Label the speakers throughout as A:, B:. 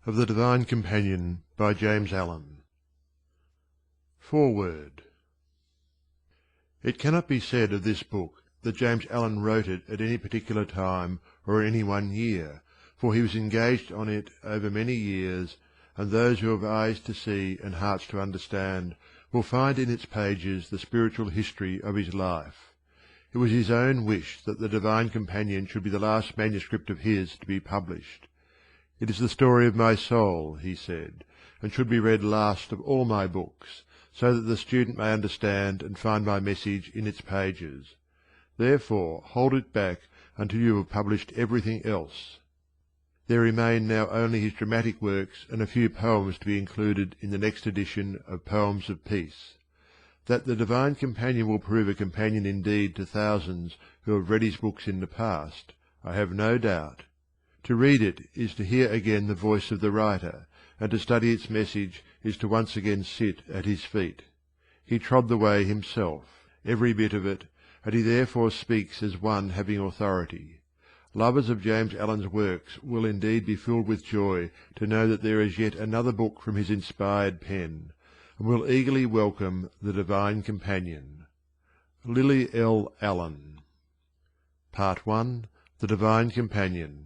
A: of the Divine Companion by James Allen. Foreword. It cannot be said of this book that James Allen wrote it at any particular time or in any one year, for he was engaged on it over many years, and those who have eyes to see and hearts to understand will find in its pages the spiritual history of his life. It was his own wish that the Divine Companion should be the last manuscript of his to be published. "It is the story of my soul," he said, "and should be read last of all my books, so that the student may understand and find my message in its pages. Therefore hold it back until you have published everything else." There remain now only his dramatic works and a few poems to be included in the next edition of Poems of Peace. That the Divine Companion will prove a companion indeed to thousands who have read his books in the past, I have no doubt. To read it is to hear again the voice of the writer, and to study its message is to once again sit at his feet. He trod the way himself, every bit of it, and he therefore speaks as one having authority. Lovers of James Allen's works will indeed be filled with joy to know that there is yet another book from his inspired pen, and will eagerly welcome the Divine Companion. Lily L. Allen. Part I. The Divine Companion.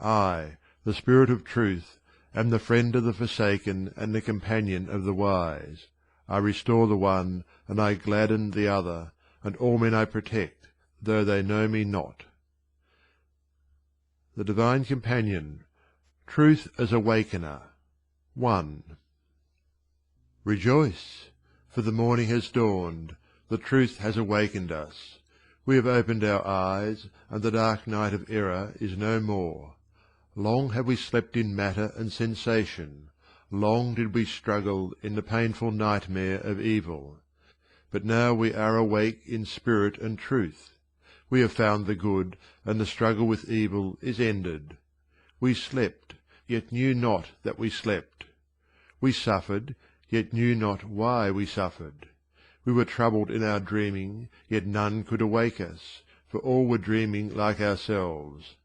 A: I, the Spirit of Truth, am the friend of the forsaken and the companion of the wise. I restore the one, and I gladden the other, and all men I protect, though they know me not. The Divine Companion. Truth as Awakener. 1. Rejoice! For the morning has dawned, the truth has awakened us. We have opened our eyes, and the dark night of error is no more. Long have we slept in matter and sensation, long did we struggle in the painful nightmare of evil. But now we are awake in spirit and truth. We have found the good, and the struggle with evil is ended. We slept, yet knew not that we slept. We suffered, yet knew not why we suffered. We were troubled in our dreaming, yet none could awake us, for all were dreaming like ourselves.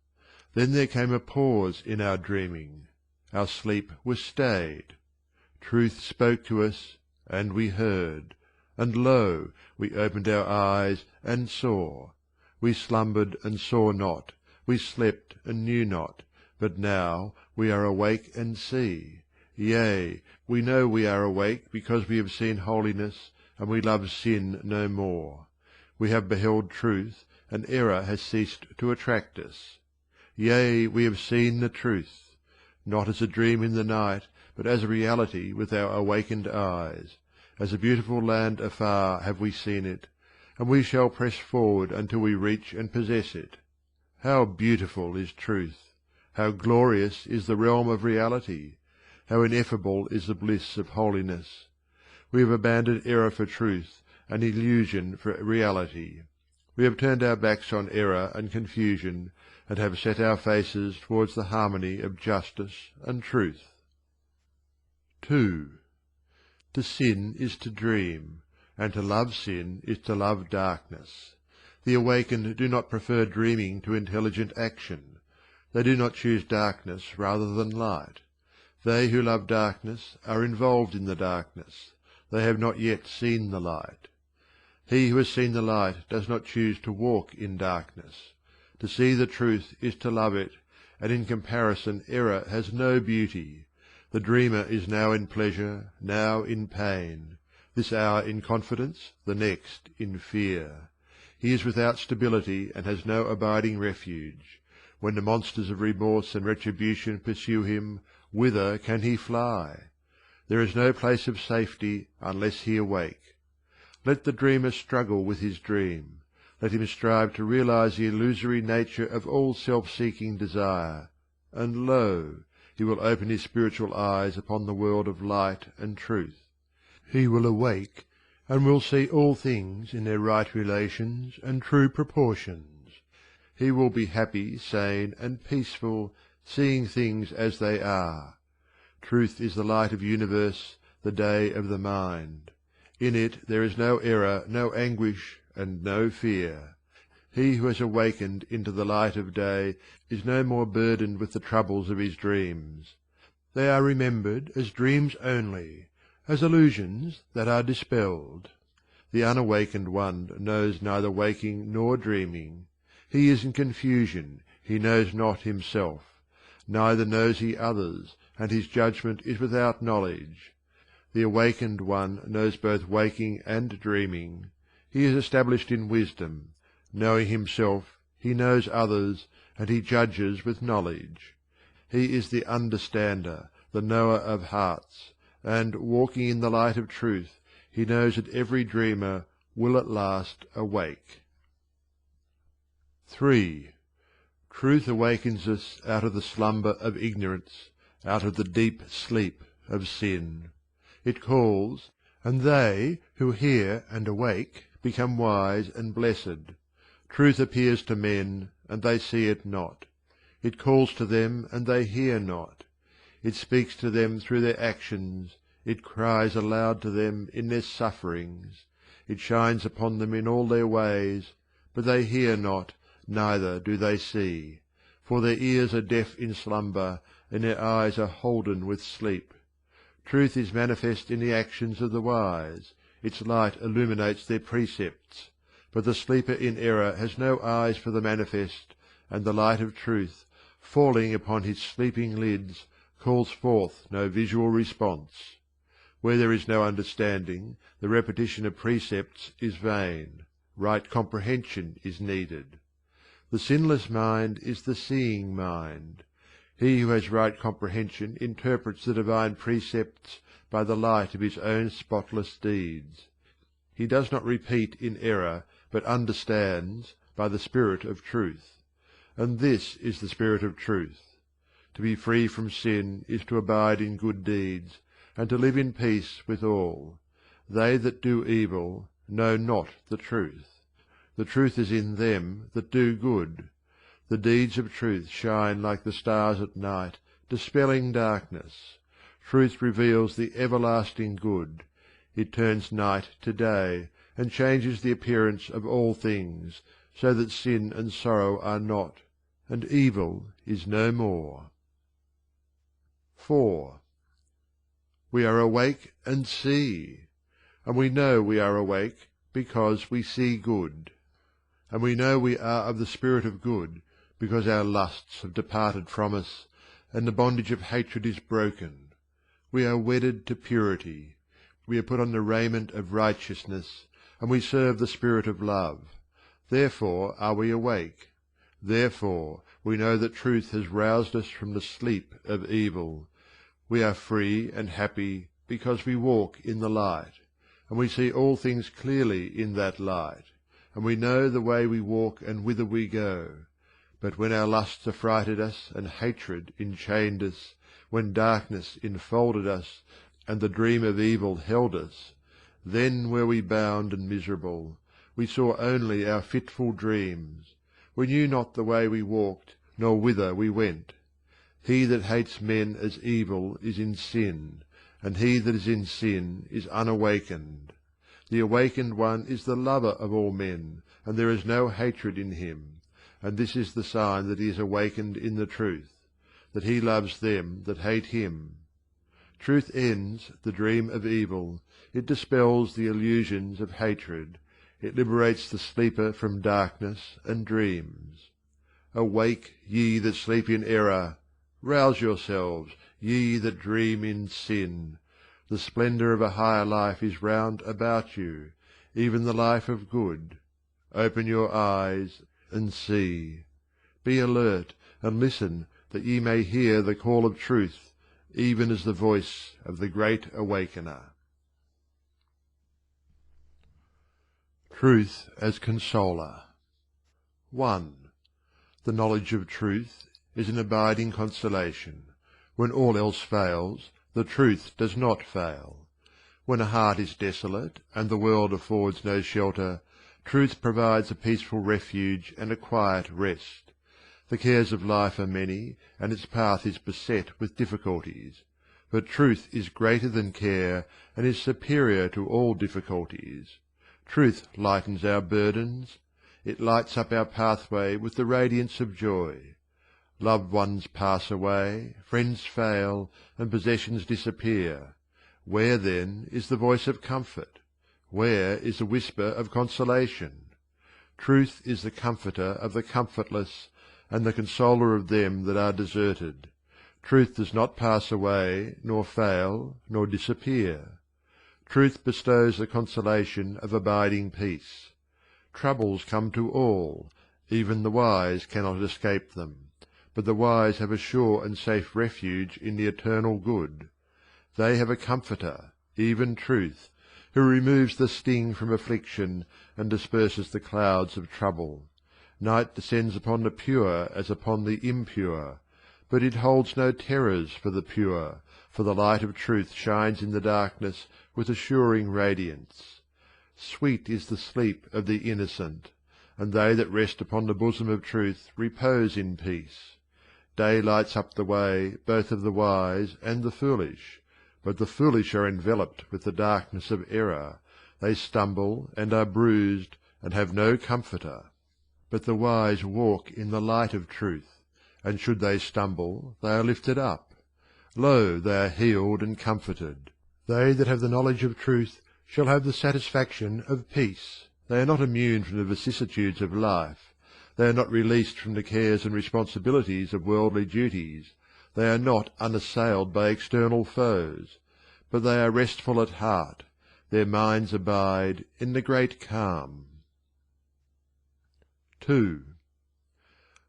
A: Then there came a pause in our dreaming. Our sleep was stayed. Truth spoke to us, and we heard. And lo, we opened our eyes and saw. We slumbered and saw not. We slept and knew not. But now we are awake and see. Yea, we know we are awake because we have seen holiness, and we love sin no more. We have beheld truth, and error has ceased to attract us. Yea, we have seen the truth, not as a dream in the night, but as a reality with our awakened eyes. As a beautiful land afar have we seen it, and we shall press forward until we reach and possess it. How beautiful is truth! How glorious is the realm of reality! How ineffable is the bliss of holiness! We have abandoned error for truth, and illusion for reality. We have turned our backs on error and confusion, and have set our faces towards the harmony of justice and truth. 2. To sin is to dream, and to love sin is to love darkness. The awakened do not prefer dreaming to intelligent action. They do not choose darkness rather than light. They who love darkness are involved in the darkness. They have not yet seen the light. He who has seen the light does not choose to walk in darkness. To see the truth is to love it, and in comparison error has no beauty. The dreamer is now in pleasure, now in pain, this hour in confidence, the next in fear. He is without stability and has no abiding refuge. When the monsters of remorse and retribution pursue him, whither can he fly? There is no place of safety unless he awake. Let the dreamer struggle with his dream. Let him strive to realize the illusory nature of all self-seeking desire, and lo, he will open his spiritual eyes upon the world of light and truth. He will awake, and will see all things in their right relations and true proportions. He will be happy, sane, and peaceful, seeing things as they are. Truth is the light of universe, the day of the mind. In it there is no error, no anguish, and no fear. He who has awakened into the light of day is no more burdened with the troubles of his dreams. They are remembered as dreams only, as illusions that are dispelled. The unawakened one knows neither waking nor dreaming. He is in confusion, he knows not himself, neither knows he others, and his judgment is without knowledge. The awakened one knows both waking and dreaming. He is established in wisdom. Knowing himself, he knows others, and he judges with knowledge. He is the understander, the knower of hearts, and, walking in the light of truth, he knows that every dreamer will at last awake. 3. Truth awakens us out of the slumber of ignorance, out of the deep sleep of sin. It calls, and they who hear and awake become wise and blessed. Truth appears to men, and they see it not. It calls to them, and they hear not. It speaks to them through their actions. It cries aloud to them in their sufferings. It shines upon them in all their ways, but they hear not, neither do they see. For their ears are deaf in slumber, and their eyes are holden with sleep. Truth is manifest in the actions of the wise. Its light illuminates their precepts. But the sleeper in error has no eyes for the manifest, and the light of truth, falling upon his sleeping lids, calls forth no visual response. Where there is no understanding, the repetition of precepts is vain. Right comprehension is needed. The sinless mind is the seeing mind. He who has right comprehension interprets the divine precepts by the light of his own spotless deeds. He does not repeat in error, but understands by the Spirit of truth. And this is the Spirit of truth. To be free from sin is to abide in good deeds, and to live in peace with all. They that do evil know not the truth. The truth is in them that do good. The deeds of truth shine like the stars at night, dispelling darkness. Truth reveals the everlasting good. It turns night to day, and changes the appearance of all things, so that sin and sorrow are not, and evil is no more. 4. We are awake and see, and we know we are awake because we see good. And we know we are of the spirit of good, because our lusts have departed from us, and the bondage of hatred is broken. We are wedded to purity. We are put on the raiment of righteousness, and we serve the spirit of love. Therefore are we awake. Therefore we know that truth has roused us from the sleep of evil. We are free and happy because we walk in the light, and we see all things clearly in that light, and we know the way we walk and whither we go. But when our lusts affrighted us, and hatred enchained us, when darkness enfolded us, and the dream of evil held us, then were we bound and miserable. We saw only our fitful dreams. We knew not the way we walked, nor whither we went. He that hates men as evil is in sin, and he that is in sin is unawakened. The awakened one is the lover of all men, and there is no hatred in him. And this is the sign that he is awakened in the truth, that he loves them that hate him. Truth ends the dream of evil. It dispels the illusions of hatred. It liberates the sleeper from darkness and dreams. Awake, ye that sleep in error! Rouse yourselves, ye that dream in sin! The splendour of a higher life is round about you, even the life of good. Open your eyes and see. Be alert, and listen, that ye may hear the call of truth, even as the voice of the Great Awakener. Truth as Consoler. 1. The knowledge of truth is an abiding consolation. When all else fails, the truth does not fail. When a heart is desolate, and the world affords no shelter, truth provides a peaceful refuge and a quiet rest. The cares of life are many, and its path is beset with difficulties. But truth is greater than care, and is superior to all difficulties. Truth lightens our burdens. It lights up our pathway with the radiance of joy. Loved ones pass away, friends fail, and possessions disappear. Where, then, is the voice of comfort? Where is the whisper of consolation? Truth is the comforter of the comfortless, and the consoler of them that are deserted. Truth does not pass away, nor fail, nor disappear. Truth bestows the consolation of abiding peace. Troubles come to all, even the wise cannot escape them, but the wise have a sure and safe refuge in the eternal good. They have a comforter, even Truth, who removes the sting from affliction and disperses the clouds of trouble. Night descends upon the pure as upon the impure, but it holds no terrors for the pure, for the light of Truth shines in the darkness with assuring radiance. Sweet is the sleep of the innocent, and they that rest upon the bosom of Truth repose in peace. Day lights up the way both of the wise and the foolish, but the foolish are enveloped with the darkness of error. They stumble and are bruised, and have no comforter. But the wise walk in the light of Truth, and should they stumble, they are lifted up. Lo, they are healed and comforted. They that have the knowledge of Truth shall have the satisfaction of peace. They are not immune from the vicissitudes of life. They are not released from the cares and responsibilities of worldly duties. They are not unassailed by external foes. But they are restful at heart. Their minds abide in the great calm. 2.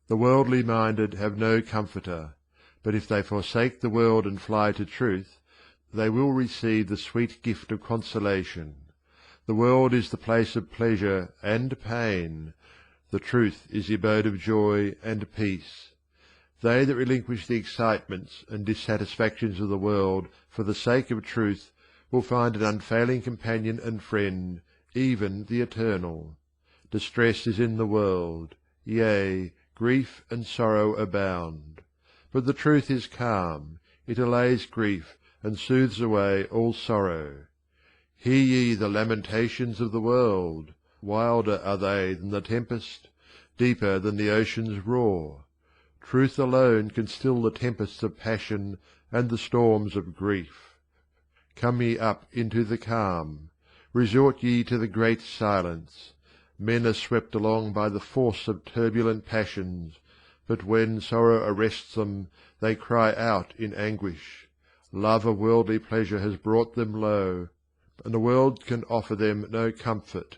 A: The worldly minded have no comforter, but if they forsake the world and fly to Truth, they will receive the sweet gift of consolation. The world is the place of pleasure and pain. The Truth is the abode of joy and peace. They that relinquish the excitements and dissatisfactions of the world for the sake of Truth will find an unfailing companion and friend, even the Eternal. Distress is in the world, yea, grief and sorrow abound. But the Truth is calm, it allays grief, and soothes away all sorrow. Hear ye the lamentations of the world, wilder are they than the tempest, deeper than the ocean's roar. Truth alone can still the tempests of passion and the storms of grief. Come ye up into the calm, resort ye to the great silence. Men are swept along by the force of turbulent passions, but when sorrow arrests them, they cry out in anguish. Love of worldly pleasure has brought them low, and the world can offer them no comfort.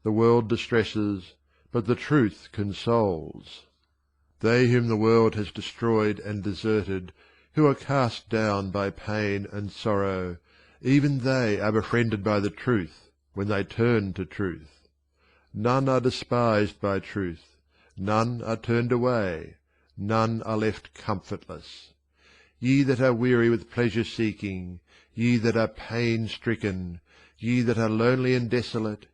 A: The world distresses, but the Truth consoles. They whom the world has destroyed and deserted, who are cast down by pain and sorrow, even they are befriended by the Truth when they turn to Truth. None are despised by Truth, none are turned away, none are left comfortless. Ye that are weary with pleasure-seeking, ye that are pain-stricken, ye that are lonely and desolate,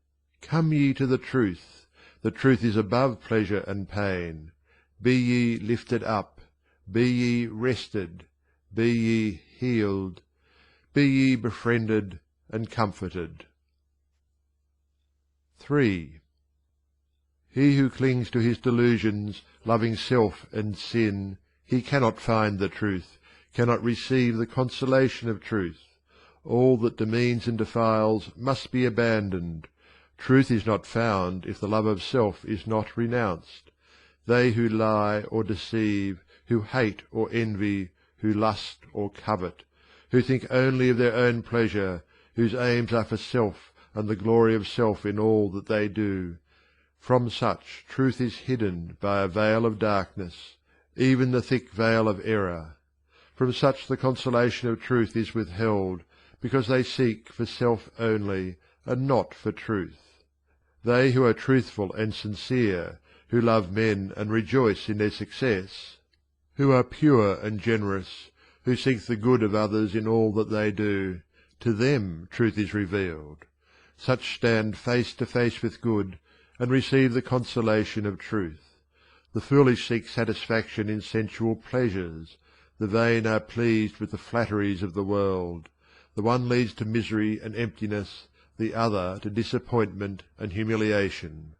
A: come ye to the Truth. The Truth is above pleasure and pain. Be ye lifted up, be ye rested, be ye healed, be ye befriended and comforted. 3. He who clings to his delusions, loving self and sin, he cannot find the Truth, cannot receive the consolation of Truth. All that demeans and defiles must be abandoned. Truth is not found if the love of self is not renounced. They who lie or deceive, who hate or envy, who lust or covet, who think only of their own pleasure, whose aims are for self and the glory of self in all that they do, from such Truth is hidden by a veil of darkness, even the thick veil of error. From such the consolation of Truth is withheld, because they seek for self only, and not for Truth. They who are truthful and sincere, who love men and rejoice in their success, who are pure and generous, who seek the good of others in all that they do, to them Truth is revealed. Such stand face to face with good, and receive the consolation of Truth. The foolish seek satisfaction in sensual pleasures. The vain are pleased with the flatteries of the world. The one leads to misery and emptiness, the other to disappointment and humiliation.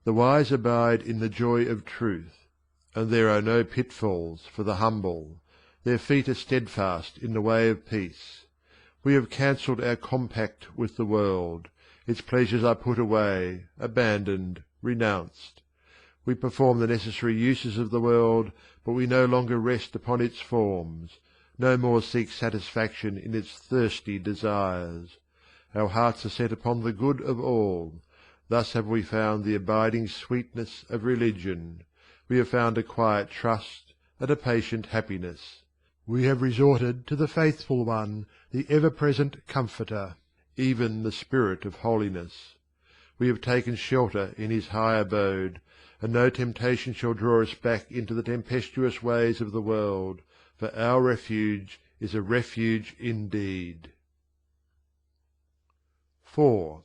A: The wise abide in the joy of Truth. and there are no pitfalls for the humble. Their feet are steadfast in the way of peace. We have cancelled our compact with the world. Its pleasures are put away, abandoned, renounced. We perform the necessary uses of the world, but we no longer rest upon its forms, no more seek satisfaction in its thirsty desires. Our hearts are set upon the good of all. Thus have we found the abiding sweetness of religion. We have found a quiet trust and a patient happiness. We have resorted to the faithful one, the ever-present Comforter, even the Spirit of holiness. We have taken shelter in his high abode, and no temptation shall draw us back into the tempestuous ways of the world, for our refuge is a refuge indeed. 4.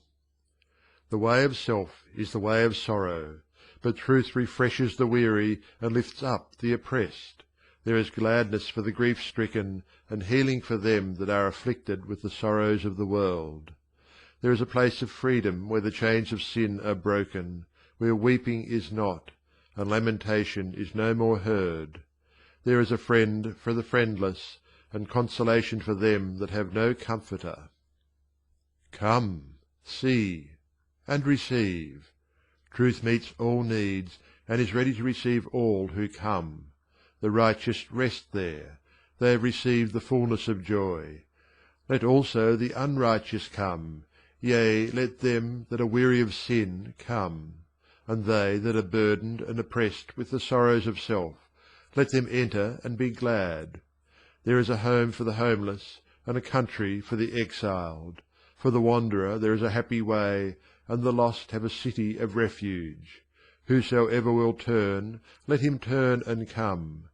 A: The way of self is the way of sorrow, but truth refreshes the weary and lifts up the oppressed. There is gladness for the grief-stricken, and healing for them that are afflicted with the sorrows of the world. There is a place of freedom where the chains of sin are broken, where weeping is not, and lamentation is no more heard. There is a friend for the friendless, and consolation for them that have no comforter. Come, see, and receive. Truth meets all needs, and is ready to receive all who come. The righteous rest there. They have received the fullness of joy. Let also the unrighteous come, yea, let them that are weary of sin come, and they that are burdened and oppressed with the sorrows of self, let them enter and be glad. There is a home for the homeless, and a country for the exiled. For the wanderer there is a happy way, and the lost have a city of refuge. Whosoever will turn, let him turn and come.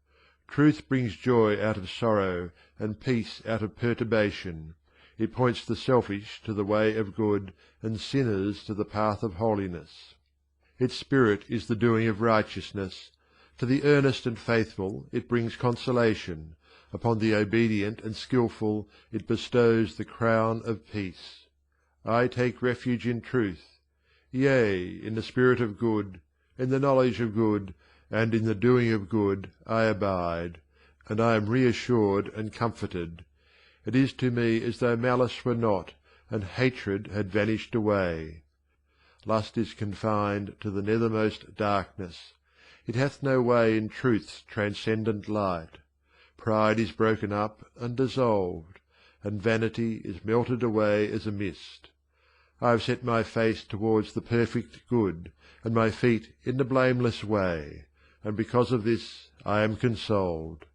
A: Truth brings joy out of sorrow, and peace out of perturbation. It points the selfish to the way of good, and sinners to the path of holiness. Its spirit is the doing of righteousness. To the earnest and faithful it brings consolation. Upon the obedient and skilful it bestows the crown of peace. I take refuge in truth. Yea, in the spirit of good, in the knowledge of good, and in the doing of good I abide, and I am reassured and comforted. It is to me as though malice were not, and hatred had vanished away. Lust is confined to the nethermost darkness. It hath no way in truth's transcendent light. Pride is broken up and dissolved, and vanity is melted away as a mist. I have set my face towards the perfect good, and my feet in the blameless way, and because of this I am consoled.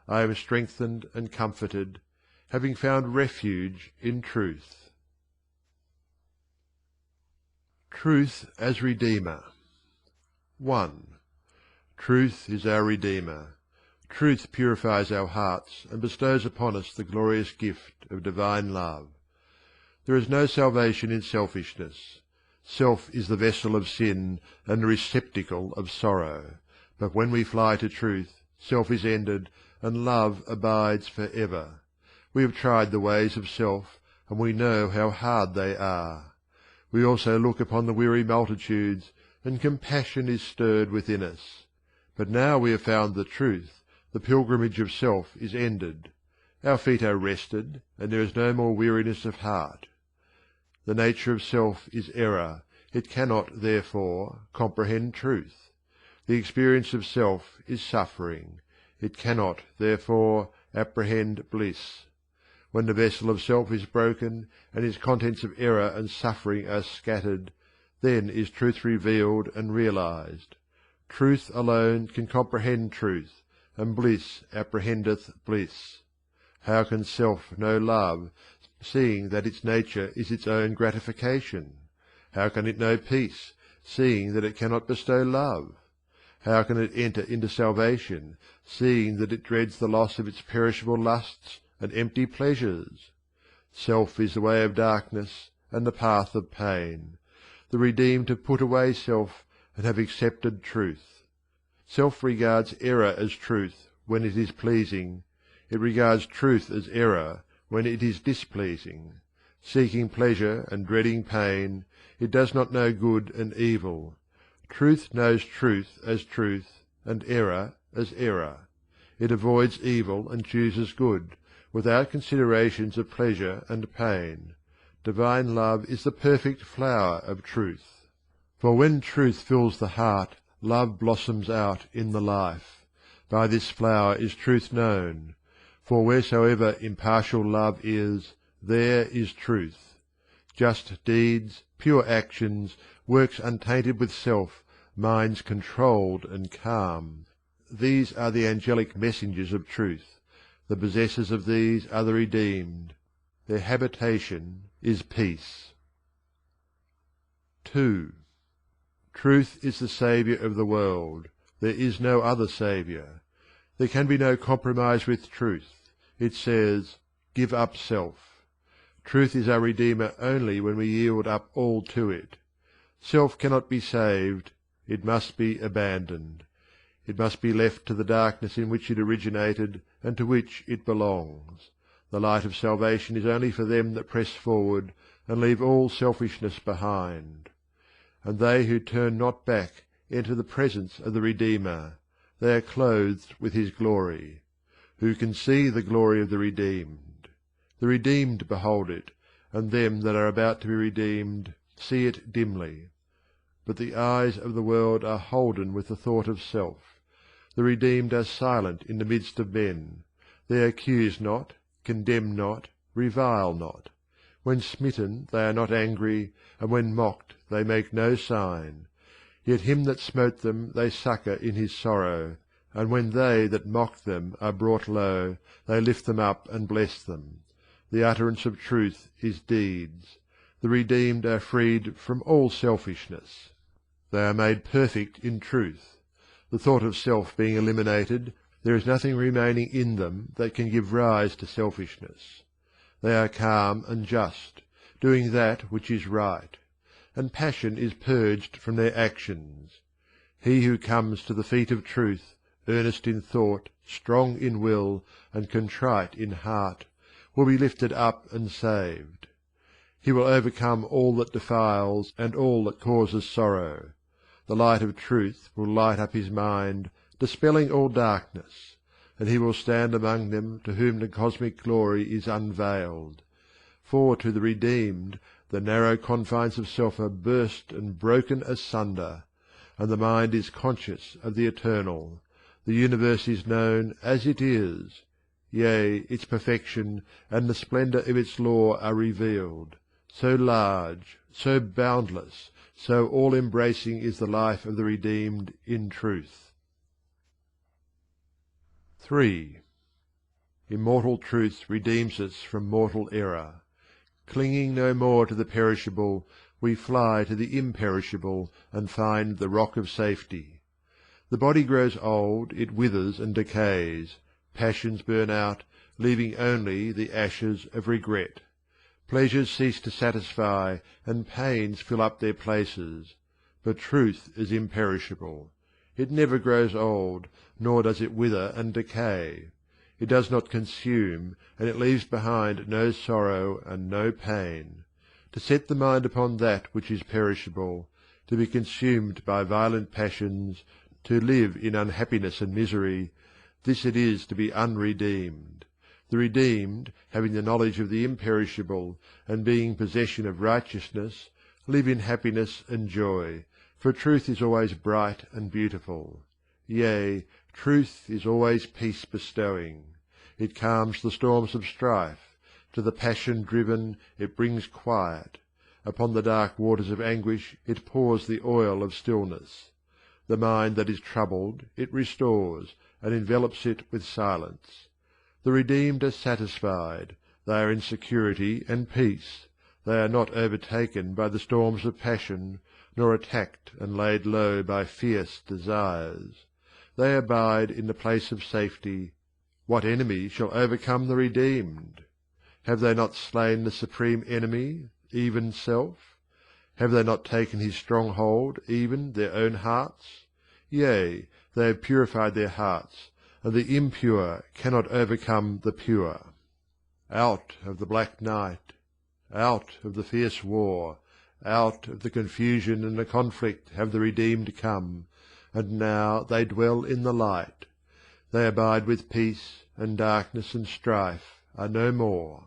A: I am strengthened and comforted, having found refuge in truth. Truth as Redeemer. 1. Truth is our Redeemer. Truth purifies our hearts and bestows upon us the glorious gift of divine love. There is no salvation in selfishness. Self is the vessel of sin and the receptacle of sorrow. But when we fly to truth, self is ended, and love abides for ever. We have tried the ways of self, and we know how hard they are. We also look upon the weary multitudes, and compassion is stirred within us. But now we have found the truth, the pilgrimage of self is ended. Our feet are rested, and there is no more weariness of heart. The nature of self is error. It cannot, therefore, comprehend truth. The experience of self is suffering. It cannot, therefore, apprehend bliss. When the vessel of self is broken, and its contents of error and suffering are scattered, then is truth revealed and realized. Truth alone can comprehend truth, and bliss apprehendeth bliss. How can self know love, seeing that its nature is its own gratification? How can it know peace, seeing that it cannot bestow love? How can it enter into salvation, seeing that it dreads the loss of its perishable lusts and empty pleasures? Self is the way of darkness and the path of pain. The redeemed have put away self and have accepted truth. Self regards error as truth when it is pleasing. It regards truth as error when it is displeasing. Seeking pleasure and dreading pain, it does not know good and evil. Truth knows truth as truth, and error as error. It avoids evil and chooses good, without considerations of pleasure and pain. Divine love is the perfect flower of truth. For when truth fills the heart, love blossoms out in the life. By this flower is truth known. For wheresoever impartial love is, there is truth. Just deeds, pure actions, works untainted with self, minds controlled and calm. These are the angelic messengers of truth. The possessors of these are the redeemed. Their habitation is peace. 2. Truth is the saviour of the world. There is no other saviour. There can be no compromise with truth. It says, "Give up self." Truth is our Redeemer only when we yield up all to it. Self cannot be saved, it must be abandoned. It must be left to the darkness in which it originated and to which it belongs. The light of salvation is only for them that press forward and leave all selfishness behind. And they who turn not back enter the presence of the Redeemer. They are clothed with his glory. Who can see the glory of the redeemed? The redeemed behold it, and them that are about to be redeemed see it dimly. But the eyes of the world are holden with the thought of self. The redeemed are silent in the midst of men. They accuse not, condemn not, revile not. When smitten they are not angry, and when mocked they make no sign. Yet him that smote them they succour in his sorrow, and when they that mocked them are brought low, they lift them up and bless them. The utterance of truth is deeds. The redeemed are freed from all selfishness. They are made perfect in truth. The thought of self being eliminated, there is nothing remaining in them that can give rise to selfishness. They are calm and just, doing that which is right, and passion is purged from their actions. He who comes to the feet of truth, earnest in thought, strong in will, and contrite in heart, will be lifted up and saved. He will overcome all that defiles and all that causes sorrow. The light of truth will light up his mind, dispelling all darkness, and he will stand among them to whom the cosmic glory is unveiled. For to the redeemed the narrow confines of self are burst and broken asunder, and the mind is conscious of the eternal. The universe is known as it is, yea, its perfection and the splendour of its law are revealed. So large, so boundless, so all-embracing is the life of the redeemed in truth. 3. Immortal truth redeems us from mortal error. Clinging no more to the perishable, we fly to the imperishable and find the rock of safety. The body grows old, it withers and decays, passions burn out, leaving only the ashes of regret. Pleasures cease to satisfy, and pains fill up their places. But truth is imperishable. It never grows old, nor does it wither and decay. It does not consume, and it leaves behind no sorrow and no pain. To set the mind upon that which is perishable, to be consumed by violent passions, to live in unhappiness and misery, this it is to be unredeemed. The redeemed, having the knowledge of the imperishable, and being in possession of righteousness, live in happiness and joy, for truth is always bright and beautiful. Yea, truth is always peace-bestowing. It calms the storms of strife. To the passion-driven it brings quiet. Upon the dark waters of anguish it pours the oil of stillness. The mind that is troubled it restores, and envelops it with silence. The redeemed are satisfied. They are in security and peace. They are not overtaken by the storms of passion, nor attacked and laid low by fierce desires. They abide in the place of safety. What enemy shall overcome the redeemed? Have they not slain the supreme enemy, even self? Have they not taken his stronghold, even their own hearts? Yea, they have purified their hearts, and the impure cannot overcome the pure. Out of the black night, out of the fierce war, out of the confusion and the conflict have the redeemed come, and now they dwell in the light. They abide with peace, and darkness and strife are no more.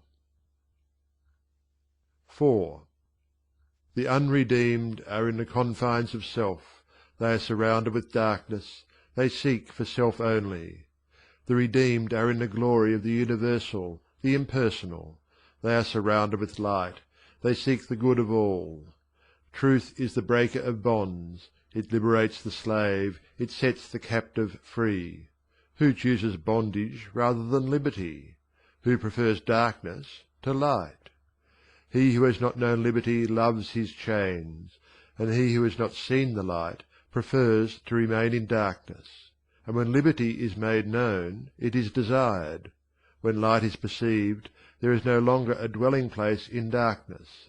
A: 4. The unredeemed are in the confines of self, they are surrounded with darkness, they seek for self only. The redeemed are in the glory of the universal, the impersonal, they are surrounded with light, they seek the good of all. Truth is the breaker of bonds, it liberates the slave, it sets the captive free. Who chooses bondage rather than liberty? Who prefers darkness to light? He who has not known liberty loves his chains, and he who has not seen the light prefers to remain in darkness. And when liberty is made known, it is desired. When light is perceived, there is no longer a dwelling place in darkness.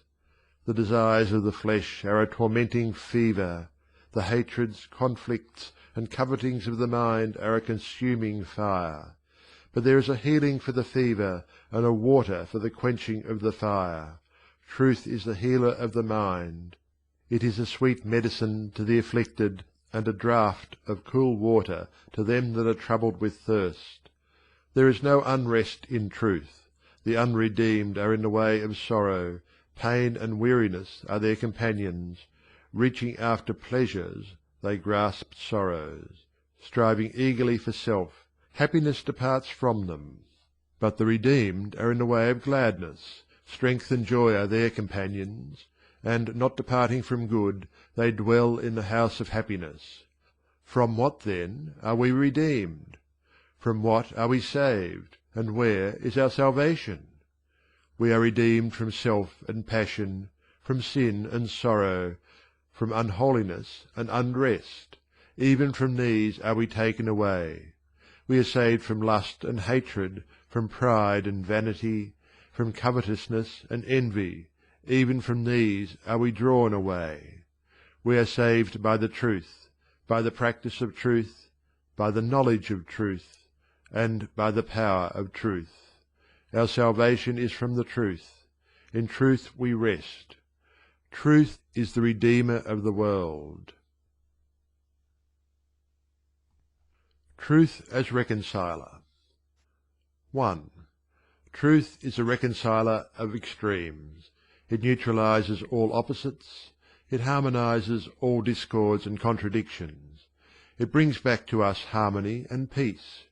A: The desires of the flesh are a tormenting fever, the hatreds, conflicts, and covetings of the mind are a consuming fire. But there is a healing for the fever, and a water for the quenching of the fire. Truth is the healer of the mind. It is a sweet medicine to the afflicted, and a draught of cool water to them that are troubled with thirst. There is no unrest in truth. The unredeemed are in the way of sorrow. Pain and weariness are their companions. Reaching after pleasures, they grasp sorrows. Striving eagerly for self, happiness departs from them. But the redeemed are in the way of gladness. Strength and joy are their companions, and, not departing from good, they dwell in the house of happiness. From what, then, are we redeemed? From what are we saved, and where is our salvation? We are redeemed from self and passion, from sin and sorrow, from unholiness and unrest. Even from these are we taken away. We are saved from lust and hatred, from pride and vanity, from covetousness and envy. Even from these are we drawn away. We are saved by the truth, by the practice of truth, by the knowledge of truth, and by the power of truth. Our salvation is from the truth. In truth we rest. Truth is the Redeemer of the world. Truth as Reconciler. 1. Truth is a reconciler of extremes. It neutralizes all opposites. It harmonizes all discords and contradictions. It brings back to us harmony and peace.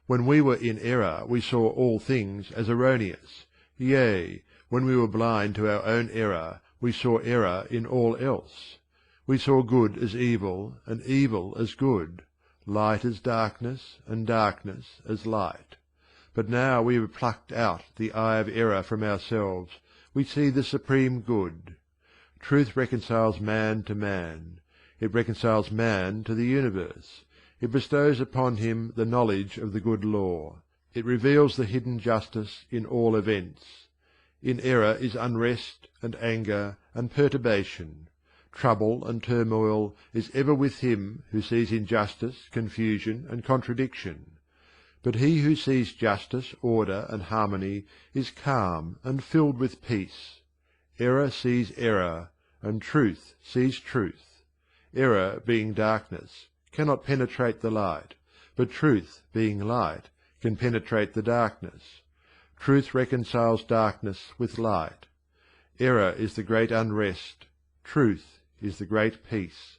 A: When we were in error we saw all things as erroneous. Yea, when we were blind to our own error, we saw error in all else. We saw good as evil, and evil as good, light as darkness, and darkness as light. But now we have plucked out the eye of error from ourselves, we see the supreme good. Truth reconciles man to man. It reconciles man to the universe. It bestows upon him the knowledge of the good law. It reveals the hidden justice in all events. In error is unrest, and anger, and perturbation. Trouble and turmoil is ever with him who sees injustice, confusion, and contradiction. But he who sees justice, order, and harmony is calm and filled with peace. Error sees error, and truth sees truth. Error, being darkness, cannot penetrate the light, but truth, being light, can penetrate the darkness. Truth reconciles darkness with light. Error is the great unrest, truth is the great peace.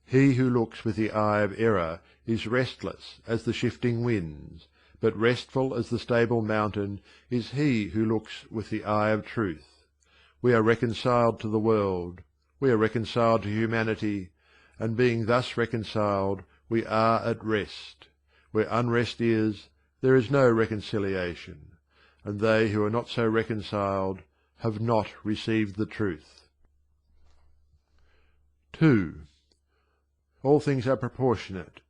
A: He who looks with the eye of error is restless as the shifting winds, but restful as the stable mountain is he who looks with the eye of truth. We are reconciled to the world, we are reconciled to humanity, and being thus reconciled, we are at rest. Where unrest is, there is no reconciliation, and they who are not so reconciled have not received the truth. 2. All things are proportionate,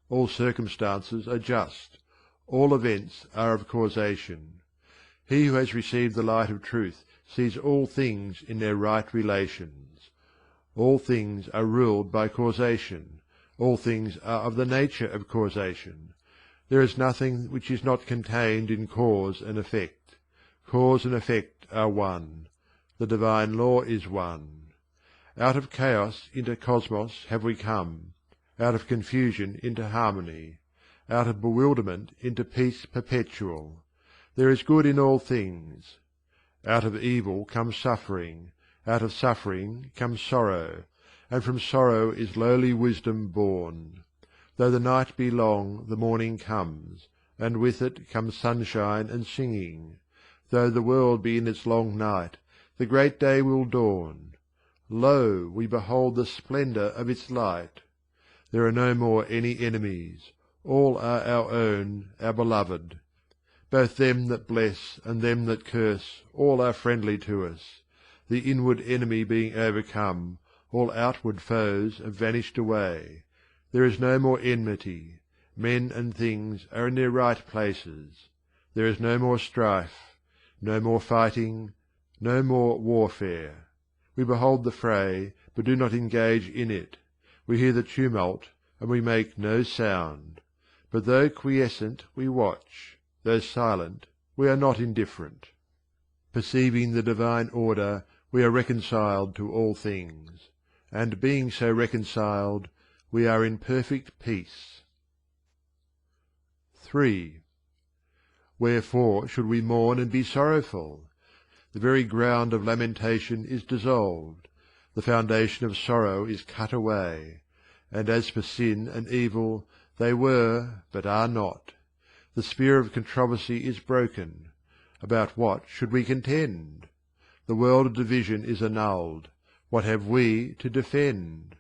A: all circumstances are just, all events are of causation. He who has received the light of truth sees all things in their right relations. All things are ruled by causation, all things are of the nature of causation. There is nothing which is not contained in cause and effect. Cause and effect are one. The divine law is one. Out of chaos into cosmos have we come. out of confusion into harmony, out of bewilderment into peace perpetual. There is good in all things. Out of evil comes suffering, out of suffering comes sorrow, and from sorrow is lowly wisdom born. Though the night be long, the morning comes, and with it comes sunshine and singing. Though the world be in its long night, the great day will dawn. Lo, we behold the splendour of its light. There are no more any enemies, all are our own, our beloved. Both them that bless and them that curse, all are friendly to us. The inward enemy being overcome, all outward foes have vanished away. There is no more enmity. Men and things are in their right places. There is no more strife, no more fighting, no more warfare. We behold the fray, but do not engage in it. We hear the tumult, and we make no sound. But though quiescent, we watch. Though silent, we are not indifferent. Perceiving the divine order, we are reconciled to all things. And being so reconciled, we are in perfect peace. 3. Wherefore should we mourn and be sorrowful? The very ground of lamentation is dissolved. The foundation of sorrow is cut away. And as for sin and evil, they were, but are not. The sphere of controversy is broken. About what should we contend? The world of division is annulled. What have we to defend?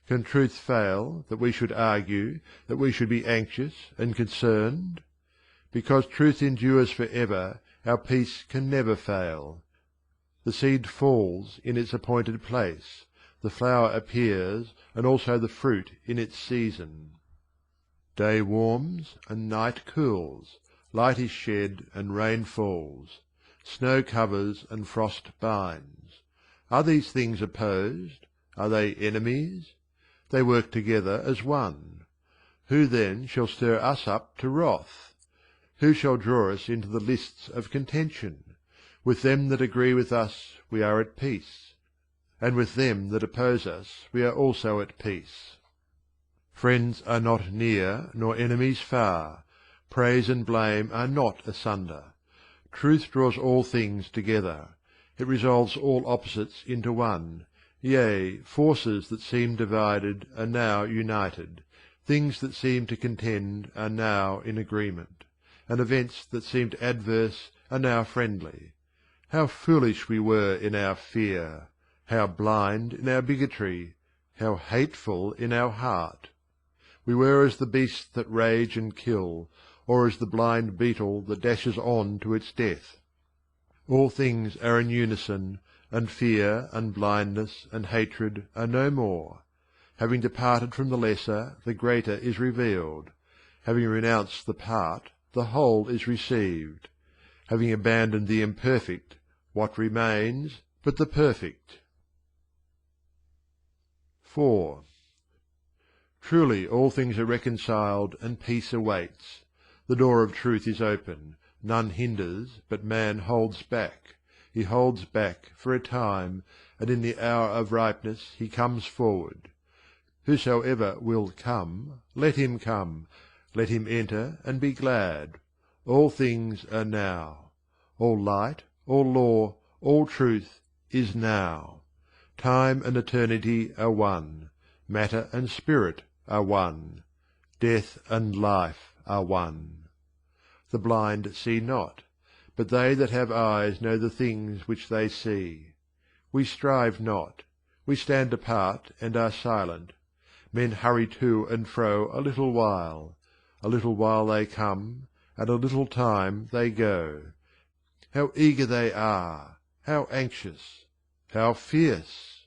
A: Can truth fail, that we should argue, that we should be anxious and concerned? Because truth endures for ever, our peace can never fail. The seed falls in its appointed place, the flower appears, and also the fruit in its season. Day warms and night cools, light is shed and rain falls, snow covers and frost binds. Are these things opposed? Are they enemies? They work together as one. Who then shall stir us up to wrath? Who shall draw us into the lists of contention? With them that agree with us we are at peace, and with them that oppose us we are also at peace. Friends are not near, nor enemies far. Praise and blame are not asunder. Truth draws all things together. It resolves all opposites into one. Yea, forces that seemed divided are now united. Things that seemed to contend are now in agreement. And events that seemed adverse are now friendly. How foolish we were in our fear! How blind in our bigotry! How hateful in our heart! We were as the beasts that rage and kill, or as the blind beetle that dashes on to its death. All things are in unison, and fear and blindness and hatred are no more. Having departed from the lesser, the greater is revealed. Having renounced the part, the whole is received. Having abandoned the imperfect, what remains but the perfect? 4. Truly all things are reconciled, and peace awaits. The door of truth is open, none hinders, but man holds back. He holds back for a time, and in the hour of ripeness he comes forward. Whosoever will come, let him come, let him enter and be glad. All things are now. All light, all law, all truth is now. Time and eternity are one. Matter and spirit are one. Death and life are one. The blind see not, but they that have eyes know the things which they see. We strive not. We stand apart and are silent. Men hurry to and fro a little while. A little while they come, and a little time they go. How eager they are! How anxious! How fierce!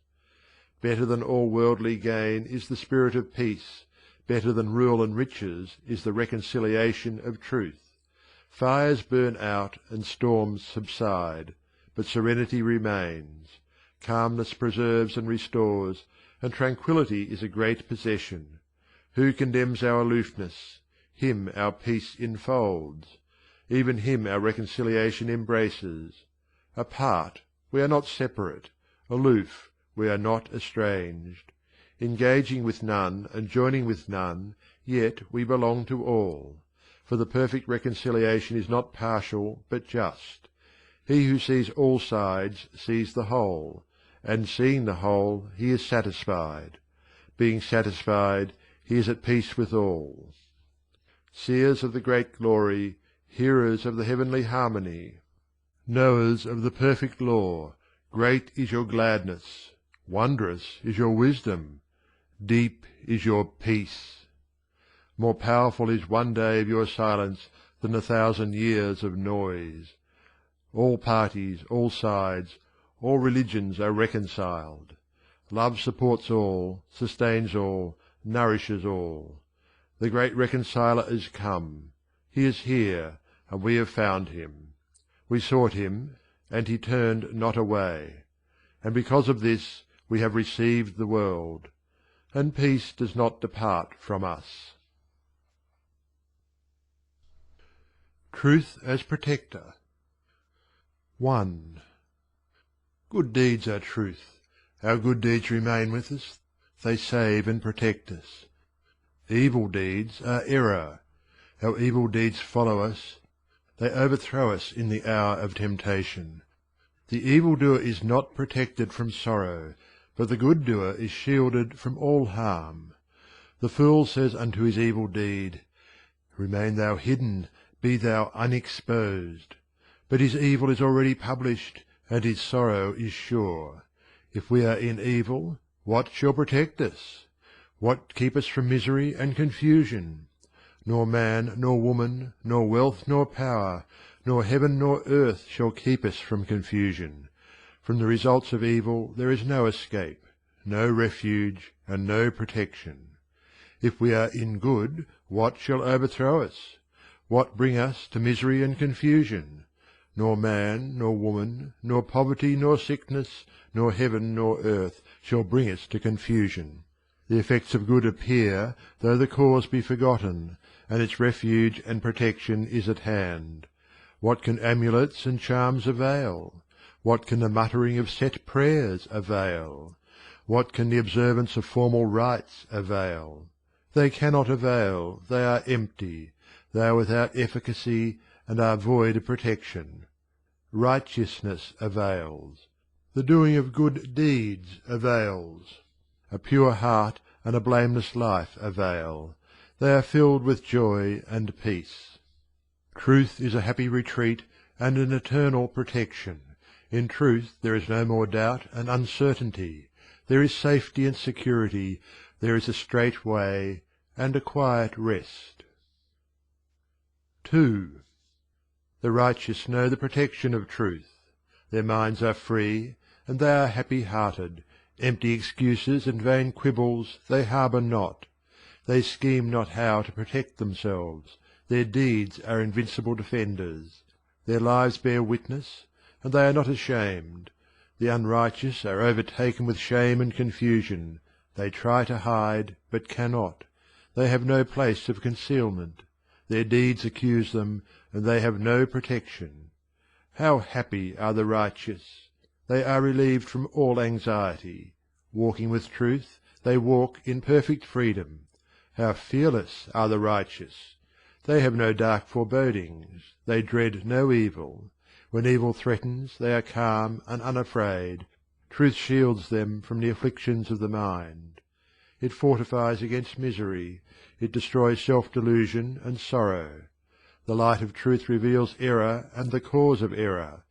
A: Better than all worldly gain is the spirit of peace. Better than rule and riches is the reconciliation of truth. Fires burn out and storms subside, but serenity remains. Calmness preserves and restores, and tranquillity is a great possession. Who condemns our aloofness? Him our peace enfolds. Even him our reconciliation embraces. Apart, we are not separate. Aloof, we are not estranged. engaging with none and joining with none, yet we belong to all. For the perfect reconciliation is not partial but just. He who sees all sides sees the whole, and seeing the whole he is satisfied. Being satisfied, he is at peace with all. Seers of the great glory, hearers of the heavenly harmony, knowers of the perfect law, great is your gladness, wondrous is your wisdom, deep is your peace. More powerful is one day of your silence than 1,000 years of noise. All parties, all sides, all religions are reconciled. Love supports all, sustains all, nourishes all. The great reconciler is come. He is here, and we have found him. We sought him, and he turned not away. And because of this we have received the world. And peace does not depart from us. Truth as Protector. 1. Good deeds are truth. Our good deeds remain with us. They save and protect us. Evil deeds are error. Our evil deeds follow us. They overthrow us in the hour of temptation. The evildoer is not protected from sorrow, but the good doer is shielded from all harm. The fool says unto his evil deed, Remain thou hidden, be thou unexposed. But his evil is already published, and his sorrow is sure. If we are in evil, what shall protect us? What keep us from misery and confusion? Nor man, nor woman, nor wealth, nor power, nor heaven nor earth shall keep us from confusion. From the results of evil there is no escape, no refuge, and no protection. If we are in good, what shall overthrow us? What bring us to misery and confusion? Nor man, nor woman, nor poverty, nor sickness, nor heaven, nor earth shall bring us to confusion. The effects of good appear, though the cause be forgotten, and its refuge and protection is at hand. What can amulets and charms avail? What can the muttering of set prayers avail? What can the observance of formal rites avail? They cannot avail, they are empty, they are without efficacy, and are void of protection. Righteousness avails. The doing of good deeds avails. A pure heart and a blameless life avail. They are filled with joy and peace. Truth is a happy retreat and an eternal protection. In truth there is no more doubt and uncertainty. There is safety and security. There is a straight way and a quiet rest. 2. The righteous know the protection of truth. Their minds are free, and they are happy-hearted. Empty excuses and vain quibbles they harbour not. They scheme not how to protect themselves. Their deeds are invincible defenders. Their lives bear witness, and they are not ashamed. The unrighteous are overtaken with shame and confusion. They try to hide, but cannot. They have no place of concealment. Their deeds accuse them, and they have no protection. How happy are the righteous! They are relieved from all anxiety. Walking with truth, they walk in perfect freedom. How fearless are the righteous! They have no dark forebodings. They dread no evil. When evil threatens, they are calm and unafraid. Truth shields them from the afflictions of the mind. It fortifies against misery. It destroys self-delusion and sorrow. The light of truth reveals error and the cause of error.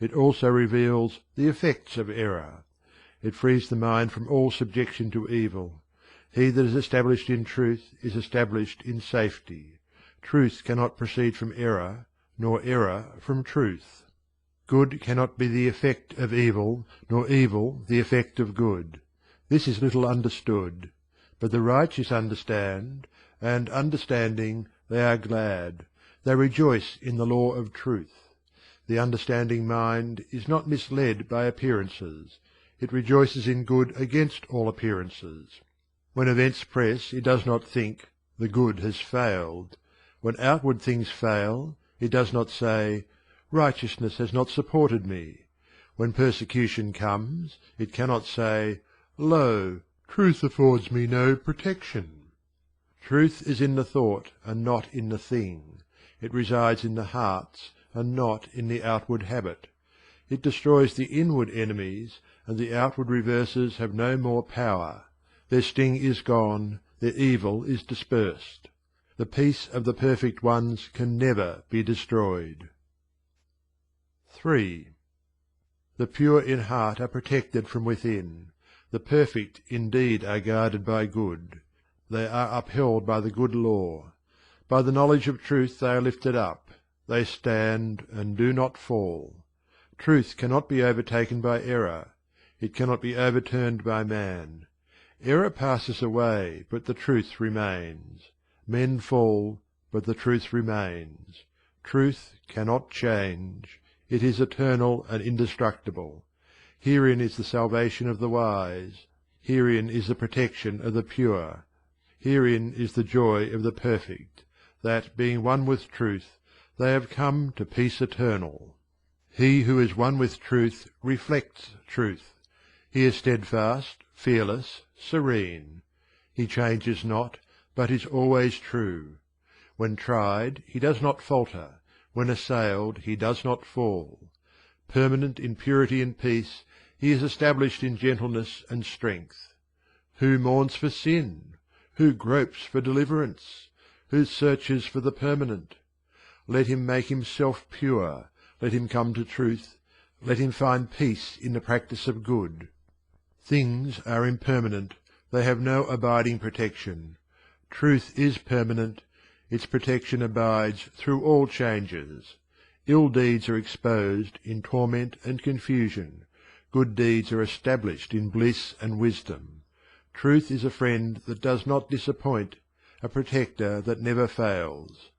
A: It also reveals the effects of error. It frees the mind from all subjection to evil. He that is established in truth is established in safety. Truth cannot proceed from error, nor error from truth. Good cannot be the effect of evil, nor evil the effect of good. This is little understood. But the righteous understand, and understanding, they are glad. They rejoice in the law of truth. The understanding mind is not misled by appearances. It rejoices in good against all appearances. When events press, it does not think, "The good has failed." When outward things fail, it does not say, "Righteousness has not supported me." When persecution comes, it cannot say, "Lo, Truth affords me no protection. Truth is in the thought and not in the thing. It resides in the hearts and not in the outward habit. It destroys the inward enemies, and the outward reverses have no more power. Their sting is gone, their evil is dispersed. The peace of the perfect ones can never be destroyed. 3. The pure in heart are protected from within. The perfect indeed are guarded by good. They are upheld by the good law. By the knowledge of truth they are lifted up. They stand and do not fall. Truth cannot be overtaken by error. It cannot be overturned by man. Error passes away, but the truth remains. Men fall, but the truth remains. Truth cannot change. It is eternal and indestructible. Herein is the salvation of the wise. Herein is the protection of the pure. Herein is the joy of the perfect, that, being one with truth, they have come to peace eternal. He who is one with truth reflects truth. He is steadfast, fearless, serene. He changes not, but is always true. When tried, he does not falter. When assailed, he does not fall. Permanent in purity and peace, he is established in gentleness and strength. Who mourns for sin? Who gropes for deliverance? Who searches for the permanent? Let him make himself pure. Let him come to truth. Let him find peace in the practice of good. Things are impermanent. They have no abiding protection. Truth is permanent. Its protection abides through all changes. Ill deeds are exposed in torment and confusion. Good deeds are established in bliss and wisdom. Truth is a friend that does not disappoint, a protector that never fails.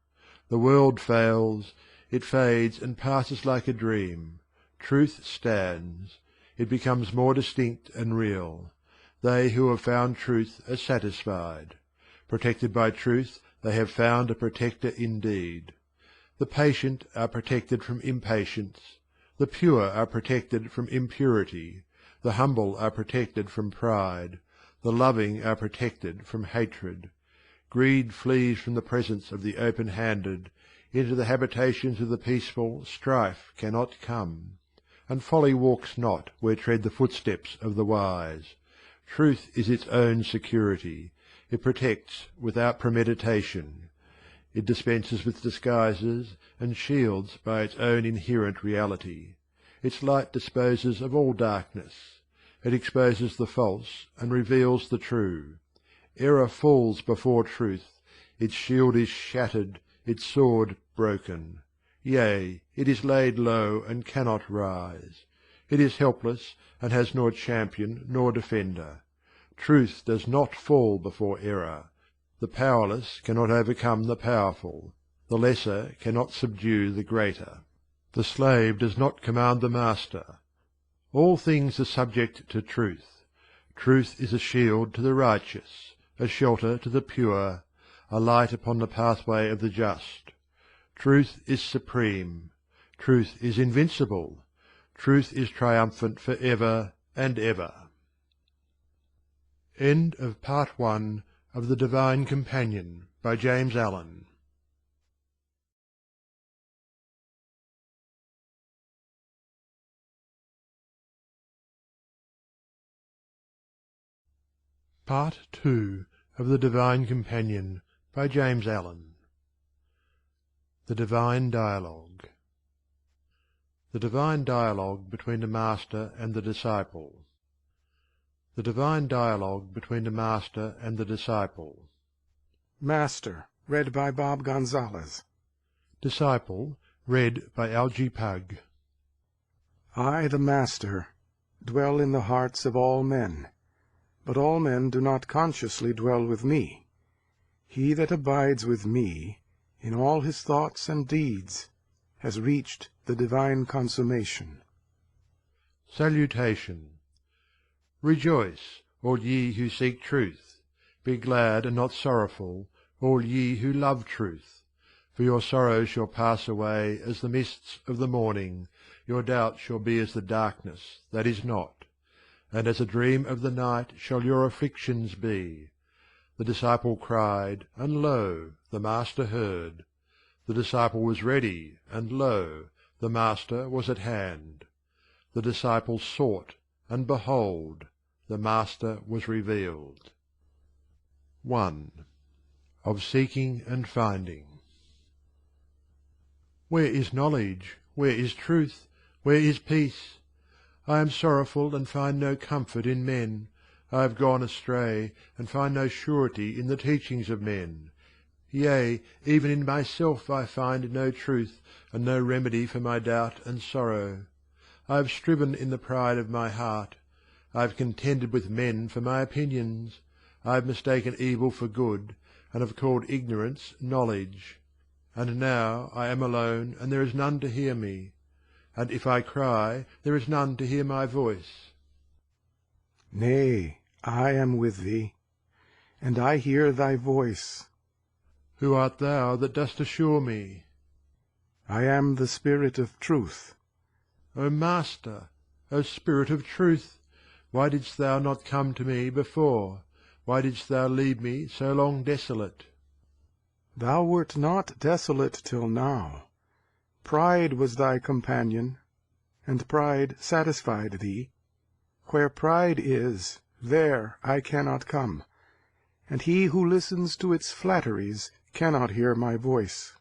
A: The world fails. It fades and passes like a dream. Truth stands. It becomes more distinct and real. They who have found truth are satisfied. Protected by truth, they have found a protector indeed. The patient are protected from impatience. The pure are protected from impurity. The humble are protected from pride. The loving are protected from hatred. Greed flees from the presence of the open-handed. Into the habitations of the peaceful strife cannot come. And folly walks not where tread the footsteps of the wise. Truth is its own security. It protects without premeditation. It dispenses with disguises, and shields by its own inherent reality. Its light disposes of all darkness. It exposes the false, and reveals the true. Error falls before truth. Its shield is shattered, its sword broken. Yea, it is laid low, and cannot rise. It is helpless, and has nor champion nor defender. Truth does not fall before error. The powerless cannot overcome the powerful. The lesser cannot subdue the greater. The slave does not command the master. All things are subject to truth. Truth is a shield to the righteous, a shelter to the pure, a light upon the pathway of the just. Truth is supreme. Truth is invincible. Truth is triumphant for ever and ever. End of Part 1 of The Divine Companion, by James Allen. Part 2 of The Divine Companion, by James Allen. The Divine Dialogue. The Divine Dialogue between the Master and the Disciple. The Divine Dialogue between the Master and the Disciple.
B: Master, read by Bob Gonzalez.
A: Disciple, read by Algy Pug.
B: I, the Master, dwell in the hearts of all men, but all men do not consciously dwell with me. He that abides with me, in all his thoughts and deeds, has reached the divine consummation.
A: Salutation. Rejoice, all ye who seek truth. Be glad and not sorrowful, all ye who love truth. For your sorrows shall pass away as the mists of the morning, your doubts shall be as the darkness that is not. and as a dream of the night shall your afflictions be. The disciple cried, and lo, the Master heard. The disciple was ready, and lo, the Master was at hand. The disciple sought, and behold, the Master was revealed. 1. Of seeking and finding. Where is knowledge? Where is truth? Where is peace? I am sorrowful, and find no comfort in men. I have gone astray, and find no surety in the teachings of men. Yea, even in myself I find no truth, and no remedy for my doubt and sorrow. I have striven in the pride of my heart. I have contended with men for my opinions. I have mistaken evil for good, and have called ignorance knowledge. And now I am alone, and there is none to hear me. And if I cry, there is none to hear my voice.
B: Nay, I am with thee, and I hear thy voice.
A: Who art thou that dost assure me?
B: I am the Spirit of truth.
A: O Master, O Spirit of truth, why didst thou not come to me before? Why didst thou leave me so long desolate?
B: Thou wert not desolate till now. Pride was thy companion, and pride satisfied thee. Where pride is, there I cannot come, and he who listens to its flatteries cannot hear my voice.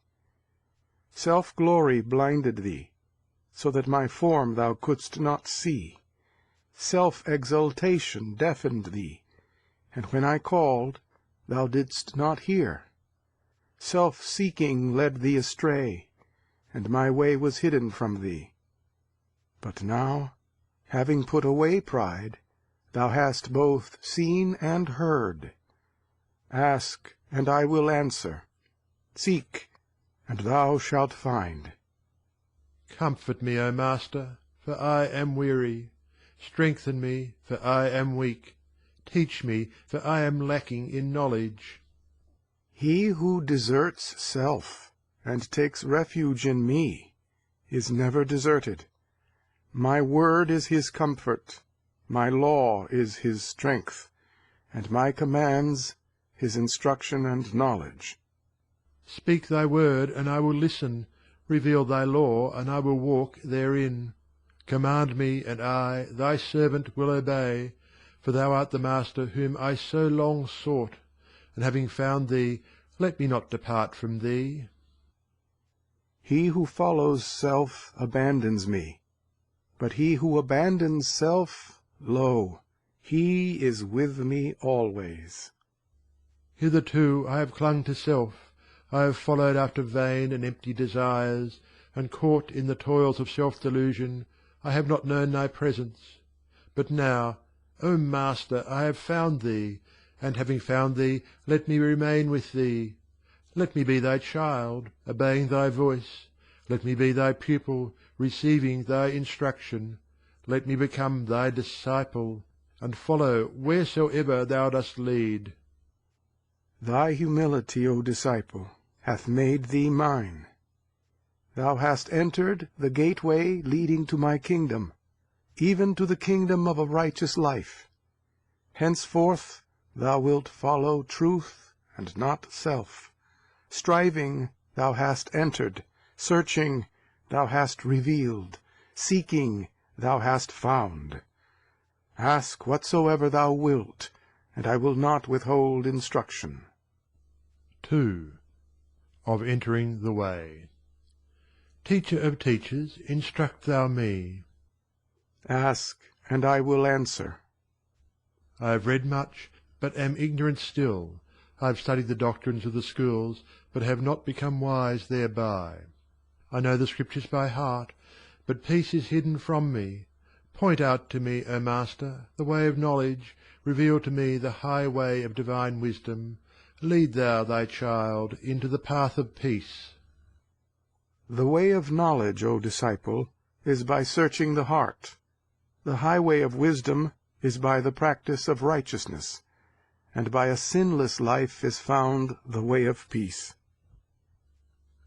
B: Self-glory blinded thee, so that my form thou couldst not see. Self-exaltation deafened thee, and when I called, thou didst not hear. Self-seeking led thee astray, and my way was hidden from thee. But now, having put away pride, thou hast both seen and heard. Ask, and I will answer. Seek, and thou shalt find.
A: Comfort me, O Master, for I am weary. Strengthen me, for I am weak. Teach me, for I am lacking in knowledge.
B: He who deserts self, and takes refuge in me, is never deserted. My word is his comfort, my law is his strength, and my commands his instruction and knowledge.
A: Speak thy word, and I will listen. Reveal thy law, and I will walk therein. Command me, and I, thy servant, will obey. For thou art the Master whom I so long sought, and having found thee, let me not depart from thee.
B: He who follows self abandons me, but he who abandons self, lo, he is with me always.
A: Hitherto I have clung to self, I have followed after vain and empty desires, and caught in the toils of self-delusion, I have not known thy presence. But now, O Master, I have found thee, and having found thee, let me remain with thee. Let me be thy child, obeying thy voice. Let me be thy pupil, receiving thy instruction. Let me become thy disciple, and follow wheresoever thou dost lead.
B: Thy humility, O disciple, hath made thee mine. Thou hast entered the gateway leading to my kingdom, even to the kingdom of a righteous life. Henceforth thou wilt follow truth and not self. Striving thou hast entered, searching thou hast revealed, seeking thou hast found. Ask whatsoever thou wilt, and I will not withhold instruction.
A: 2. Of entering the way. Teacher of teachers, instruct thou me.
B: Ask, and I will answer.
A: I have read much, but am ignorant still. I have studied the doctrines of the schools, but have not become wise thereby. I know the Scriptures by heart, but peace is hidden from me. Point out to me, O Master, the way of knowledge, reveal to me the high way of divine wisdom. Lead thou thy child into the path of peace.
B: The way of knowledge, O disciple, is by searching the heart. The highway of wisdom is by the practice of righteousness, and by a sinless life is found the way of peace.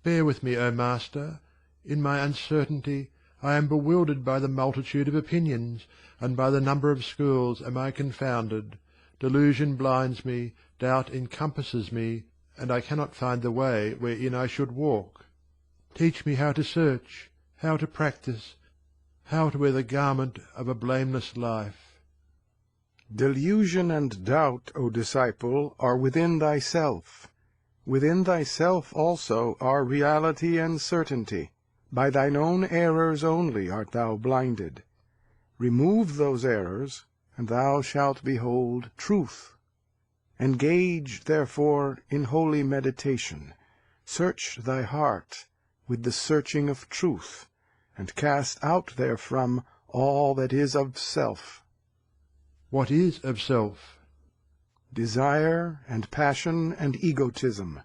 A: Bear with me, O Master. In my uncertainty I am bewildered by the multitude of opinions, and by the number of schools am I confounded. Delusion blinds me, doubt encompasses me, and I cannot find the way wherein I should walk. Teach me how to search, how to practice, how to wear the garment of a blameless life.
B: Delusion and doubt, O disciple, are within thyself. Within thyself also are reality and certainty. By thine own errors only art thou blinded. Remove those errors, and thou shalt behold truth. Engage, therefore, in holy meditation. Search thy heart with the searching of truth, and cast out therefrom all that is of self.
A: What is of self?
B: Desire and passion and egotism.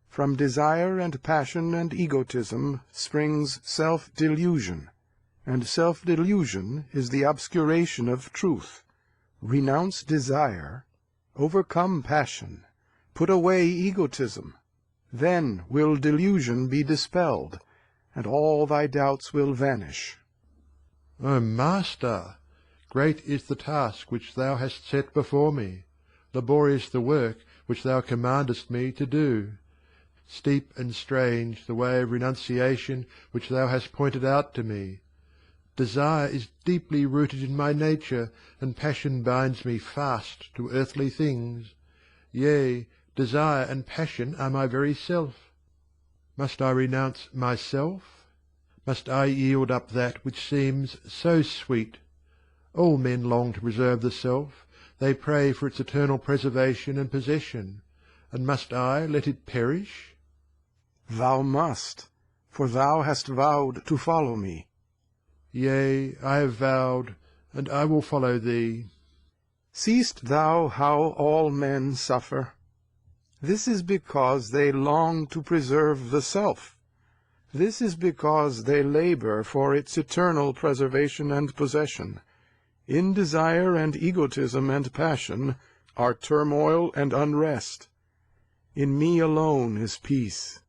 B: From desire and passion and egotism springs self-delusion, and self-delusion is the obscuration of truth. Renounce desire, overcome passion, put away egotism. Then will delusion be dispelled, and all thy doubts will vanish.
A: O Master! Great is the task which thou hast set before me, laborious the work which thou commandest me to do. Steep and strange the way of renunciation which thou hast pointed out to me. Desire is deeply rooted in my nature, and passion binds me fast to earthly things. Yea, desire and passion are my very self. Must I renounce myself? Must I yield up that which seems so sweet? All men long to preserve the self, they pray for its eternal preservation and possession, and must I let it perish?
B: Thou must, for thou hast vowed to follow me.
A: Yea, I have vowed, and I will follow thee.
B: Seest thou how all men suffer? This is because they long to preserve the self. This is because they labor for its eternal preservation and possession. In desire and egotism and passion are turmoil and unrest. In me alone is peace.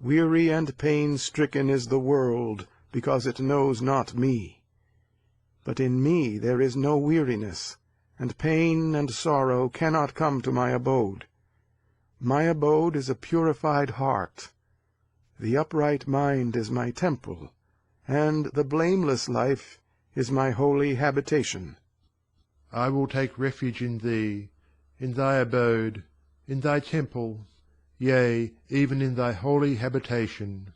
B: Weary and pain-stricken is the world, because it knows not me. But in me there is no weariness, and pain and sorrow cannot come to my abode. My abode is a purified heart. The upright mind is my temple, and the blameless life is my holy habitation.
A: I will take refuge in thee, in thy abode, in thy temple, yea, even in thy holy habitation.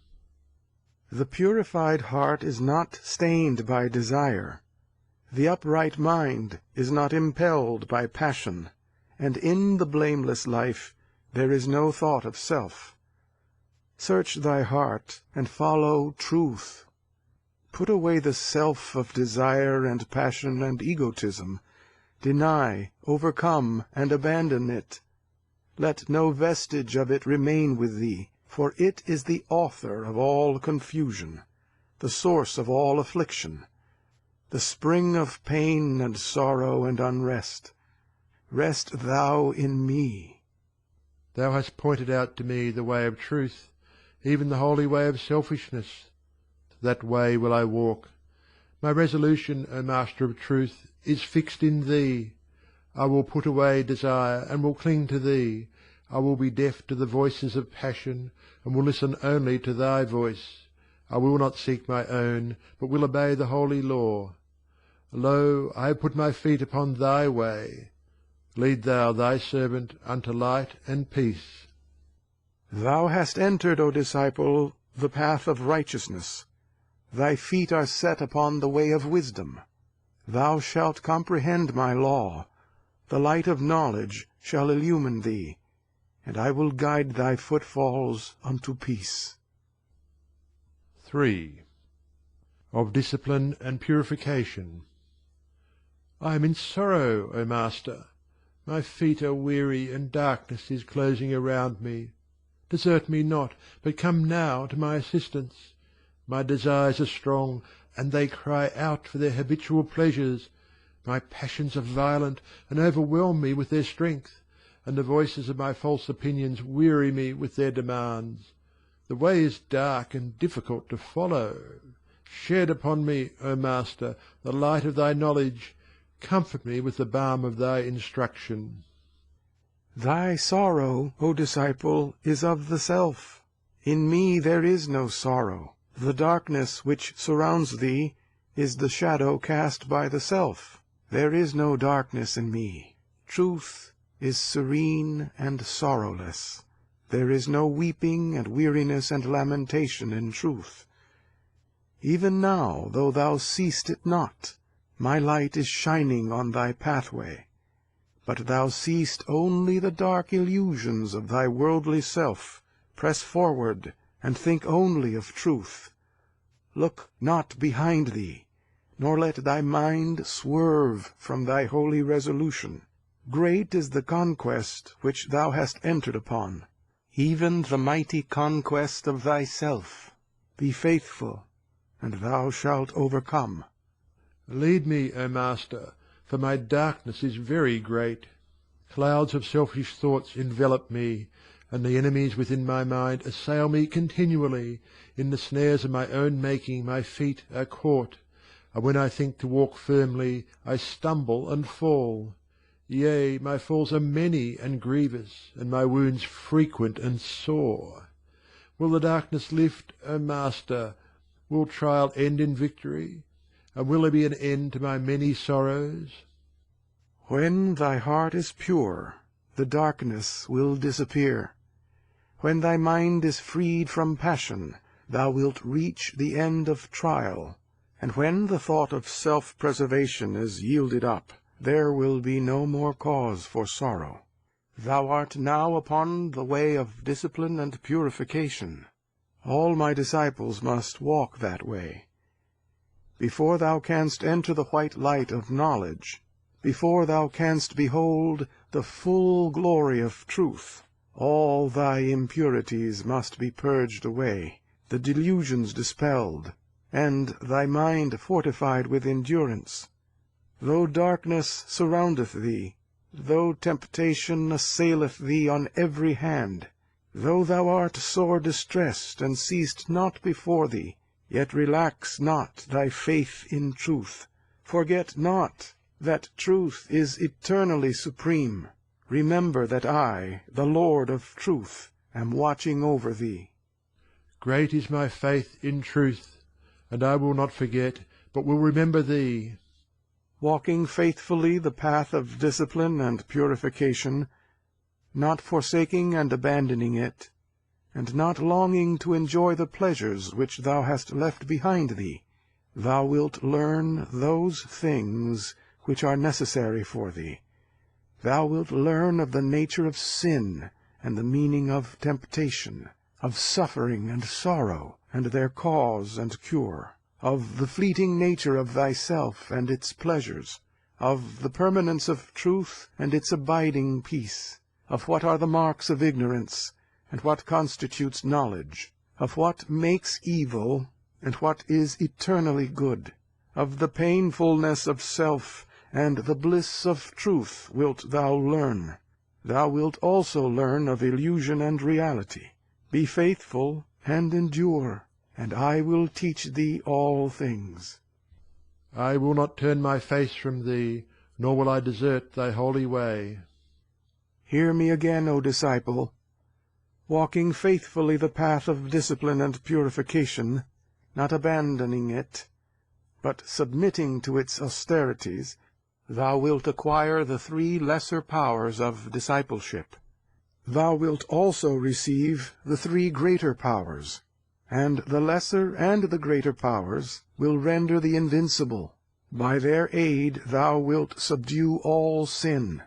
B: The purified heart is not stained by desire. The upright mind is not impelled by passion, and in the blameless life there is no thought of self. Search thy heart, and follow truth. Put away the self of desire and passion and egotism. Deny, overcome, and abandon it. Let no vestige of it remain with thee, for it is the author of all confusion, the source of all affliction, the spring of pain and sorrow and unrest. Rest thou in me.
A: Thou hast pointed out to me the way of truth, even the holy way of selfishness. That way will I walk. My resolution, O Master of Truth, is fixed in thee. I will put away desire, and will cling to thee. I will be deaf to the voices of passion, and will listen only to thy voice. I will not seek my own, but will obey the holy law. Lo, I have put my feet upon thy way. Lead thou thy servant unto light and peace.
B: Thou hast entered, O disciple, the path of righteousness. Thy feet are set upon the way of wisdom. Thou shalt comprehend my law. The light of knowledge shall illumine thee, and I will guide thy footfalls unto peace.
A: 3. Of discipline and purification. I am in sorrow, O Master. My feet are weary, and darkness is closing around me. Desert me not, but come now to my assistance. My desires are strong, and they cry out for their habitual pleasures. My passions are violent, and overwhelm me with their strength, and the voices of my false opinions weary me with their demands. The way is dark and difficult to follow. Shed upon me, O Master, the light of thy knowledge. Comfort me with the balm of thy instruction.
B: Thy sorrow, O disciple, is of the self. In me there is no sorrow. The darkness which surrounds thee is the shadow cast by the self. There is no darkness in me. Truth is serene and sorrowless. There is no weeping and weariness and lamentation in truth. Even now, though thou seest it not, my light is shining on thy pathway. But thou seest only the dark illusions of thy worldly self. Press forward, and think only of truth. Look not behind thee, nor let thy mind swerve from thy holy resolution. Great is the conquest which thou hast entered upon, even the mighty conquest of thyself. Be faithful, and thou shalt overcome.
A: Lead me, O Master, for my darkness is very great. Clouds of selfish thoughts envelop me, and the enemies within my mind assail me continually. In the snares of my own making my feet are caught, and when I think to walk firmly, I stumble and fall. Yea, my falls are many and grievous, and my wounds frequent and sore. Will the darkness lift, O Master? Will trial end in victory? And will there be an end to my many sorrows?
B: When thy heart is pure, the darkness will disappear. When thy mind is freed from passion, thou wilt reach the end of trial. And when the thought of self-preservation is yielded up, there will be no more cause for sorrow. Thou art now upon the way of discipline and purification. All my disciples must walk that way. Before thou canst enter the white light of knowledge, before thou canst behold the full glory of truth, all thy impurities must be purged away, the delusions dispelled, and thy mind fortified with endurance. Though darkness surroundeth thee, though temptation assaileth thee on every hand, though thou art sore distressed and seest not before thee, yet relax not thy faith in truth. Forget not that truth is eternally supreme. Remember that I, the Lord of truth, am watching over thee.
A: Great is my faith in truth, and I will not forget, but will remember thee.
B: Walking faithfully the path of discipline and purification, not forsaking and abandoning it, and not longing to enjoy the pleasures which thou hast left behind thee, thou wilt learn those things which are necessary for thee. Thou wilt learn of the nature of sin and the meaning of temptation, of suffering and sorrow, and their cause and cure, of the fleeting nature of thyself and its pleasures, of the permanence of truth and its abiding peace, of what are the marks of ignorance, and what constitutes knowledge, of what makes evil, and what is eternally good, of the painfulness of self, and the bliss of truth wilt thou learn. Thou wilt also learn of illusion and reality. Be faithful and endure, and I will teach thee all things.
A: I will not turn my face from thee, nor will I desert thy holy way.
B: Hear me again, O disciple. Walking faithfully the path of discipline and purification, not abandoning it, but submitting to its austerities, thou wilt acquire the 3 lesser powers of discipleship. Thou wilt also receive the 3 greater powers, and the lesser and the greater powers will render thee invincible. By their aid thou wilt subdue all sin.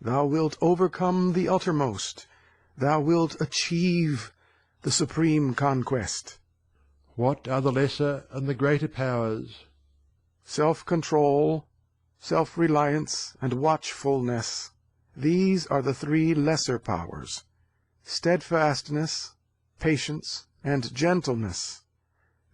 B: Thou wilt overcome the uttermost. Thou wilt achieve the supreme conquest.
A: What are the lesser and the greater powers?
B: Self-control, self-reliance, and watchfulness. These are the 3 lesser powers. Steadfastness, patience, and gentleness.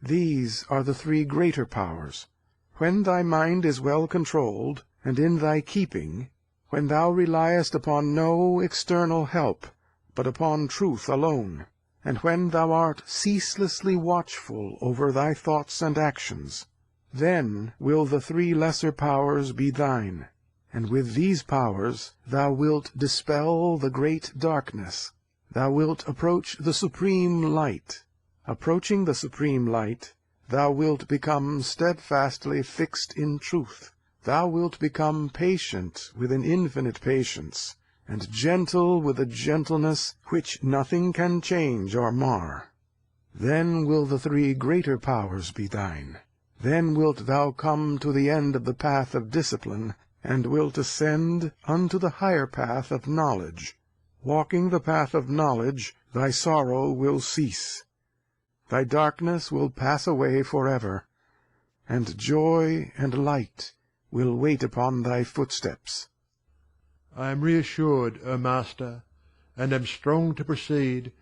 B: These are the 3 greater powers. When thy mind is well controlled, and in thy keeping, when thou reliest upon no external help, but upon truth alone, and when thou art ceaselessly watchful over thy thoughts and actions, then will the three lesser powers be thine, and with these powers thou wilt dispel the great darkness. Thou wilt approach the supreme light. Approaching the supreme light, thou wilt become steadfastly fixed in truth. Thou wilt become patient with an infinite patience, and gentle with a gentleness which nothing can change or mar. Then will the three greater powers be thine. Then wilt thou come to the end of the path of discipline, and wilt ascend unto the higher path of knowledge. Walking the path of knowledge, thy sorrow will cease. Thy darkness will pass away forever, and joy and light will wait upon thy footsteps.
A: I am reassured, O Master, and am strong to proceed.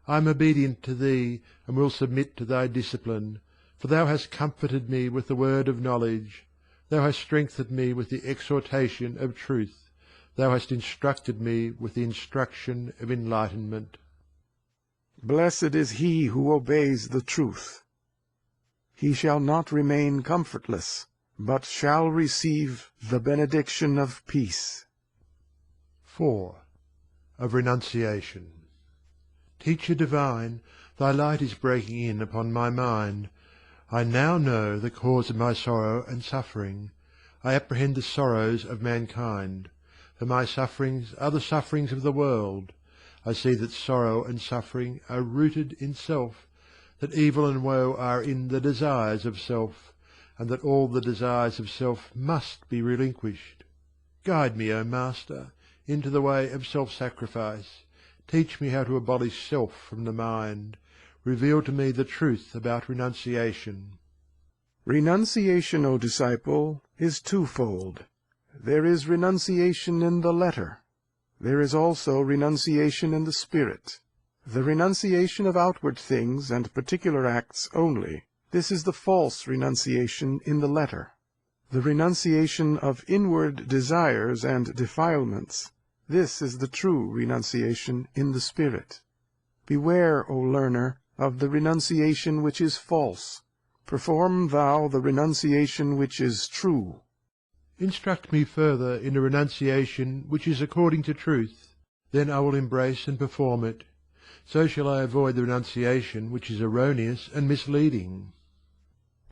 A: I am obedient to thee, and will submit to thy discipline, for thou hast comforted me with the word of knowledge. Thou hast strengthened me with the exhortation of truth. Thou hast instructed me with the instruction of enlightenment.
B: Blessed is he who obeys the truth. He shall not remain comfortless, but shall receive the benediction of peace.
A: 4. Of Renunciation. Teacher divine, thy light is breaking in upon my mind. I now know the cause of my sorrow and suffering. I apprehend the sorrows of mankind. For my sufferings are the sufferings of the world. I see that sorrow and suffering are rooted in self, that evil and woe are in the desires of self, and that all the desires of self must be relinquished. Guide me, O Master, into the way of self-sacrifice. Teach me how to abolish self from the mind. Reveal to me the truth about renunciation.
B: Renunciation, O disciple, is twofold. There is renunciation in the letter. There is also renunciation in the spirit. The renunciation of outward things and particular acts only, this is the false renunciation in the letter. The renunciation of inward desires and defilements, this is the true renunciation in the spirit. Beware, O learner, of the renunciation which is false. Perform thou the renunciation which is true.
A: Instruct me further in a renunciation which is according to truth. Then I will embrace and perform it. So shall I avoid the renunciation which is erroneous and misleading.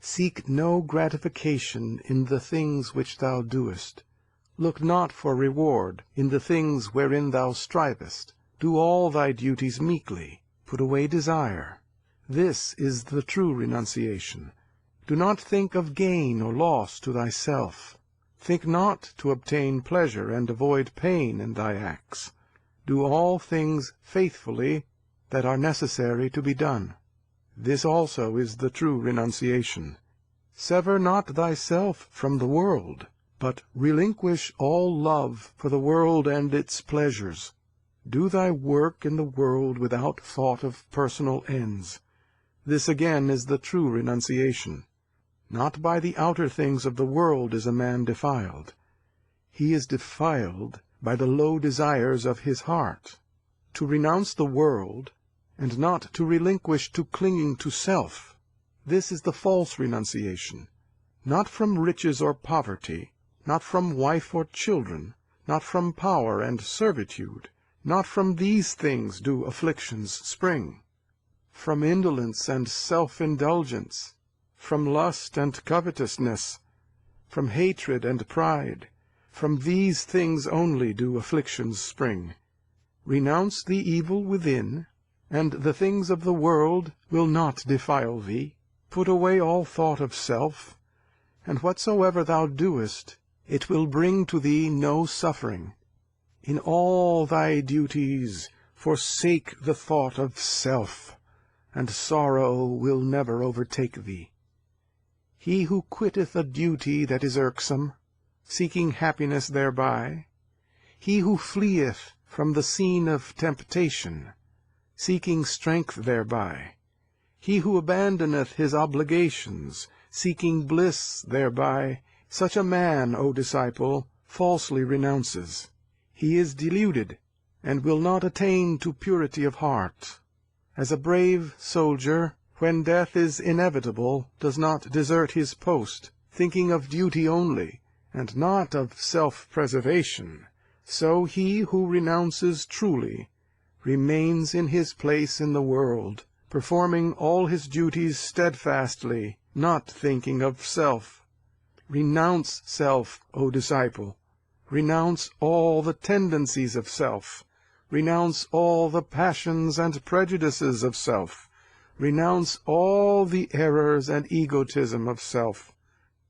B: Seek no gratification in the things which thou doest. Look not for reward in the things wherein thou strivest. Do all thy duties meekly. Put away desire. This is the true renunciation. Do not think of gain or loss to thyself. Think not to obtain pleasure and avoid pain in thy acts. Do all things faithfully that are necessary to be done. This also is the true renunciation. Sever not thyself from the world, but relinquish all love for the world and its pleasures. Do thy work in the world without thought of personal ends. This again is the true renunciation. Not by the outer things of the world is a man defiled. He is defiled by the low desires of his heart. To renounce the world, and not to relinquish to clinging to self, this is the false renunciation. Not from riches or poverty, not from wife or children, not from power and servitude, not from these things do afflictions spring. From indolence and self-indulgence, from lust and covetousness, from hatred and pride, from these things only do afflictions spring. Renounce the evil within, and the things of the world will not defile thee. Put away all thought of self, and whatsoever thou doest, it will bring to thee no suffering. In all thy duties forsake the thought of self, and sorrow will never overtake thee. He who quitteth a duty that is irksome, seeking happiness thereby, he who fleeth from the scene of temptation, seeking strength thereby, he who abandoneth his obligations, seeking bliss thereby, such a man, O disciple, falsely renounces. He is deluded, and will not attain to purity of heart. as a brave soldier, when death is inevitable, does not desert his post, thinking of duty only, and not of self-preservation, so he who renounces truly remains in his place in the world, performing all his duties steadfastly, not thinking of self. Renounce self, O disciple. Renounce all the tendencies of self. Renounce all the passions and prejudices of self. Renounce all the errors and egotism of self.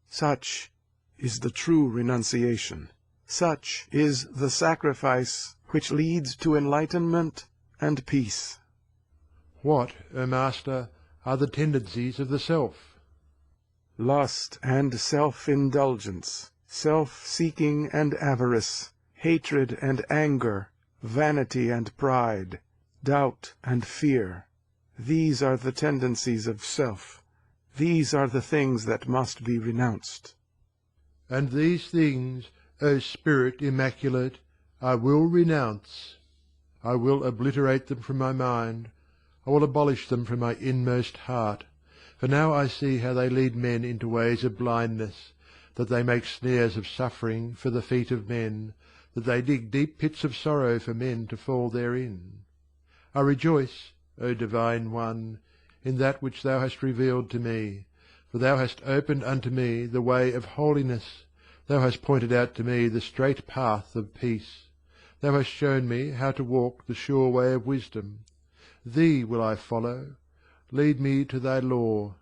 B: Such is the true renunciation. Such is the sacrifice which leads to enlightenment and peace.
A: What, O Master, are the tendencies of the self?
B: Lust and self-indulgence, self-seeking and avarice, hatred and anger, vanity and pride, doubt and fear. These are the tendencies of self. These are the things that must be renounced.
A: And these things, O Spirit immaculate, I will renounce. I will obliterate them from my mind. I will abolish them from my inmost heart. For now I see how they lead men into ways of blindness, that they make snares of suffering for the feet of men, that they dig deep pits of sorrow for men to fall therein. I rejoice, O Divine One, in that which thou hast revealed to me, for thou hast opened unto me the way of holiness, thou hast pointed out to me the straight path of peace, thou hast shown me how to walk the sure way of wisdom. Thee will I follow, lead me to thy law.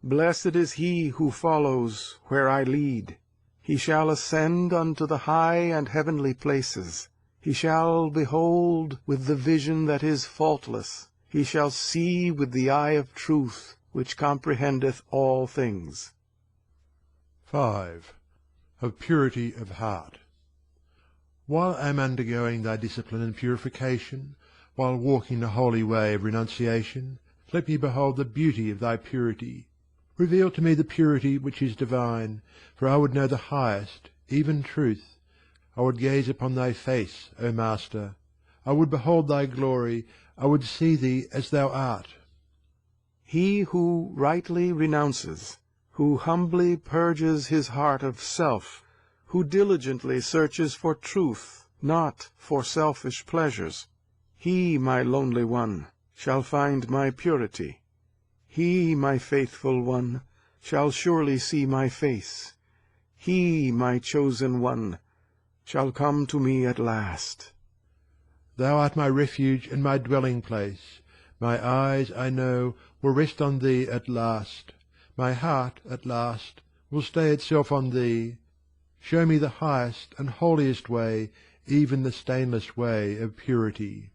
B: Blessed is he who follows where I lead. He shall ascend unto the high and heavenly places. He shall behold with the vision that is faultless. He shall see with the eye of truth, which comprehendeth all things.
A: 5. Of purity of heart. While I am undergoing thy discipline and purification, while walking the holy way of renunciation, let me behold the beauty of thy purity. Reveal to me the purity which is divine, for I would know the highest, even truth. I would gaze upon thy face, O Master. I would behold thy glory. I would see thee as thou art.
B: He who rightly renounces, who humbly purges his heart of self, who diligently searches for truth, not for selfish pleasures, he, my lonely one, shall find my purity. He, my faithful one, shall surely see my face. He, my chosen one, shall come to me at last.
A: Thou art my refuge and my dwelling place. My eyes, I know, will rest on thee at last. My heart, at last, will stay itself on thee. Show me the highest and holiest way, even the stainless way of purity.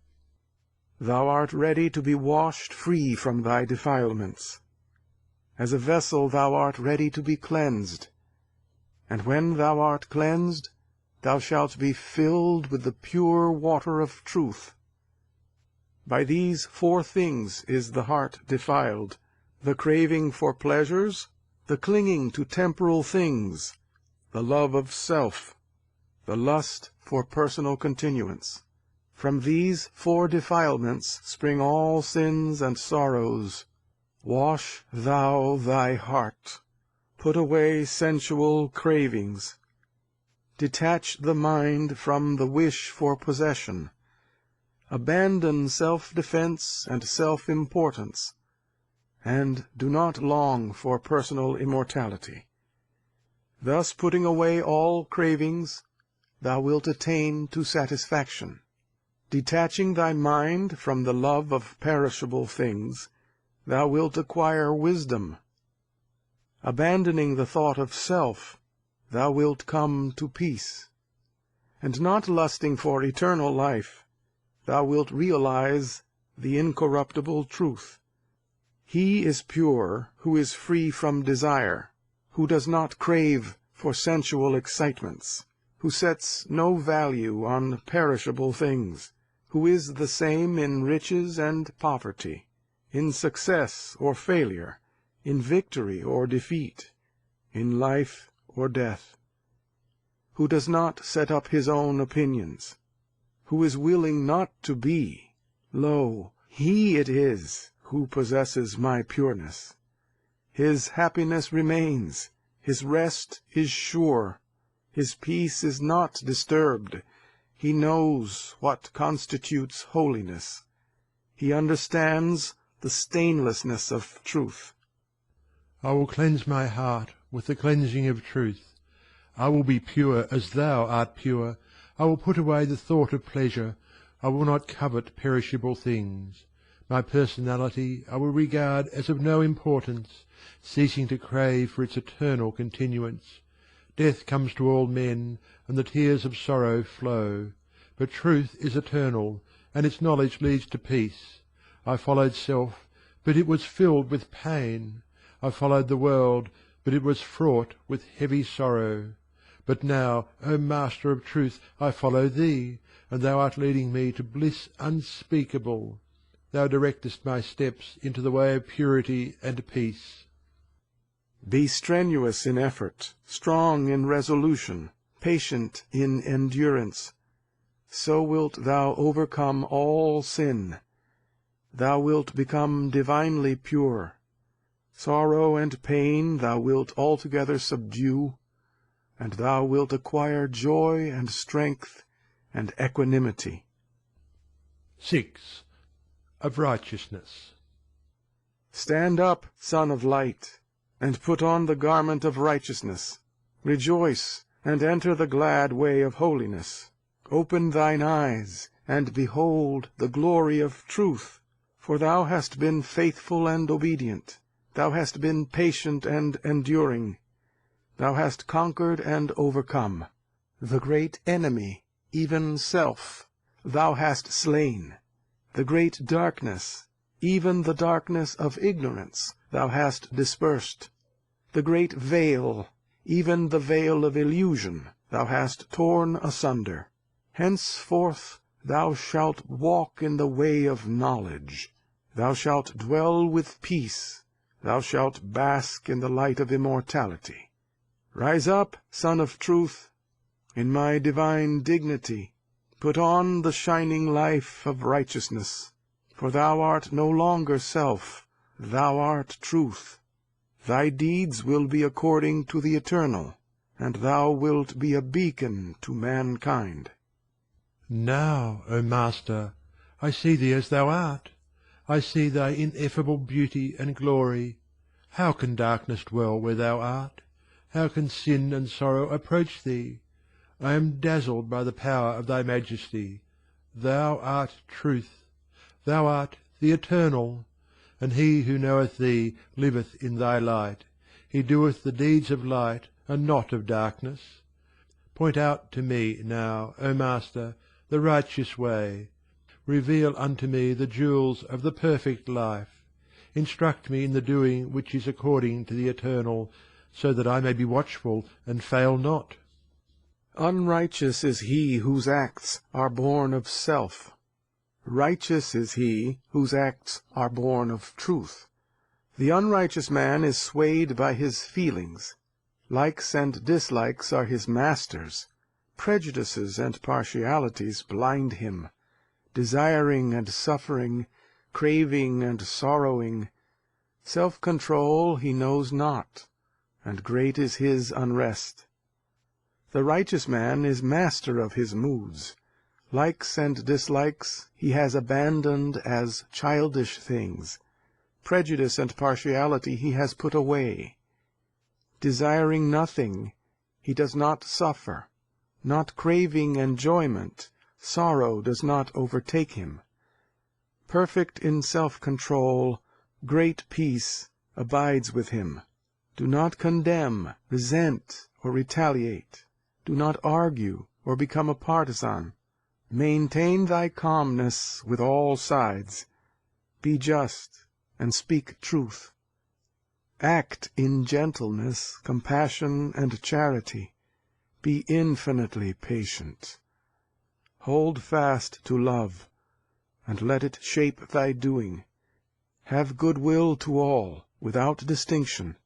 B: Thou art ready to be washed free from thy defilements. As a vessel thou art ready to be cleansed. And when thou art cleansed, thou shalt be filled with the pure water of truth. By these 4 things is the heart defiled: the craving for pleasures, the clinging to temporal things, the love of self, the lust for personal continuance. From these 4 defilements spring all sins and sorrows. Wash thou thy heart, put away sensual cravings, detach the mind from the wish for possession, abandon self-defense and self-importance, and do not long for personal immortality. Thus putting away all cravings, thou wilt attain to satisfaction. Detaching thy mind from the love of perishable things, thou wilt acquire wisdom. Abandoning the thought of self, thou wilt come to peace. And not lusting for eternal life, thou wilt realize the incorruptible truth. He is pure who is free from desire, who does not crave for sensual excitements, who sets no value on perishable things, who is the same in riches and poverty, in success or failure, in victory or defeat, in life or death, who does not set up his own opinions, who is willing not to be. Lo, He it is who possesses my pureness. His happiness remains, his rest is sure, his peace is not disturbed. He knows what constitutes holiness. He understands the stainlessness of truth.
A: I will cleanse my heart with the cleansing of truth. I will be pure as thou art pure. I will put away the thought of pleasure. I will not covet perishable things. My personality I will regard as of no importance, ceasing to crave for its eternal continuance. Death comes to all men, and the tears of sorrow flow. But truth is eternal, and its knowledge leads to peace. I followed self, but it was filled with pain. I followed the world, but it was fraught with heavy sorrow. But now, O Master of Truth, I follow thee, and thou art leading me to bliss unspeakable. Thou directest my steps into the way of purity and peace.
B: Be strenuous in effort, strong in resolution, patient in endurance. So wilt thou overcome all sin. Thou wilt become divinely pure. Sorrow and pain thou wilt altogether subdue, and thou wilt acquire joy and strength and equanimity.
A: 6. Of righteousness.
B: Stand up, Son of Light, and put on the garment of righteousness. Rejoice, and enter the glad way of holiness. Open thine eyes, and behold the glory of truth. For thou hast been faithful and obedient. Thou hast been patient and enduring. Thou hast conquered and overcome. The great enemy, even self, thou hast slain. The great darkness, even the darkness of ignorance, thou hast dispersed. The great veil, even the veil of illusion, thou hast torn asunder. Henceforth thou shalt walk in the way of knowledge. Thou shalt dwell with peace. Thou shalt bask in the light of immortality. Rise up, Son of Truth, in my divine dignity. Put on the shining life of righteousness. For thou art no longer self, thou art truth. Thy deeds will be according to the eternal, and thou wilt be a beacon to mankind.
A: Now, O Master, I see thee as thou art. I see thy ineffable beauty and glory. How can darkness dwell where thou art? How can sin and sorrow approach thee? I am dazzled by the power of thy majesty. Thou art truth. Thou art the Eternal. And he who knoweth thee liveth in thy light. He doeth the deeds of light, and not of darkness. Point out to me now, O Master, the righteous way. Reveal unto me the jewels of the perfect life. Instruct me in the doing which is according to the eternal, so that I may be watchful and fail not.
B: Unrighteous is he whose acts are born of self. Righteous is he whose acts are born of truth. The unrighteous man is swayed by his feelings. Likes and dislikes are his masters. Prejudices and partialities blind him. Desiring and suffering, craving and sorrowing, self-control he knows not, and great is his unrest. The righteous man is master of his moods. Likes and dislikes he has abandoned as childish things. Prejudice and partiality he has put away. Desiring nothing, he does not suffer. Not craving enjoyment, sorrow does not overtake him. Perfect in self-control, great peace abides with him. Do not condemn, resent, or retaliate. Do not argue or become a partisan. Maintain thy calmness with all sides. Be just and speak truth. Act in gentleness, compassion, and charity. Be infinitely patient. Hold fast to love, and let it shape thy doing. Have good will to all, without distinction.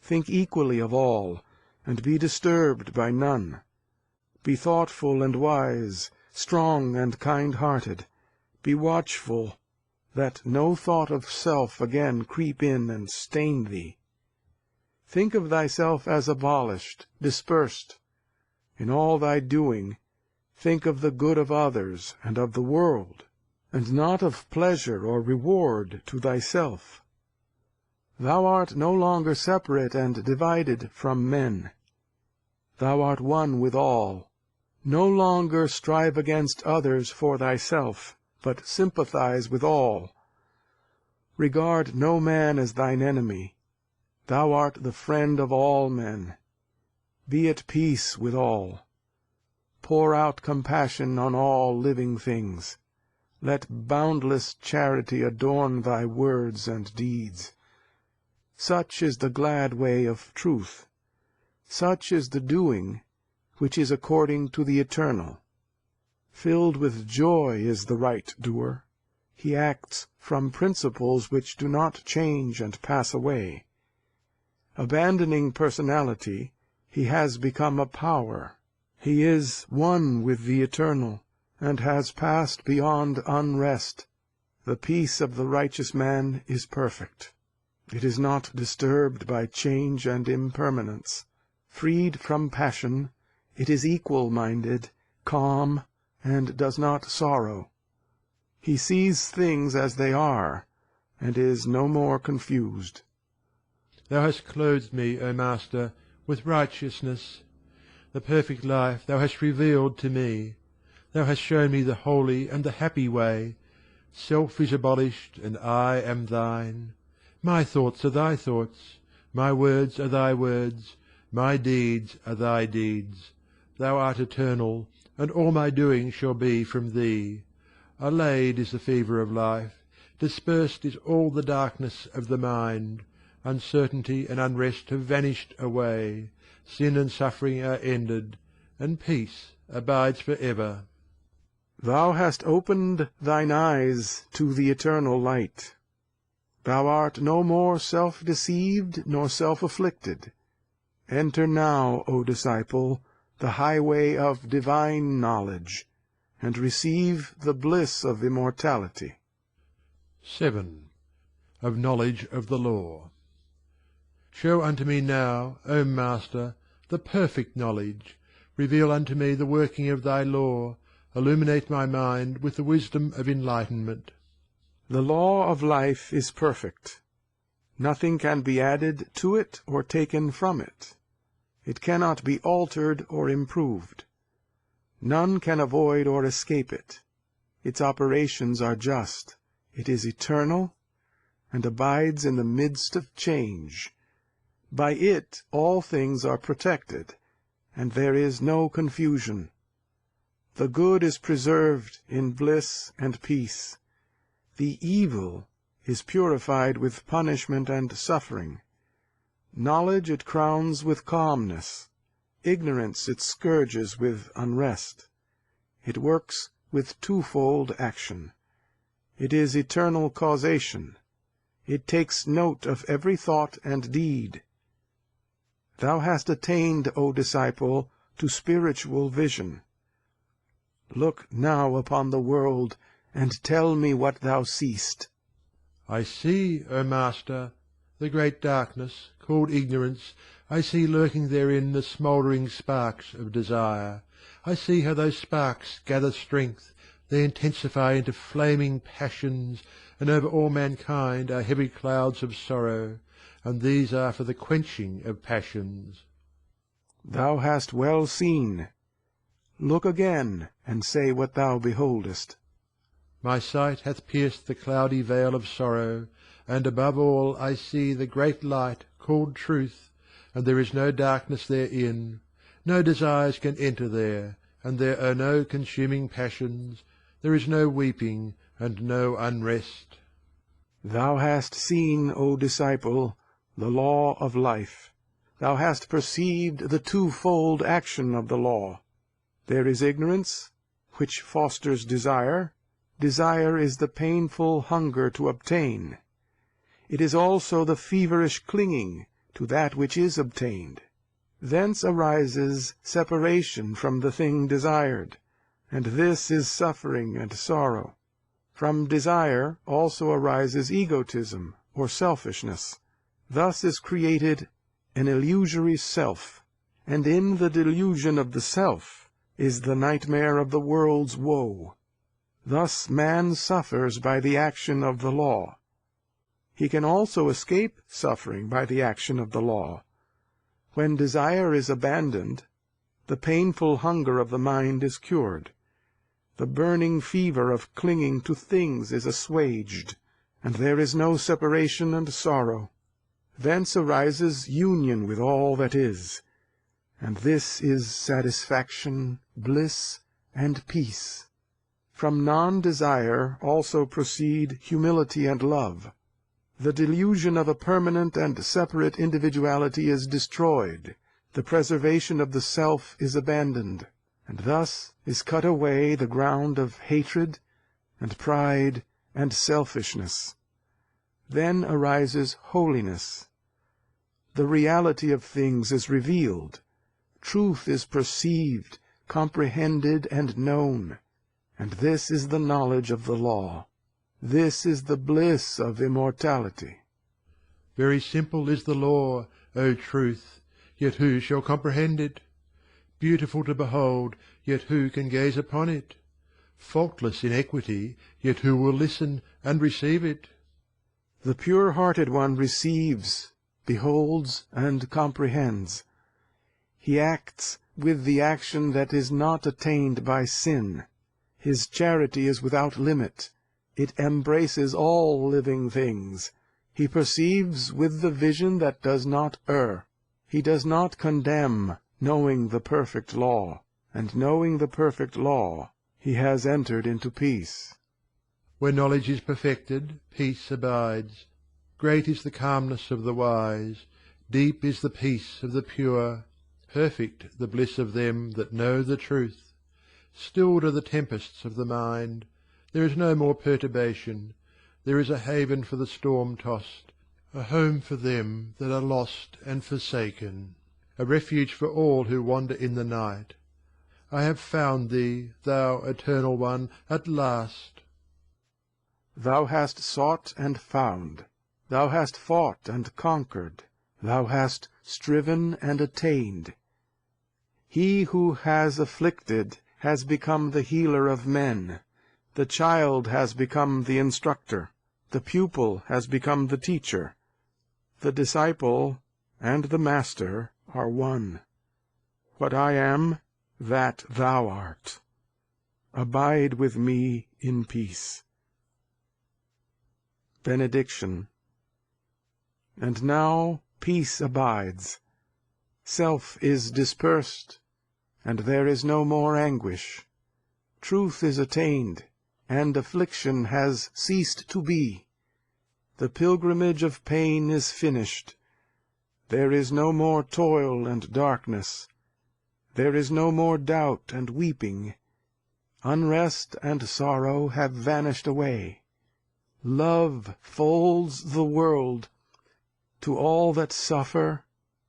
B: Think equally of all, and be disturbed by none. Be thoughtful and wise, strong and kind-hearted. Be watchful, that no thought of self again creep in and stain thee. Think of thyself as abolished, dispersed. In all thy doing, think of the good of others and of the world, and not of pleasure or reward to thyself. Thou art no longer separate and divided from men. Thou art one with all. No longer strive against others for thyself, but sympathize with all. Regard no man as thine enemy. Thou art the friend of all men. Be at peace with all. Pour out compassion on all living things. Let boundless charity adorn thy words and deeds. Such is the glad way of truth. Such is the doing which is according to the Eternal. Filled with joy is the right doer. He acts from principles which do not change and pass away. Abandoning personality, he has become a power. He is one with the Eternal, and has passed beyond unrest. The peace of the righteous man is perfect. It is not disturbed by change and impermanence. Freed from passion, it is equal-minded, calm, and does not sorrow. He sees things as they are, and is no more confused.
A: Thou hast clothed me, O Master, with righteousness. The perfect life thou hast revealed to me. Thou hast shown me the holy and the happy way. Self is abolished, and I am thine. My thoughts are thy thoughts, my words are thy words, my deeds are thy deeds. Thou art eternal, and all my doing shall be from thee. Allayed is the fever of life, dispersed is all the darkness of the mind. Uncertainty and unrest have vanished away, sin and suffering are ended, and peace abides for ever.
B: Thou hast opened thine eyes to the eternal light. Thou art no more self-deceived nor self-afflicted. Enter now, O disciple, the highway of divine knowledge, and receive the bliss of immortality.
A: 7. Of knowledge of the law. Show unto me now, O Master, the perfect knowledge. Reveal unto me the working of thy law. Illuminate my mind with the wisdom of enlightenment.
B: The law of life is perfect. Nothing can be added to it or taken from it. It cannot be altered or improved. None can avoid or escape it. Its operations are just. It is eternal, and abides in the midst of change. By it all things are protected, and there is no confusion. The good is preserved in bliss and peace. The evil is purified with punishment and suffering. Knowledge it crowns with calmness. Ignorance it scourges with unrest. It works with twofold action. It is eternal causation. It takes note of every thought and deed. Thou hast attained, O disciple, to spiritual vision. Look now upon the world, and tell me what thou seest.
A: I see, O Master, the great darkness, called ignorance. I see lurking therein the smouldering sparks of desire. I see how those sparks gather strength, they intensify into flaming passions, and over all mankind are heavy clouds of sorrow, and these are for the quenching of passions.
B: Thou hast well seen. Look again, and say what thou beholdest.
A: My sight hath pierced the cloudy veil of sorrow, and above all I see the great light called truth, and there is no darkness therein. No desires can enter there, and there are no consuming passions. There is no weeping, and no unrest.
B: Thou hast seen, O disciple, the law of life. Thou hast perceived the twofold action of the law. There is ignorance, which fosters desire. Desire is the painful hunger to obtain. It is also the feverish clinging to that which is obtained. Thence arises separation from the thing desired, and this is suffering and sorrow. From desire also arises egotism or selfishness. Thus is created an illusory self, and in the delusion of the self is the nightmare of the world's woe. Thus man suffers by the action of the law. He can also escape suffering by the action of the law. When desire is abandoned, the painful hunger of the mind is cured. The burning fever of clinging to things is assuaged, and there is no separation and sorrow. Thence arises union with all that is, and this is satisfaction, bliss, and peace. From non-desire also proceed humility and love. The delusion of a permanent and separate individuality is destroyed, the preservation of the self is abandoned, and thus is cut away the ground of hatred and pride and selfishness. Then arises holiness. The reality of things is revealed. Truth is perceived, comprehended, and known, and this is the knowledge of the law. This is the bliss of immortality.
A: Very simple is the law, O Truth, yet who shall comprehend it? Beautiful to behold, yet who can gaze upon it? Faultless in equity, yet who will listen and receive it?
B: The pure-hearted one receives, beholds, and comprehends. He acts with the action that is not attained by sin. His charity is without limit. It embraces all living things. He perceives with the vision that does not err. He does not condemn, knowing the perfect law, and knowing the perfect law, he has entered into peace.
A: Where knowledge is perfected, peace abides. Great is the calmness of the wise, deep is the peace of the pure, perfect the bliss of them that know the truth. Stilled are the tempests of the mind. There is no more perturbation. There is a haven for the storm-tossed, a home for them that are lost and forsaken, a refuge for all who wander in the night. I have found thee, thou Eternal One, at last.
B: Thou hast sought and found. Thou hast fought and conquered. Thou hast striven and attained. He who has afflicted has become the healer of men. The child has become the instructor. The pupil has become the teacher. The disciple and the master are one. What I am, that thou art. Abide with me in peace. Benediction. And now peace abides. Self is dispersed, and there is no more anguish. Truth is attained, and affliction has ceased to be. The pilgrimage of pain is finished. There is no more toil and darkness. There is no more doubt and weeping. Unrest and sorrow have vanished away. Love folds the world. To all that suffer,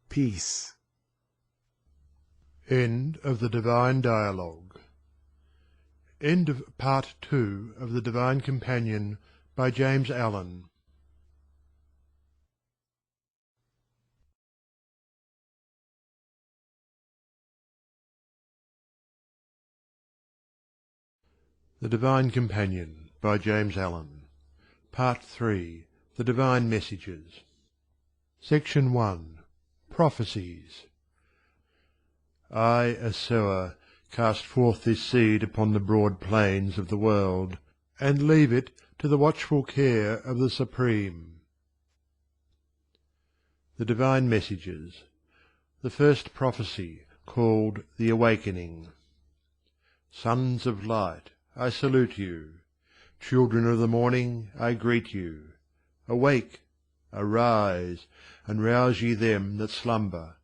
B: peace.
A: End of the Divine Dialogue. End of Part II of the Divine Companion by James Allen. The Divine Companion by James Allen. Part III. The Divine Messages. Section 1. Prophecies. I, a sower, cast forth this seed upon the broad plains of the world, and leave it to the watchful care of the Supreme. The Divine Messages. The first prophecy, called the Awakening. Sons of light, I salute you. Children of the morning, I greet you. Awake, arise, and rouse ye them that slumber.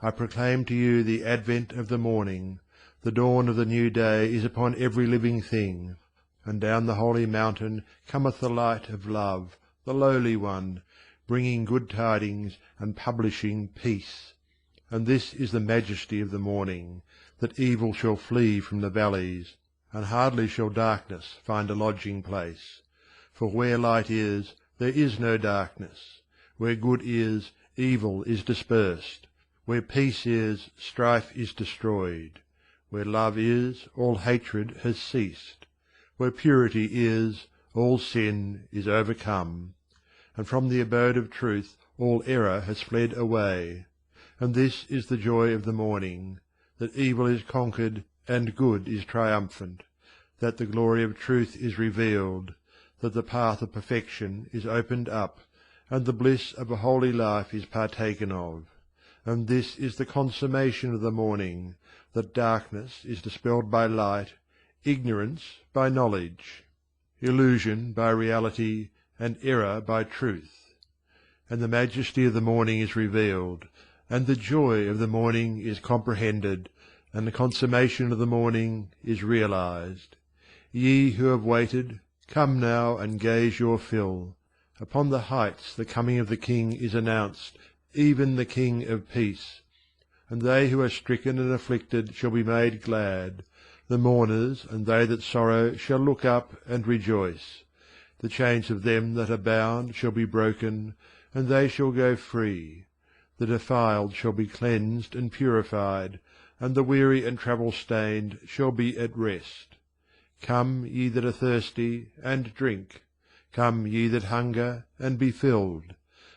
A: I proclaim to you the advent of the morning. The dawn of the new day is upon every living thing, and down the holy mountain cometh the light of love, the lowly one, bringing good tidings and publishing peace. And this is the majesty of the morning, that evil shall flee from the valleys, and hardly shall darkness find a lodging place. For where light is, there is no darkness. Where good is, evil is dispersed. Where peace is, strife is destroyed. Where love is, all hatred has ceased. Where purity is, all sin is overcome. And from the abode of truth all error has fled away. And this is the joy of the morning, that evil is conquered and good is triumphant, that the glory of truth is revealed, that the path of perfection is opened up, and the bliss of a holy life is partaken of. And this is the consummation of the morning, that darkness is dispelled by light, ignorance by knowledge, illusion by reality, and error by truth. And the majesty of the morning is revealed, and the joy of the morning is comprehended, and the consummation of the morning is realized. Ye who have waited, come now and gaze your fill. Upon the heights the coming of the King is announced, even the King of peace. And they who are stricken and afflicted shall be made glad. The mourners and they that sorrow shall look up and rejoice. The chains of them that are bound shall be broken, and they shall go free. The defiled shall be cleansed and purified, and the weary and travel-stained shall be at rest. Come, ye that are thirsty, and drink. Come, ye that hunger, and be filled.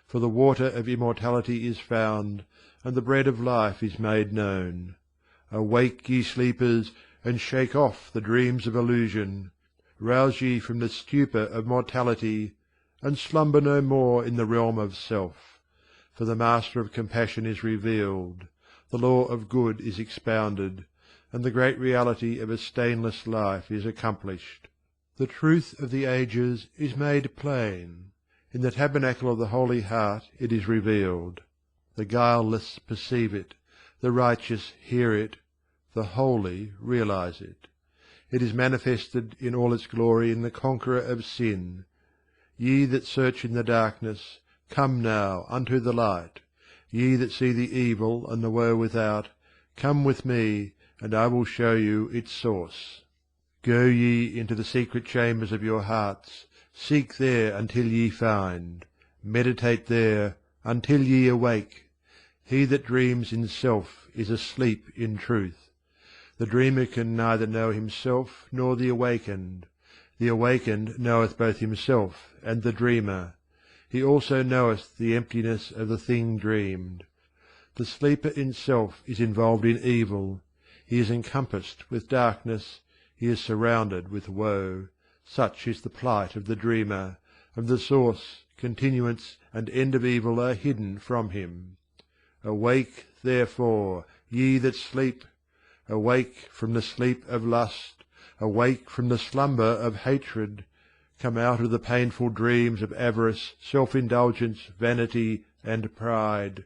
A: For the water of immortality is found, and the bread of life is made known. Awake, ye sleepers, and shake off the dreams of illusion. Rouse ye from the stupor of mortality, and slumber no more in the realm of self. For the Master of compassion is revealed, the law of good is expounded, and the great reality of a stainless life is accomplished. The truth of the ages is made plain. In the tabernacle of the holy heart it is revealed. The guileless perceive it, the righteous hear it, the holy realize it. It is manifested in all its glory in the conqueror of sin. Ye that search in the darkness, come now unto the light. Ye that see the evil and the woe without, come with me, and I will show you its source. Go ye into the secret chambers of your hearts, seek there until ye find. Meditate there until ye awake. He that dreams in self is asleep in truth. The dreamer can neither know himself nor the awakened. The awakened knoweth both himself and the dreamer. He also knoweth the emptiness of the thing dreamed. The sleeper in self is involved in evil. He is encompassed with darkness. He is surrounded with woe. Such is the plight of the dreamer, and the source, continuance, and end of evil are hidden from him. Awake, therefore, ye that sleep. Awake from the sleep of lust. Awake from the slumber of hatred. Come out of the painful dreams of avarice, self-indulgence, vanity, and pride.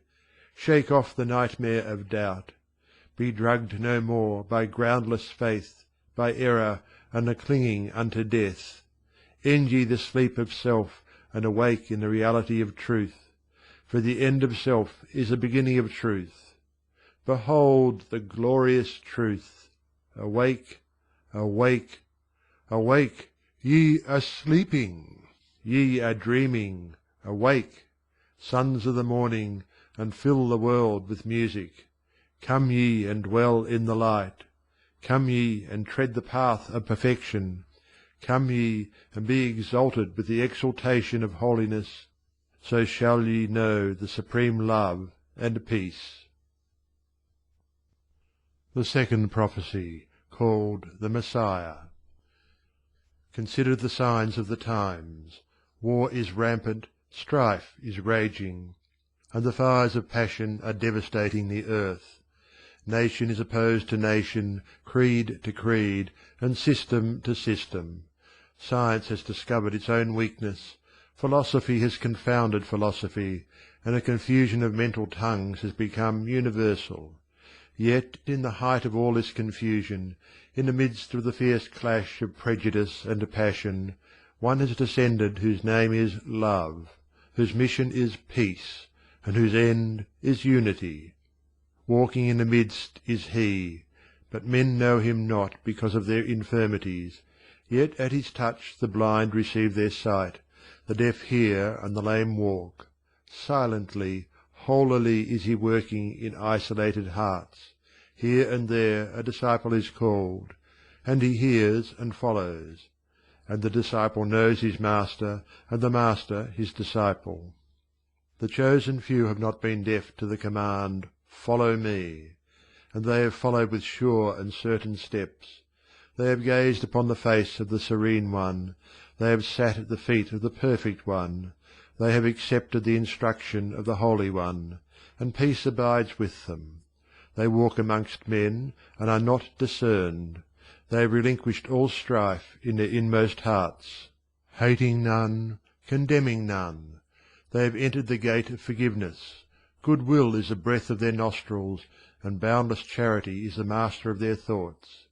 A: Shake off the nightmare of doubt. Be drugged no more by groundless faith, by error, and the clinging unto death. End ye the sleep of self, and awake in the reality of truth. For the end of self is the beginning of truth. Behold the glorious truth. Awake, awake, awake. Ye are sleeping, ye are dreaming. Awake, sons of the morning, and fill the world with music. Come ye and dwell in the light. Come ye and tread the path of perfection. Come ye and be exalted with the exaltation of holiness. So shall ye know the supreme love and peace. The second prophecy, called the Messiah. Consider the signs of the times. War is rampant, strife is raging, and the fires of passion are devastating the earth. Nation is opposed to nation, creed to creed, and system to system. Science has discovered its own weakness, philosophy has confounded philosophy, and a confusion of mental tongues has become universal. Yet in the height of all this confusion, in the midst of the fierce clash of prejudice and passion, one has descended whose name is Love, whose mission is Peace, and whose end is Unity. Walking in the midst is he, But men know him not because of their infirmities. Yet at his touch the blind receive their sight, the deaf hear, and the lame walk. Silently, holily is he working in isolated hearts. Here and there a disciple is called, and he hears and follows. And the disciple knows his master, and the master his disciple. The chosen few have not been deaf to the command, "Follow me," and they have followed with sure and certain steps. They have gazed upon the face of the Serene One, they have sat at the feet of the Perfect One, they have accepted the instruction of the Holy One, and peace abides with them. They walk amongst men, and are not discerned. They have relinquished all strife in their inmost hearts, hating none, condemning none. They have entered the gate of forgiveness. Good will is the breath of their nostrils, and boundless charity is the master of their thoughts.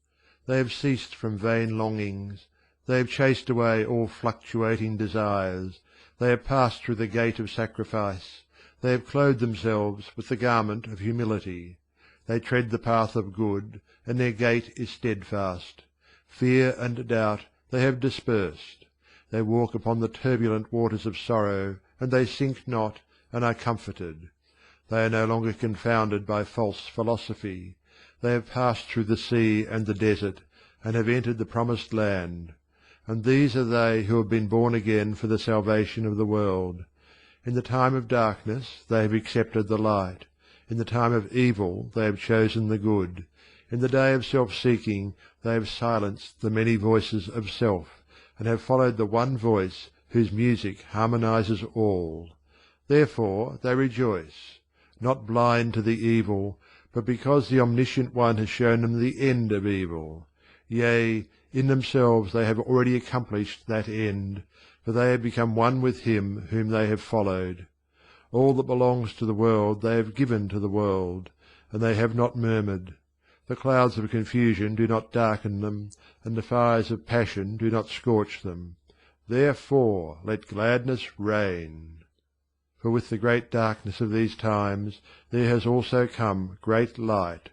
A: They have ceased from vain longings. They have chased away all fluctuating desires. They have passed through the gate of sacrifice. They have clothed themselves with the garment of humility. They tread the path of good, and their gait is steadfast. Fear and doubt they have dispersed. They walk upon the turbulent waters of sorrow, and they sink not, and are comforted. They are no longer confounded by false philosophy. They have passed through the sea and the desert, and have entered the promised land. And these are they who have been born again for the salvation of the world. In the time of darkness they have accepted the light. In the time of evil they have chosen the good. In the day of self-seeking they have silenced the many voices of self, and have followed the one voice whose music harmonizes all. Therefore they rejoice, not blind to the evil, but because the Omniscient One has shown them the end of evil. Yea, in themselves they have already accomplished that end, for they have become one with him whom they have followed. All that belongs to the world they have given to the world, and they have not murmured. The clouds of confusion do not darken them, and the fires of passion do not scorch them. Therefore let gladness reign. For with the great darkness of these times there has also come great light.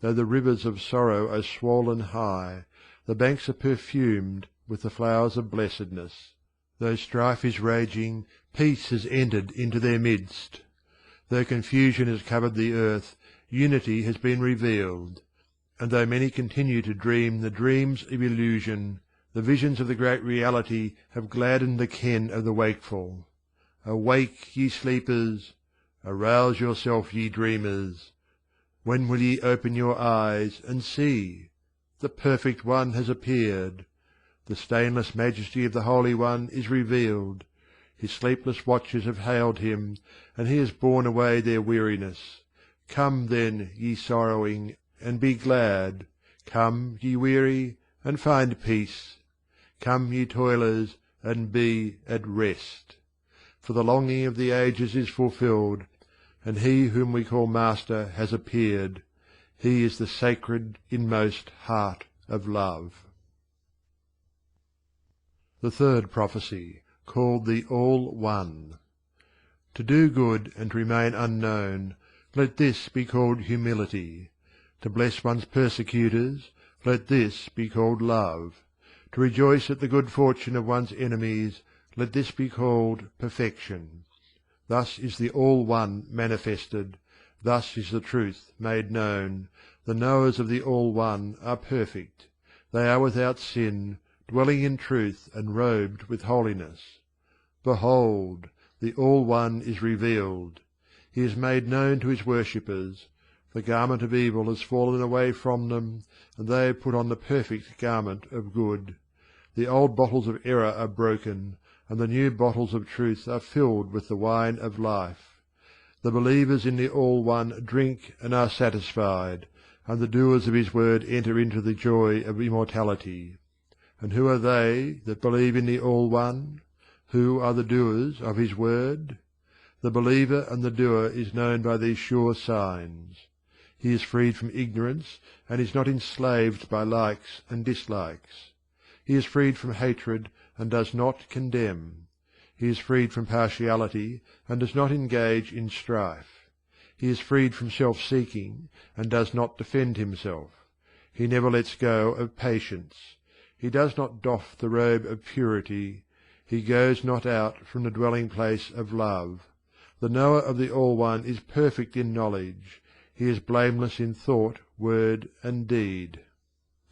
A: Though the rivers of sorrow are swollen high, the banks are perfumed with the flowers of blessedness. Though strife is raging, peace has entered into their midst. Though confusion has covered the earth, unity has been revealed. And though many continue to dream the dreams of illusion, the visions of the great reality have gladdened the ken of the wakeful. Awake, ye sleepers! Arouse yourself, ye dreamers! When will ye open your eyes, and see? The Perfect One has appeared. The stainless majesty of the Holy One is revealed. His sleepless watchers have hailed him, and he has borne away their weariness. Come then, ye sorrowing, and be glad. Come, ye weary, and find peace. Come, ye toilers, and be at rest. For the longing of the ages is fulfilled, and he whom we call Master has appeared. He is the sacred inmost heart of love. The third prophecy, called the All-One. To do good and to remain unknown, let this be called humility. To bless one's persecutors, let this be called love. To rejoice at the good fortune of one's enemies, let this be called perfection. Thus is the All-One manifested, thus is the truth made known. The knowers of the All-One are perfect. They are without sin, dwelling in truth and robed with holiness. Behold, the All-One is revealed. He is made known to his worshippers. The garment of evil has fallen away from them, and they have put on the perfect garment of good. The old bottles of error are broken, and the new bottles of truth are filled with the wine of life. The believers in the All-One drink and are satisfied, and the doers of his word enter into the joy of immortality. And who are they that believe in the All-One? Who are the doers of his word? The believer and the doer is known by these sure signs. He is freed from ignorance, and is not enslaved by likes and dislikes. He is freed from hatred, and does not condemn. He is freed from partiality, and does not engage in strife. He is freed from self-seeking, and does not defend himself. He never lets go of patience. He does not doff the robe of purity. He goes not out from the dwelling place of love. The knower of the All One is perfect in knowledge. He is blameless in thought, word, and deed.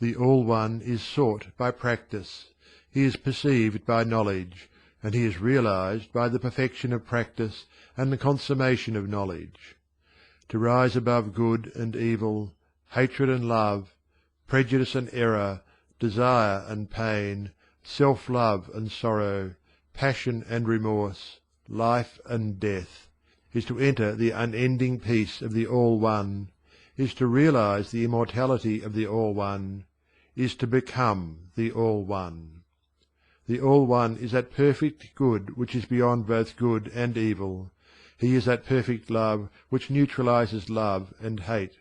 A: The All One is sought by practice. He is perceived by knowledge, and he is realized by the perfection of practice and the consummation of knowledge. To rise above good and evil, hatred and love, prejudice and error, desire and pain, self-love and sorrow, passion and remorse, life and death, is to enter the unending peace of the All One, is to realize the immortality of the All One, is to become the All One. The All One is that perfect good which is beyond both good and evil. He is that perfect love which neutralizes love and hate.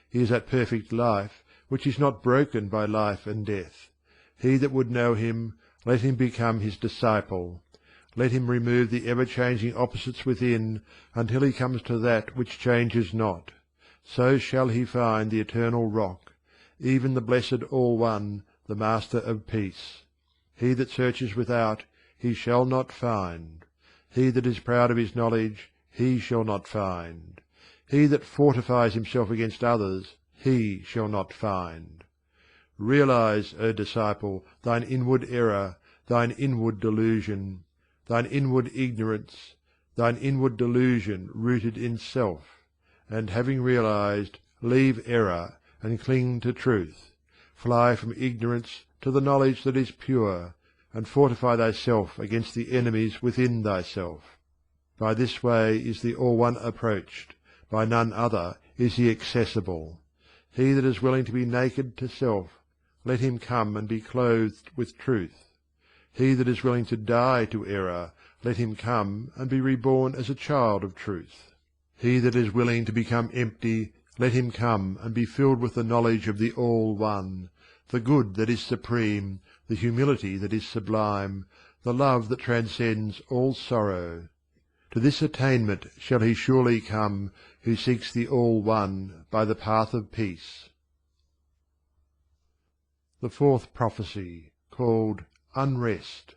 A: He is that perfect life which is not broken by life and death. He that would know him, let him become his disciple. Let him remove the ever-changing opposites within, until he comes to that which changes not. So shall he find the eternal rock, even the blessed All One, the Master of Peace. He that searches without, he shall not find. He that is proud of his knowledge, he shall not find. He that fortifies himself against others, he shall not find. Realize, O disciple, thine inward error, thine inward delusion, thine inward ignorance, thine inward delusion rooted in self, and having realized, leave error and cling to truth. Fly from ignorance to the knowledge that is pure, and fortify thyself against the enemies within thyself. By this way is the All One approached, by none other is he accessible. He that is willing to be naked to self, let him come and be clothed with truth. He that is willing to die to error, let him come and be reborn as a child of truth. He that is willing to become empty, let him come and be filled with the knowledge of the All One, the good that is supreme, the humility that is sublime, the love that transcends all sorrow. To this attainment shall he surely come, who seeks the All One by the path of peace. The fourth prophecy, called Unrest.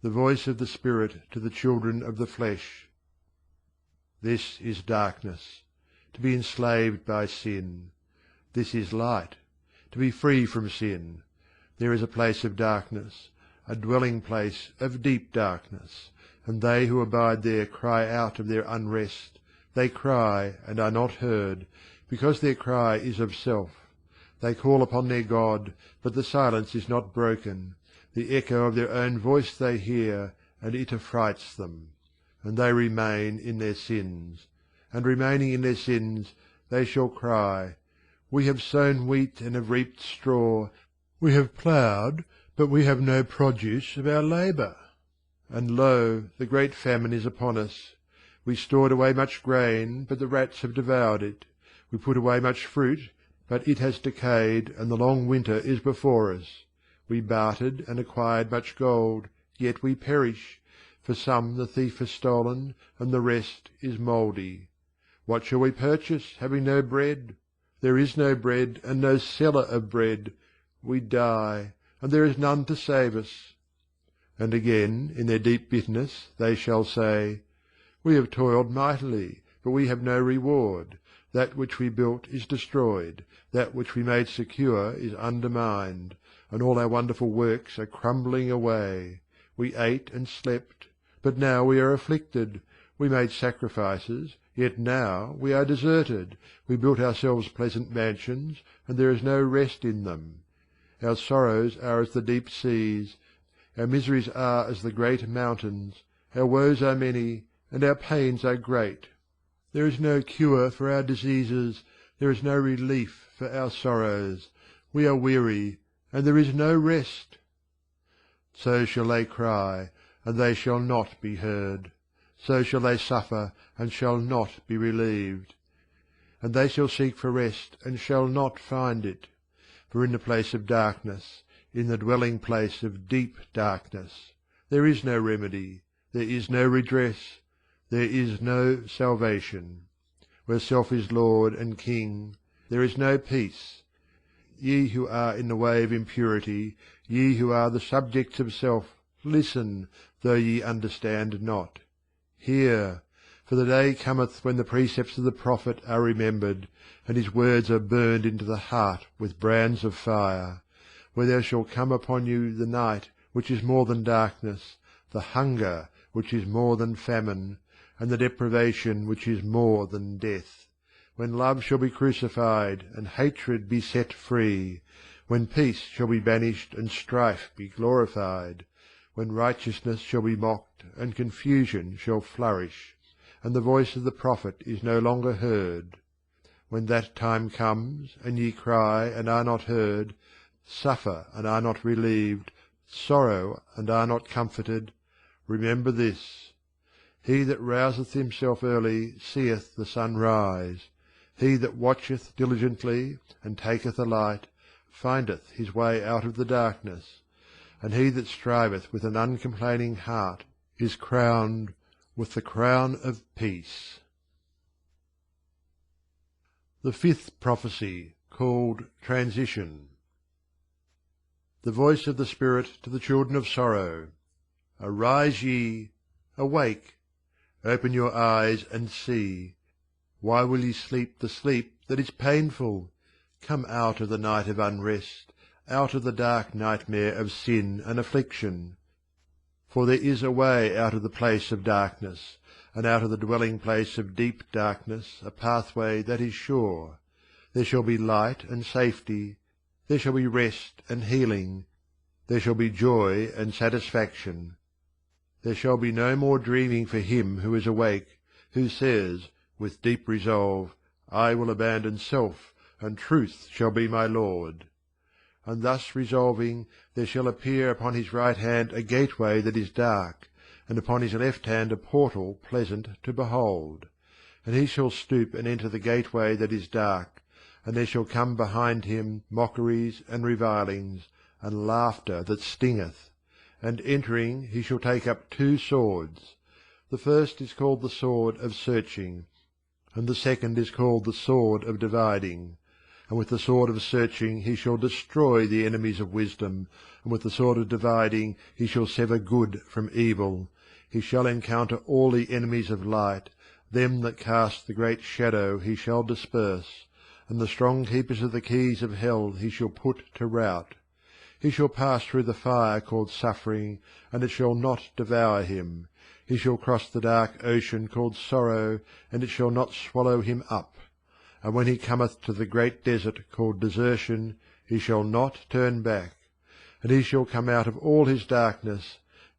A: The voice of the Spirit to the children of the flesh. This is darkness, to be enslaved by sin. This is light, to be free from sin. There is a place of darkness, a dwelling place of deep darkness, and they who abide there cry out of their unrest. They cry and are not heard, because their cry is of self. They call upon their God, but the silence is not broken. The echo of their own voice they hear, and it affrights them. And they remain in their sins. And remaining in their sins, they shall cry, We have sown wheat and have reaped straw. We have ploughed, but we have no produce of our labour. And lo, the great famine is upon us. We stored away much grain, but the rats have devoured it. We put away much fruit, but it has decayed, and the long winter is before us. We bartered and acquired much gold, yet we perish. For some the thief has stolen, and the rest is mouldy. What shall we purchase, having no bread? There is no bread, and no seller of bread. We die, and there is none to save us. And again, in their deep bitterness, they shall say, We have toiled mightily, but we have no reward. That which we built is destroyed, that which we made secure is undermined, and all our wonderful works are crumbling away. We ate and slept, but now we are afflicted. We made sacrifices, yet now we are deserted. We built ourselves pleasant mansions, and there is no rest in them. Our sorrows are as the deep seas, our miseries are as the great mountains, our woes are many, and our pains are great. There is no cure for our diseases, there is no relief for our sorrows. We are weary, and there is no rest. So shall they cry, and they shall not be heard. So shall they suffer, and shall not be relieved. And they shall seek for rest, and shall not find it. For in the place of darkness, in the dwelling place of deep darkness, there is no remedy, there is no redress, there is no salvation. Where self is lord and king, there is no peace. Ye who are in the way of impurity, ye who are the subjects of self, listen, though ye understand not. Hear, for the day cometh when the precepts of the prophet are remembered, and his words are burned into the heart with brands of fire, where there shall come upon you the night which is more than darkness, the hunger which is more than famine, and the deprivation which is more than death, when love shall be crucified, and hatred be set free, when peace shall be banished, and strife be glorified, when righteousness shall be mocked, and confusion shall flourish, and the voice of the prophet is no longer heard. When that time comes, and ye cry, and are not heard, suffer, and are not relieved, sorrow, and are not comforted, remember this: he that rouseth himself early seeth the sun rise. He that watcheth diligently, and taketh a light, findeth his way out of the darkness. And he that striveth with an uncomplaining heart is crowned with the crown of peace. The fifth prophecy, called Transition. The voice of the Spirit to the children of sorrow. Arise ye, awake, open your eyes and see. Why will ye sleep the sleep that is painful? Come out of the night of unrest, out of the dark nightmare of sin and affliction. For there is a way out of the place of darkness, and out of the dwelling place of deep darkness a pathway that is sure. There shall be light and safety, there shall be rest and healing, there shall be joy and satisfaction. There shall be no more dreaming for him who is awake, who says, with deep resolve, I will abandon self, and truth shall be my lord. And thus resolving, there shall appear upon his right hand a gateway that is dark, and upon his left hand a portal pleasant to behold. And he shall stoop and enter the gateway that is dark, and there shall come behind him mockeries and revilings, and laughter that stingeth. And entering he shall take up 2 swords. The first is called the sword of searching, and the second is called the sword of dividing. And with the sword of searching he shall destroy the enemies of wisdom, and with the sword of dividing he shall sever good from evil. He shall encounter all the enemies of light, them that cast the great shadow he shall disperse, and the strong keepers of the keys of hell he shall put to rout. He shall pass through the fire called suffering, and it shall not devour him. He shall cross the dark ocean called sorrow, and it shall not swallow him up. And when he cometh to the great desert called desertion, he shall not turn back. And he shall come out of all his darkness,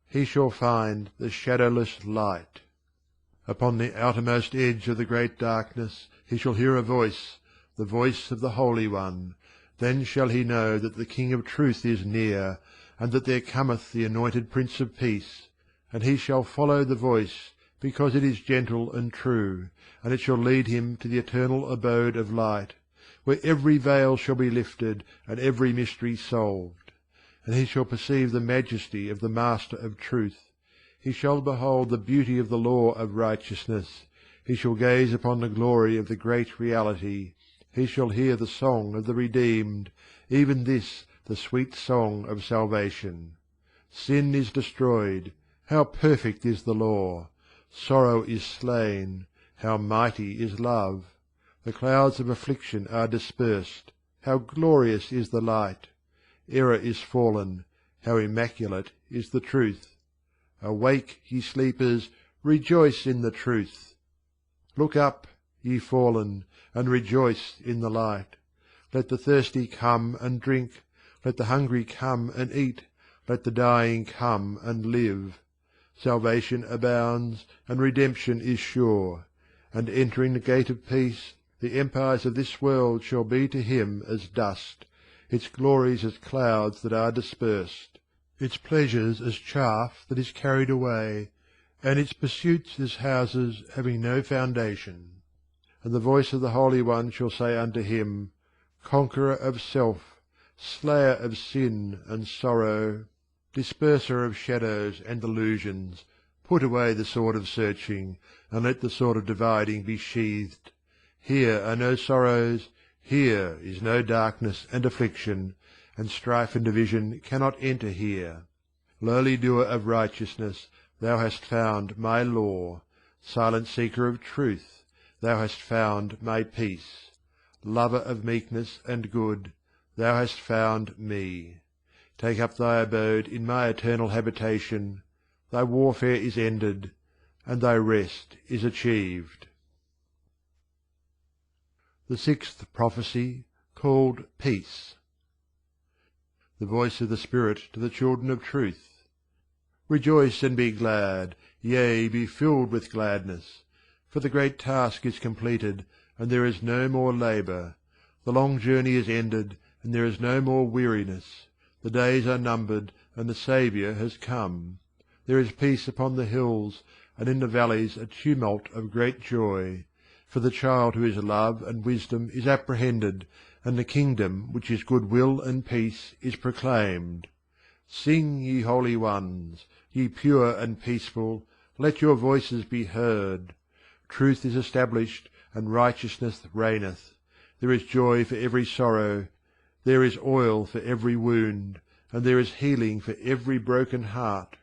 A: he shall find the shadowless light. Upon the outermost edge of the great darkness he shall hear a voice, the voice of the Holy One. Then shall he know that the King of truth is near, and that there cometh the anointed Prince of Peace. And he shall follow the voice, because it is gentle and true, and it shall lead him to the eternal abode of light, where every veil shall be lifted, and every mystery solved. And he shall perceive the majesty of the Master of truth. He shall behold the beauty of the law of righteousness. He shall gaze upon the glory of the great reality. He shall hear the song of the redeemed, even this, the sweet song of salvation. Sin is destroyed. How perfect is the law! Sorrow is slain. How mighty is love! The clouds of affliction are dispersed. How glorious is the light! Error is fallen. How immaculate is the truth! Awake, ye sleepers, rejoice in the truth. Look up, ye fallen, and rejoice in the light. Let the thirsty come and drink. Let the hungry come and eat. Let the dying come and live. Salvation abounds, and redemption is sure. And entering the gate of peace, the empires of this world shall be to him as dust, its glories as clouds that are dispersed, its pleasures as chaff that is carried away, and its pursuits as houses having no foundation. And the voice of the Holy One shall say unto him, Conqueror of self, slayer of sin and sorrow, disperser of shadows and illusions, put away the sword of searching, and let the sword of dividing be sheathed. Here are no sorrows, Here is no darkness and affliction, and strife and division cannot enter here. Lowly doer of righteousness, thou hast found my law. Silent seeker of truth, thou hast found my peace. Lover of meekness and good, thou hast found me. Take up thy abode in my eternal habitation. Thy warfare is ended, and thy rest is achieved. The sixth prophecy, called Peace. The voice of the Spirit to the children of truth. Rejoice and be glad, yea, be filled with gladness. For the great task is completed, and there is no more labour. The long journey is ended, and there is no more weariness. The days are numbered, and the Saviour has come. There is peace upon the hills, and in the valleys a tumult of great joy. For the child who is love and wisdom is apprehended, and the kingdom which is good will and peace is proclaimed. Sing, ye holy ones, ye pure and peaceful, let your voices be heard. Truth is established, and righteousness reigneth. There is joy for every sorrow, there is oil for every wound, and there is healing for every broken heart.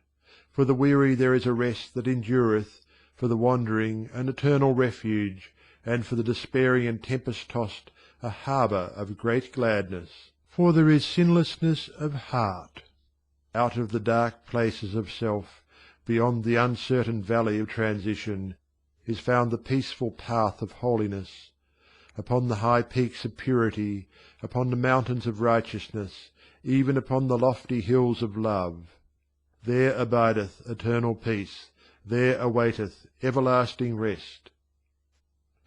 A: For the weary there is a rest that endureth, for the wandering an eternal refuge, and for the despairing and tempest-tossed a harbour of great gladness. For there is sinlessness of heart. Out of the dark places of self, beyond the uncertain valley of transition, is found the peaceful path of holiness. Upon the high peaks of purity, upon the mountains of righteousness, even upon the lofty hills of love. There abideth eternal peace, there awaiteth everlasting rest.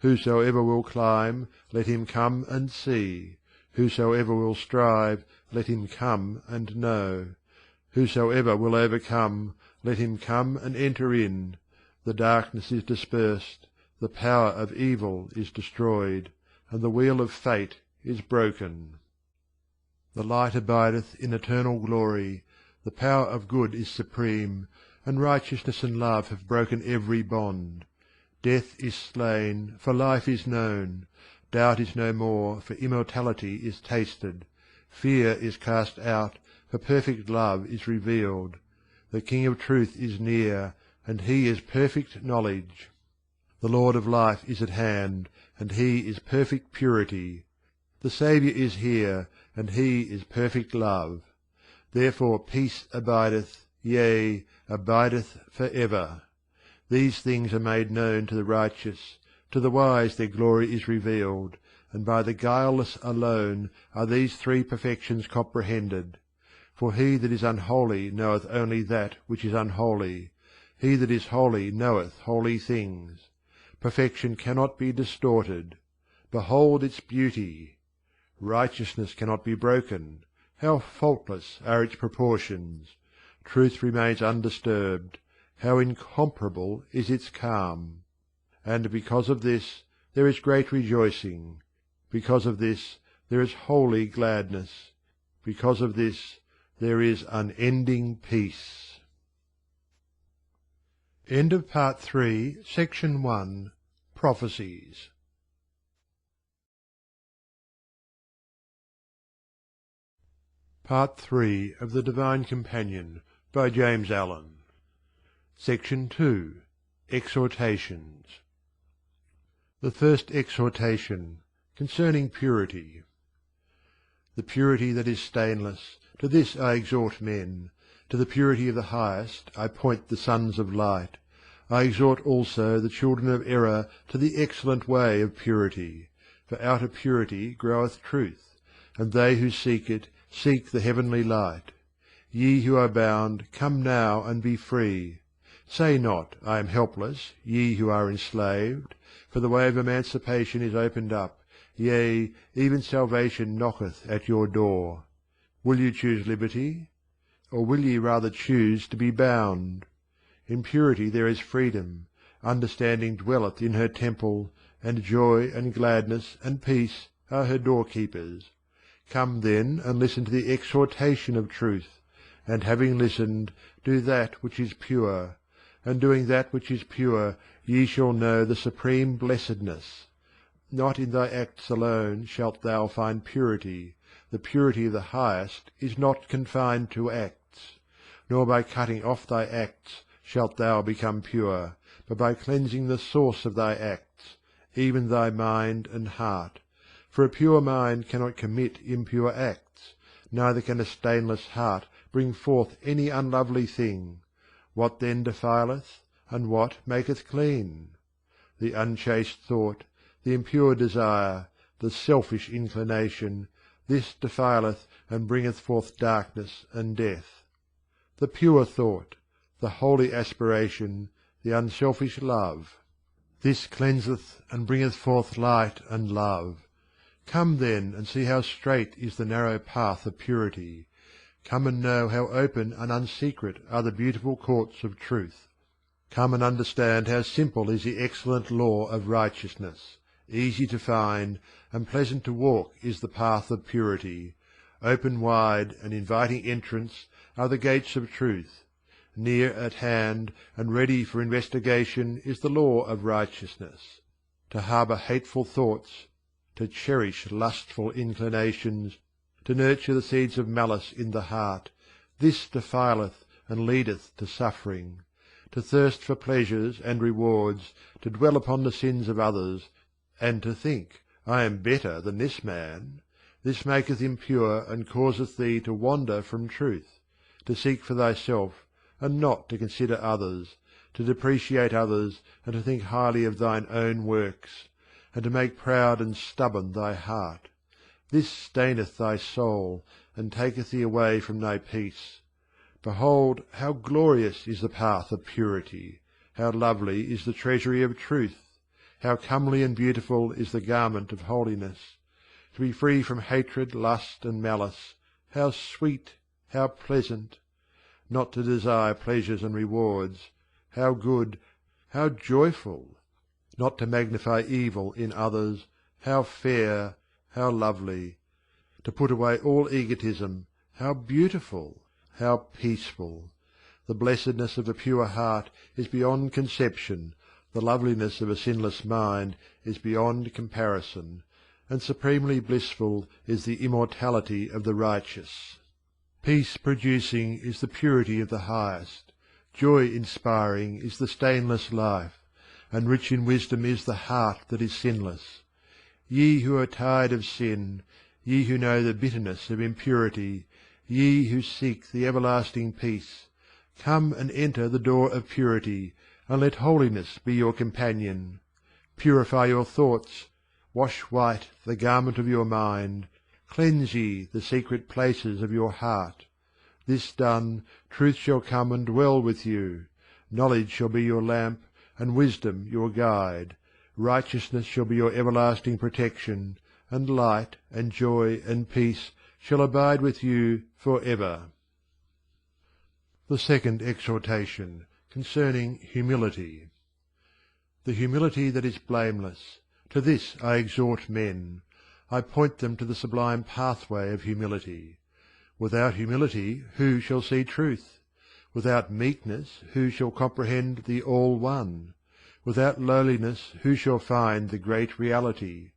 A: Whosoever will climb, let him come and see. Whosoever will strive, let him come and know. Whosoever will overcome, let him come and enter in. The darkness is dispersed, the power of evil is destroyed, and the wheel of fate is broken. The light abideth in eternal glory, the power of good is supreme, and righteousness and love have broken every bond. Death is slain, for life is known. Doubt is no more, for immortality is tasted. Fear is cast out, for perfect love is revealed. The King of truth is near, and he is perfect knowledge. The Lord of life is at hand, and he is perfect purity. The Saviour is here, and he is perfect love. Therefore peace abideth, yea, abideth for ever. These things are made known to the righteous, to the wise their glory is revealed, and by the guileless alone are these three perfections comprehended. For he that is unholy knoweth only that which is unholy. He that is holy knoweth holy things. Perfection cannot be distorted. Behold its beauty! Righteousness cannot be broken. How faultless are its proportions! Truth remains undisturbed. How incomparable is its calm! And because of this there is great rejoicing. Because of this there is holy gladness. Because of this there is unending peace. End of Part 3, Section 1. Prophecies. Part 3 of the Divine Companion, by James Allen. Section 2. Exhortations. The first exhortation, concerning purity. The purity that is stainless, to this I exhort men. To the purity of the highest I point the sons of light. I exhort also the children of error to the excellent way of purity. For out of purity groweth truth, and they who seek it seek the heavenly light. Ye who are bound, come now and be free. Say not, I am helpless, ye who are enslaved, for the way of emancipation is opened up, yea, even salvation knocketh at your door. Will you choose liberty? Or will ye rather choose to be bound? In purity there is freedom, understanding dwelleth in her temple, and joy and gladness and peace are her doorkeepers. Come then and listen to the exhortation of truth, and having listened, do that which is pure, and doing that which is pure, ye shall know the supreme blessedness. not in thy acts alone shalt thou find purity, the purity of the highest is not confined to acts. Nor by cutting off thy acts shalt thou become pure, but by cleansing the source of thy acts, even thy mind and heart. For a pure mind cannot commit impure acts, neither can a stainless heart bring forth any unlovely thing. What then defileth, and what maketh clean? The unchaste thought, the impure desire, the selfish inclination, this defileth and bringeth forth darkness and death. The pure thought, the holy aspiration, the unselfish love, this cleanseth and bringeth forth light and love. Come then and see how straight is the narrow path of purity. Come and know how open and unsecret are the beautiful courts of truth. Come and understand how simple is the excellent law of righteousness. Easy to find and pleasant to walk is the path of purity. Open wide and inviting entrance are the gates of truth. Near at hand and ready for investigation is the law of righteousness. To harbour hateful thoughts, to cherish lustful inclinations, to nurture the seeds of malice in the heart, this defileth and leadeth to suffering. To thirst for pleasures and rewards, to dwell upon the sins of others, and to think, I am better than this man, this maketh impure and causeth thee to wander from truth, to seek for thyself, and not to consider others, to depreciate others, and to think highly of thine own works, and to make proud and stubborn thy heart. This staineth thy soul, and taketh thee away from thy peace. Behold, how glorious is the path of purity! How lovely is the treasury of truth! How comely and beautiful is the garment of holiness! To be free from hatred, lust, and malice, how sweet, how pleasant! Not to desire pleasures and rewards, how good, how joyful! Not to magnify evil in others, how fair, how lovely! To put away all egotism, how beautiful, how peaceful! The blessedness of a pure heart is beyond conception, the loveliness of a sinless mind is beyond comparison, and supremely blissful is the immortality of the righteous. Peace-producing is the purity of the highest, joy-inspiring is the stainless life, and rich in wisdom is the heart that is sinless. Ye who are tired of sin, ye who know the bitterness of impurity, ye who seek the everlasting peace, come and enter the door of purity, and let holiness be your companion. Purify your thoughts, wash white the garment of your mind, cleanse ye the secret places of your heart. This done, truth shall come and dwell with you, knowledge shall be your lamp, and wisdom your guide, righteousness shall be your everlasting protection, and light and joy and peace shall abide with you for ever. The second exhortation, concerning humility. The humility that is blameless, to this I exhort men. I point them to the sublime pathway of humility. Without humility who shall see truth? Without meekness who shall comprehend the All-One? Without lowliness who shall find the great reality?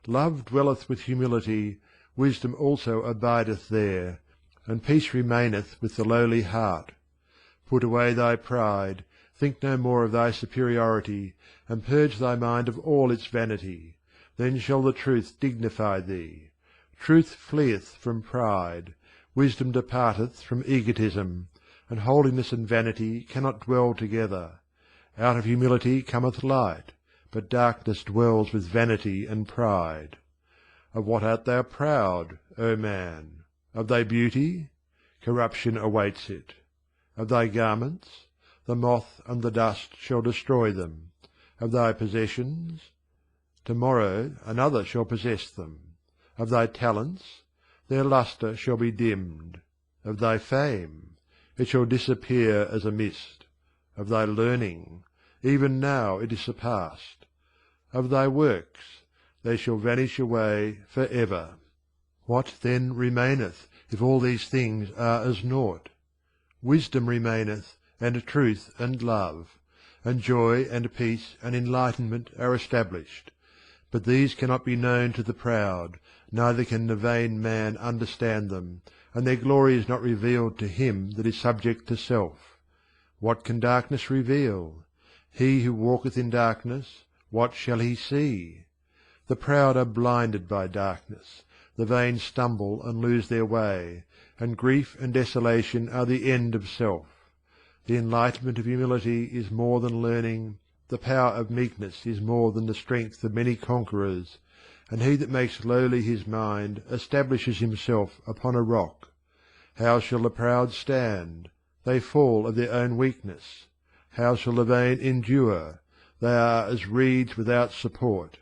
A: Love dwelleth with humility, wisdom also abideth there, and peace remaineth with the lowly heart. Put away thy pride, think no more of thy superiority, and purge thy mind of all its vanity. Then shall the truth dignify thee. Truth fleeth from pride, wisdom departeth from egotism, and holiness and vanity cannot dwell together. Out of humility cometh light, but darkness dwells with vanity and pride. Of what art thou proud, O man? Of thy beauty? Corruption awaits it. Of thy garments? The moth and the dust shall destroy them. Of thy possessions? Tomorrow another shall possess them. Of thy talents? Their lustre shall be dimmed. Of thy fame? It shall disappear as a mist. Of thy learning? Even now it is surpassed. Of thy works? They shall vanish away for ever. What then remaineth, if all these things are as naught? Wisdom remaineth, and truth and love, and joy and peace and enlightenment are established. But these cannot be known to the proud, neither can the vain man understand them, and their glory is not revealed to him that is subject to self. What can darkness reveal? He who walketh in darkness, what shall he see? The proud are blinded by darkness, the vain stumble and lose their way, and grief and desolation are the end of self. The enlightenment of humility is more than learning, the power of meekness is more than the strength of many conquerors, and he that makes lowly his mind establishes himself upon a rock. How shall the proud stand? They fall of their own weakness. How shall the vain endure? They are as reeds without support.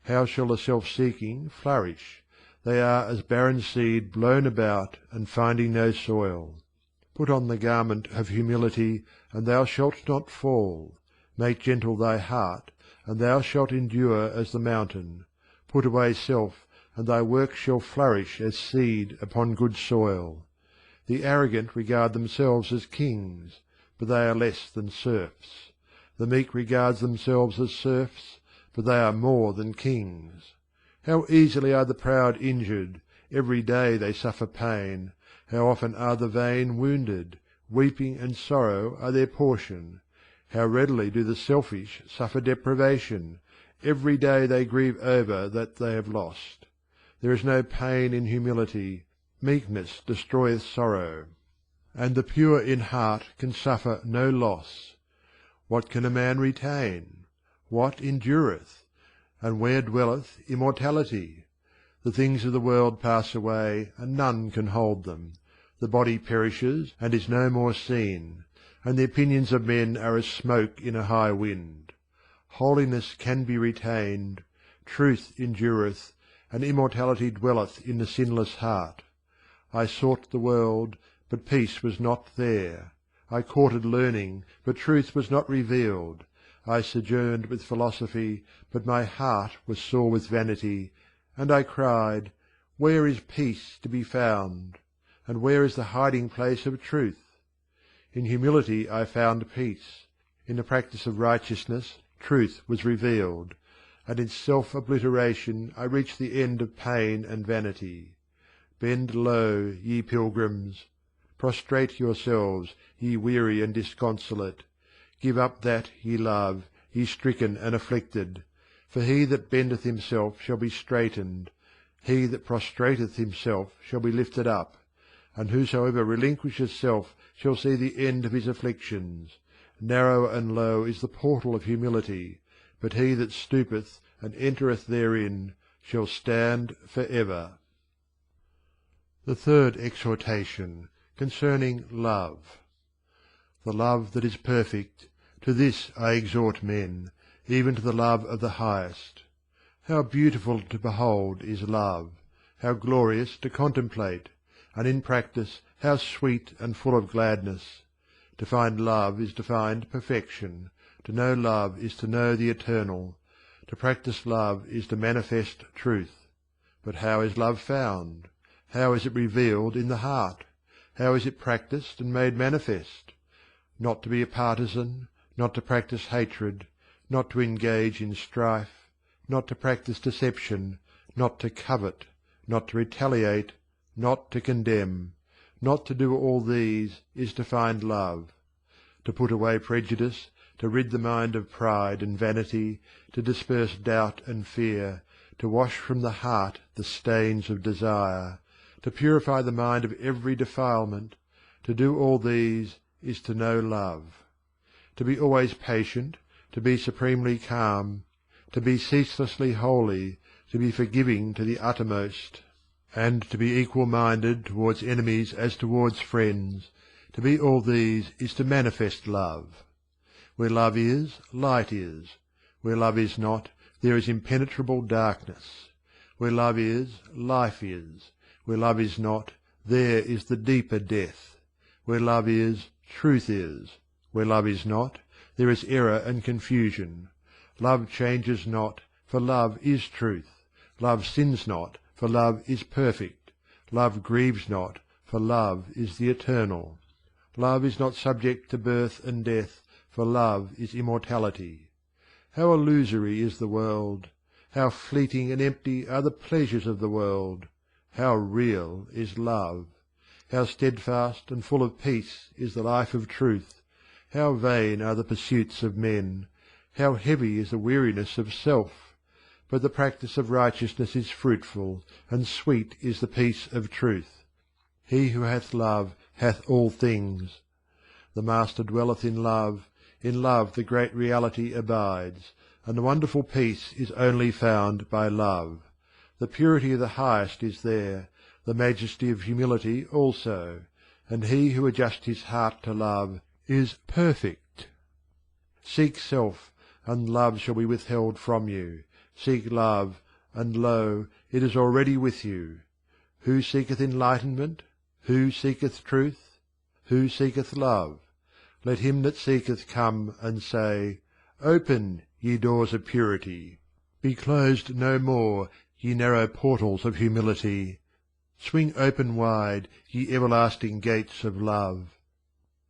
A: How shall the self-seeking flourish? They are as barren seed blown about and finding no soil. Put on the garment of humility, and thou shalt not fall. Make gentle thy heart, and thou shalt endure as the mountain. Put away self, and thy work shall flourish as seed upon good soil. The arrogant regard themselves as kings, but they are less than serfs. The meek regard themselves as serfs, but they are more than kings. How easily are the proud injured! Every day they suffer pain. How often are the vain wounded! Weeping and sorrow are their portion. How readily do the selfish suffer deprivation! Every day they grieve over that they have lost. There is no pain in humility. Meekness destroyeth sorrow. And the pure in heart can suffer no loss. What can a man retain? What endureth? And where dwelleth immortality? The things of the world pass away, and none can hold them. The body perishes, and is no more seen, and the opinions of men are as smoke in a high wind. Holiness can be retained, truth endureth, and immortality dwelleth in the sinless heart. I sought the world, but peace was not there. I courted learning, but truth was not revealed. I sojourned with philosophy, but my heart was sore with vanity, and I cried, Where is peace to be found? And where is the hiding place of truth? In humility I found peace. In the practice of righteousness truth was revealed, and in self-obliteration I reached the end of pain and vanity. Bend low, ye pilgrims! Prostrate yourselves, ye weary and disconsolate! Give up that ye love, ye stricken and afflicted! For he that bendeth himself shall be straitened, he that prostrateth himself shall be lifted up. And whosoever relinquisheth self shall see the end of his afflictions. Narrow and low is the portal of humility, but he that stoopeth and entereth therein shall stand for ever. The third exhortation, concerning love. The love that is perfect, to this I exhort men, even to the love of the highest. How beautiful to behold is love, how glorious to contemplate, and in practice how sweet and full of gladness. To find love is to find perfection, to know love is to know the eternal, to practice love is to manifest truth. But how is love found? How is it revealed in the heart? How is it practised and made manifest? Not to be a partisan, not to practise hatred, not to engage in strife, not to practise deception, not to covet, not to retaliate, not to condemn, not to do all these is to find love. To put away prejudice, to rid the mind of pride and vanity, to disperse doubt and fear, to wash from the heart the stains of desire, to purify the mind of every defilement, to do all these is to know love. To be always patient, to be supremely calm, to be ceaselessly holy, to be forgiving to the uttermost, and to be equal-minded towards enemies as towards friends, to be all these is to manifest love. Where love is, light is. Where love is not, there is impenetrable darkness. Where love is, life is. Where love is not, there is the deeper death. Where love is, truth is. Where love is not, there is error and confusion. Love changes not, for love is truth. Love sins not, for love is perfect. Love grieves not, for love is the eternal. Love is not subject to birth and death, for love is immortality. How illusory is the world! How fleeting and empty are the pleasures of the world! How real is love! How steadfast and full of peace is the life of truth! How vain are the pursuits of men! How heavy is the weariness of self! But the practice of righteousness is fruitful, and sweet is the peace of truth. He who hath love hath all things. The Master dwelleth in love the great reality abides, and the wonderful peace is only found by love. The purity of the highest is there, the majesty of humility also, and he who adjusts his heart to love is perfect. Seek self, and love shall be withheld from you. Seek love, and lo, it is already with you. Who seeketh enlightenment? Who seeketh truth? Who seeketh love? Let him that seeketh come and say, Open, ye doors of purity! Be closed no more, ye narrow portals of humility! Swing open wide, ye everlasting gates of love!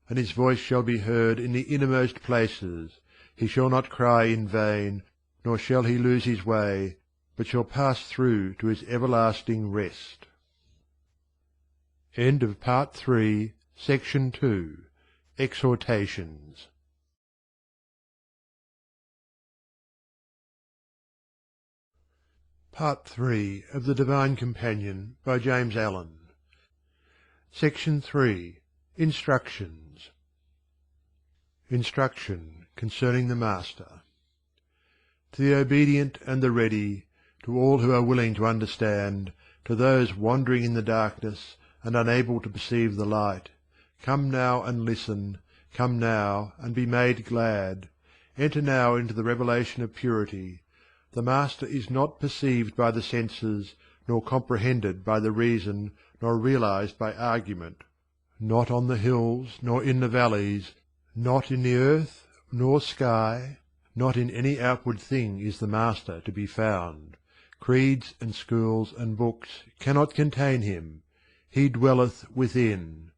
A: And his voice shall be heard in the innermost places. He shall not cry in vain, nor shall he lose his way, but shall pass through to his everlasting rest. End of Part 3, Section 2. Exhortations. Part 3 of the Divine Companion by James Allen. Section 3. Instructions. Instruction concerning the Master. To the obedient and the ready, to all who are willing to understand, to those wandering in the darkness and unable to perceive the light, come now and listen, come now and be made glad, enter now into the revelation of purity. The Master is not perceived by the senses, nor comprehended by the reason, nor realized by argument. Not on the hills, nor in the valleys, not in the earth, nor sky, not in any outward thing is the Master to be found. Creeds and schools and books cannot contain him. He dwelleth within.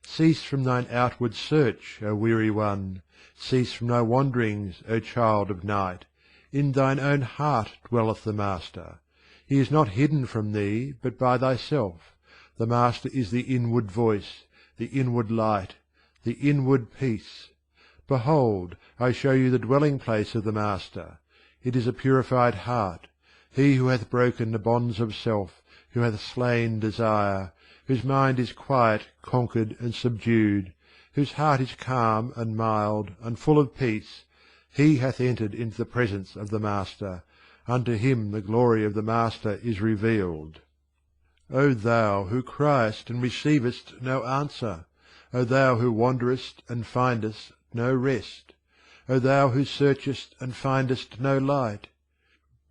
A: Cease from thine outward search, O weary one. Cease from thy wanderings, O child of night. In thine own heart dwelleth the Master. He is not hidden from thee, but by thyself. The Master is the inward voice, the inward light, the inward peace. Behold, I show you the dwelling place of the Master. It is a purified heart. He who hath broken the bonds of self, who hath slain desire, whose mind is quiet, conquered, and subdued, whose heart is calm and mild and full of peace, he hath entered into the presence of the Master. Unto him the glory of the Master is revealed. O thou who criest and receivest no answer! O thou who wanderest and findest no rest! O thou who searchest and findest no light!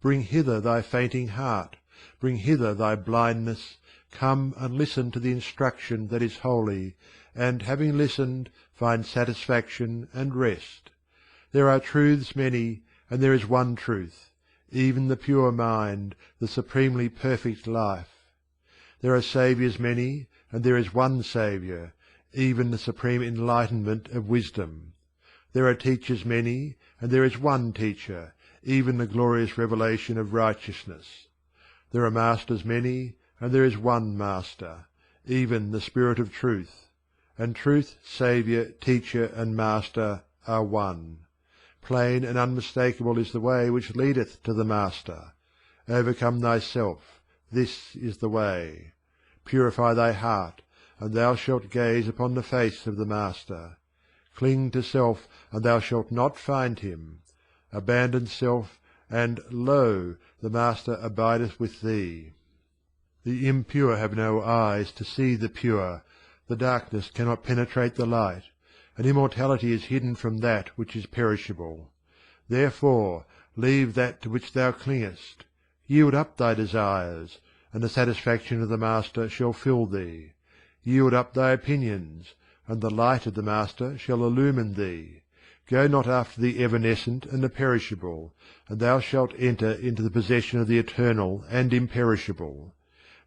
A: Bring hither thy fainting heart, bring hither thy blindness, come and listen to the instruction that is holy, and, having listened, find satisfaction and rest. There are truths many, and there is one truth, even the pure mind, the supremely perfect life. There are saviours many, and there is one Saviour, even the supreme enlightenment of wisdom. There are teachers many, and there is one Teacher, even the glorious revelation of righteousness. There are masters many, and there is one Master, even the Spirit of truth. And truth, Saviour, Teacher, and Master are one. Plain and unmistakable is the way which leadeth to the Master. Overcome thyself, this is the way. Purify thy heart, and thou shalt gaze upon the face of the Master. Cling to self, and thou shalt not find him. Abandon self, and lo! the Master abideth with thee. The impure have no eyes to see the pure, the darkness cannot penetrate the light, and immortality is hidden from that which is perishable. Therefore leave that to which thou clingest. Yield up thy desires, and the satisfaction of the Master shall fill thee. Yield up thy opinions, and the light of the Master shall illumine thee. Go not after the evanescent and the perishable, and thou shalt enter into the possession of the eternal and imperishable.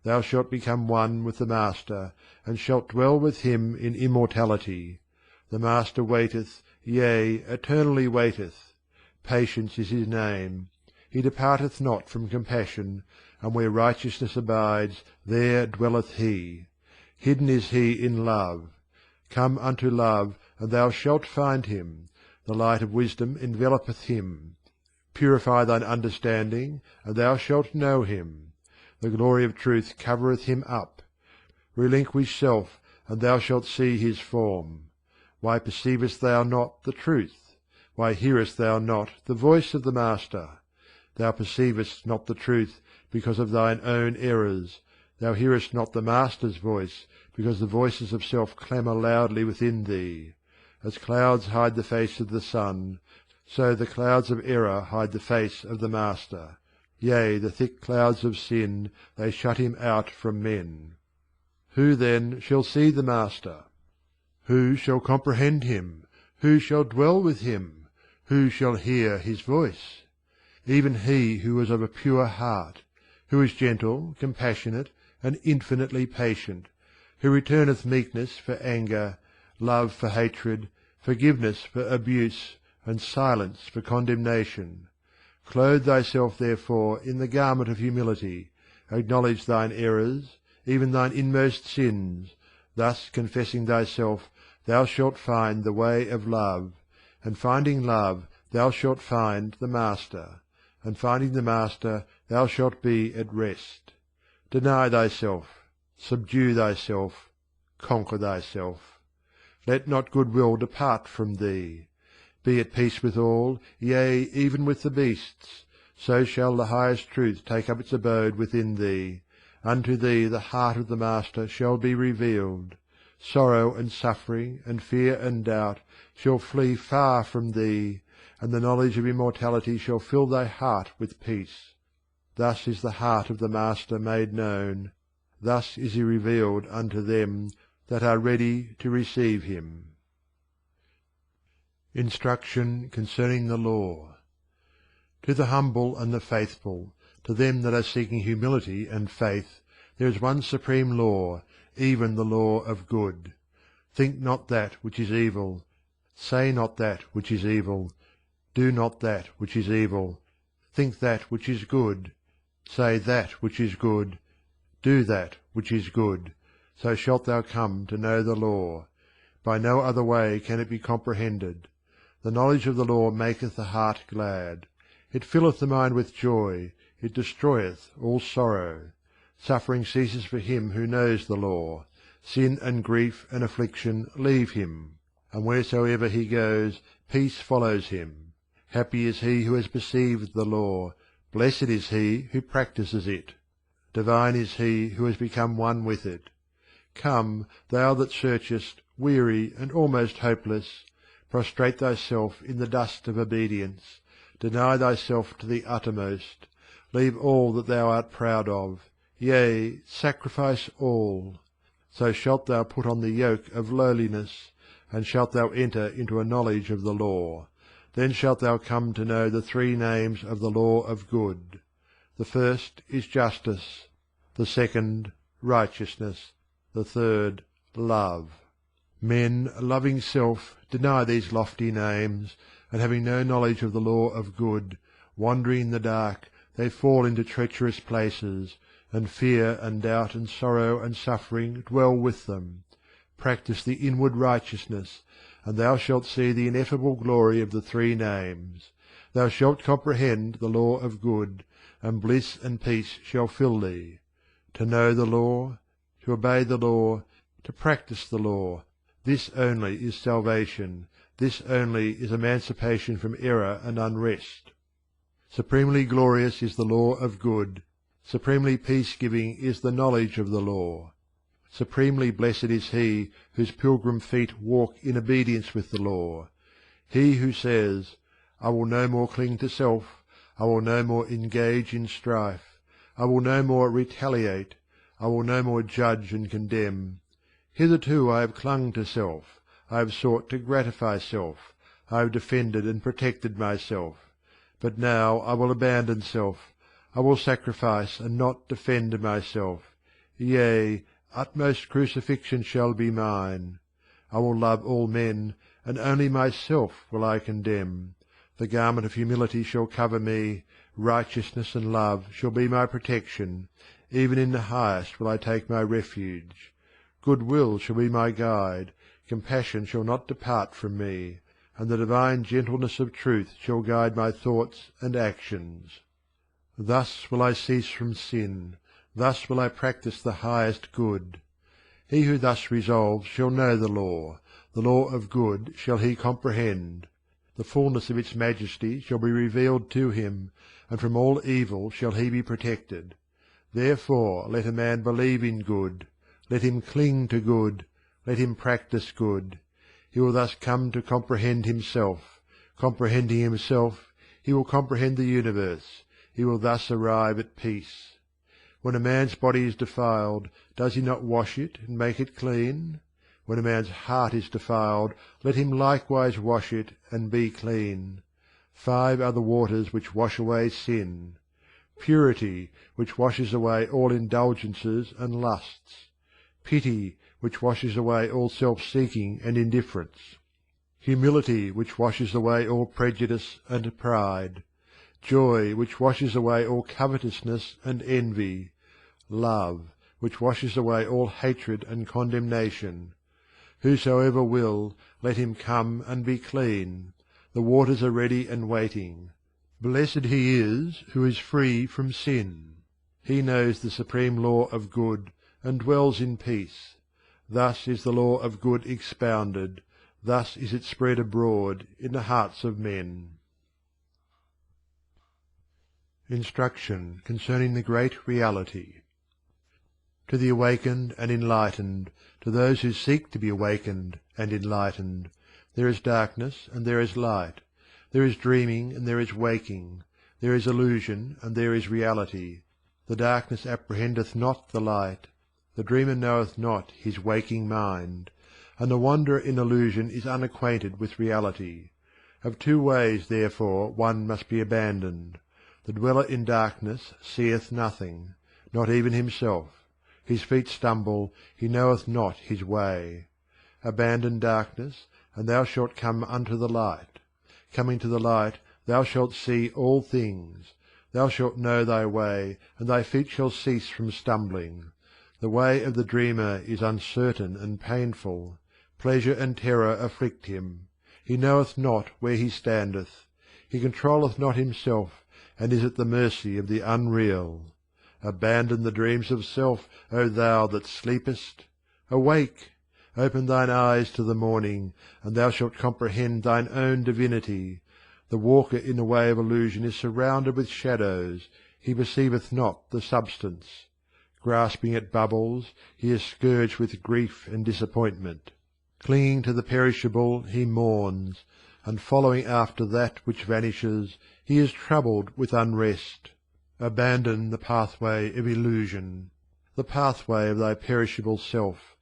A: Thou shalt become one with the Master, and shalt dwell with him in immortality. The Master waiteth, yea, eternally waiteth. Patience is his name. he departeth not from compassion, and where righteousness abides, there dwelleth he. Hidden is he in love. Come unto love, and thou shalt find him. The light of wisdom envelopeth him. Purify thine understanding, and thou shalt know him. The glory of truth covereth him up. Relinquish self, and thou shalt see his form. Why perceivest thou not the truth? Why hearest thou not the voice of the Master? Thou perceivest not the truth because of thine own errors. Thou hearest not the Master's voice, because the voices of self clamour loudly within thee. As clouds hide the face of the sun, so the clouds of error hide the face of the Master. Yea, the thick clouds of sin, they shut him out from men. Who then shall see the Master? Who shall comprehend him? Who shall dwell with him? Who shall hear his voice? Even he who is of a pure heart, who is gentle, compassionate, and infinitely patient, who returneth meekness for anger, love for hatred, forgiveness for abuse, and silence for condemnation. Clothe thyself therefore in the garment of humility, acknowledge thine errors, even thine inmost sins. Thus confessing thyself, thou shalt find the way of love, and finding love, thou shalt find the Master, and finding the Master, thou shalt be at rest. Deny thyself, subdue thyself, conquer thyself. Let not good will depart from thee. Be at peace with all, yea, even with the beasts. So shall the highest truth take up its abode within thee. Unto thee the heart of the Master shall be revealed. Sorrow and suffering and fear and doubt shall flee far from thee, and the knowledge of immortality shall fill thy heart with peace. Thus is the heart of the Master made known. Thus is he revealed unto them that are ready to receive him. Instruction concerning the Law. To the humble and the faithful, to them that are seeking humility and faith, there is one supreme law, even the law of good. Think not that which is evil. Say not that which is evil. Do not that which is evil. Think that which is good. Say that which is good. Do that which is good. So shalt thou come to know the law. By no other way can it be comprehended. The knowledge of the law maketh the heart glad. It filleth the mind with joy. It destroyeth all sorrow. Suffering ceases for him who knows the law. Sin and grief and affliction leave him. And wheresoever he goes, peace follows him. Happy is he who has perceived the law. Blessed is he who practises it. Divine is he who has become one with it. Come, thou that searchest, weary and almost hopeless, prostrate thyself in the dust of obedience. Deny thyself to the uttermost. Leave all that thou art proud of. Yea, sacrifice all. So shalt thou put on the yoke of lowliness, and shalt thou enter into a knowledge of the law. Then shalt thou come to know the three names of the law of good. The first is justice, the second righteousness, the third love. Men, loving self, deny these lofty names, and having no knowledge of the law of good, wandering in the dark, they fall into treacherous places, and fear and doubt and sorrow and suffering dwell with them. Practice the inward righteousness, and thou shalt see the ineffable glory of the three names. Thou shalt comprehend the law of good, and bliss and peace shall fill thee. To know the law, to obey the law, to practice the law, this only is salvation, this only is emancipation from error and unrest. Supremely glorious is the law of good, supremely peace-giving is the knowledge of the law. Supremely blessed is he whose pilgrim feet walk in obedience with the law. He who says, I will no more cling to self, I will no more engage in strife, I will no more retaliate, I will no more judge and condemn. Hitherto I have clung to self, I have sought to gratify self, I have defended and protected myself. But now I will abandon self, I will sacrifice and not defend myself. Yea, utmost crucifixion shall be mine. I will love all men, and only myself will I condemn. The garment of humility shall cover me, righteousness and love shall be my protection, even in the highest will I take my refuge. Good will shall be my guide, compassion shall not depart from me, and the divine gentleness of truth shall guide my thoughts and actions. Thus will I cease from sin, thus will I practice the highest good. He who thus resolves shall know the law of good shall he comprehend. The fullness of its majesty shall be revealed to him, and from all evil shall he be protected. Therefore let a man believe in good, let him cling to good, let him practice good. He will thus come to comprehend himself. Comprehending himself, he will comprehend the universe. He will thus arrive at peace. When a man's body is defiled, does he not wash it and make it clean? When a man's heart is defiled, let him likewise wash it and be clean. 5 are the waters which wash away sin: purity, which washes away all indulgences and lusts; pity, which washes away all self-seeking and indifference; humility, which washes away all prejudice and pride; joy, which washes away all covetousness and envy; love, which washes away all hatred and condemnation. Whosoever will, let him come and be clean. The waters are ready and waiting. Blessed he is who is free from sin. He knows the supreme law of good, and dwells in peace. Thus is the law of good expounded, thus is it spread abroad in the hearts of men. Instruction concerning the Great Reality. To the awakened and enlightened, to those who seek to be awakened and enlightened, there is darkness and there is light, there is dreaming and there is waking, there is illusion and there is reality. The darkness apprehendeth not the light, the dreamer knoweth not his waking mind, and the wanderer in illusion is unacquainted with reality. Of 2 ways therefore one must be abandoned. The dweller in darkness seeth nothing, not even himself. His feet stumble, he knoweth not his way. Abandon darkness, and thou shalt come unto the light. Coming to the light, thou shalt see all things. Thou shalt know thy way, and thy feet shall cease from stumbling. The way of the dreamer is uncertain and painful. Pleasure and terror afflict him. He knoweth not where he standeth. He controlleth not himself, and is at the mercy of the unreal. Abandon the dreams of self, O thou that sleepest! Awake! Open thine eyes to the morning, and thou shalt comprehend thine own divinity. The walker in the way of illusion is surrounded with shadows, he perceiveth not the substance. Grasping at bubbles, he is scourged with grief and disappointment. Clinging to the perishable, he mourns, and following after that which vanishes, he is troubled with unrest. Abandon the pathway of illusion, the pathway of thy perishable self,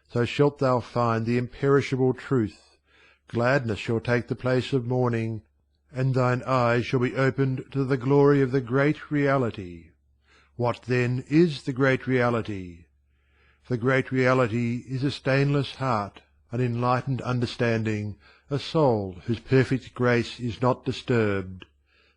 A: so shalt thou find the imperishable truth. Gladness shall take the place of mourning, and thine eyes shall be opened to the glory of the Great Reality. What then is the Great Reality? The Great Reality is a stainless heart, an enlightened understanding, a soul whose perfect grace is not disturbed.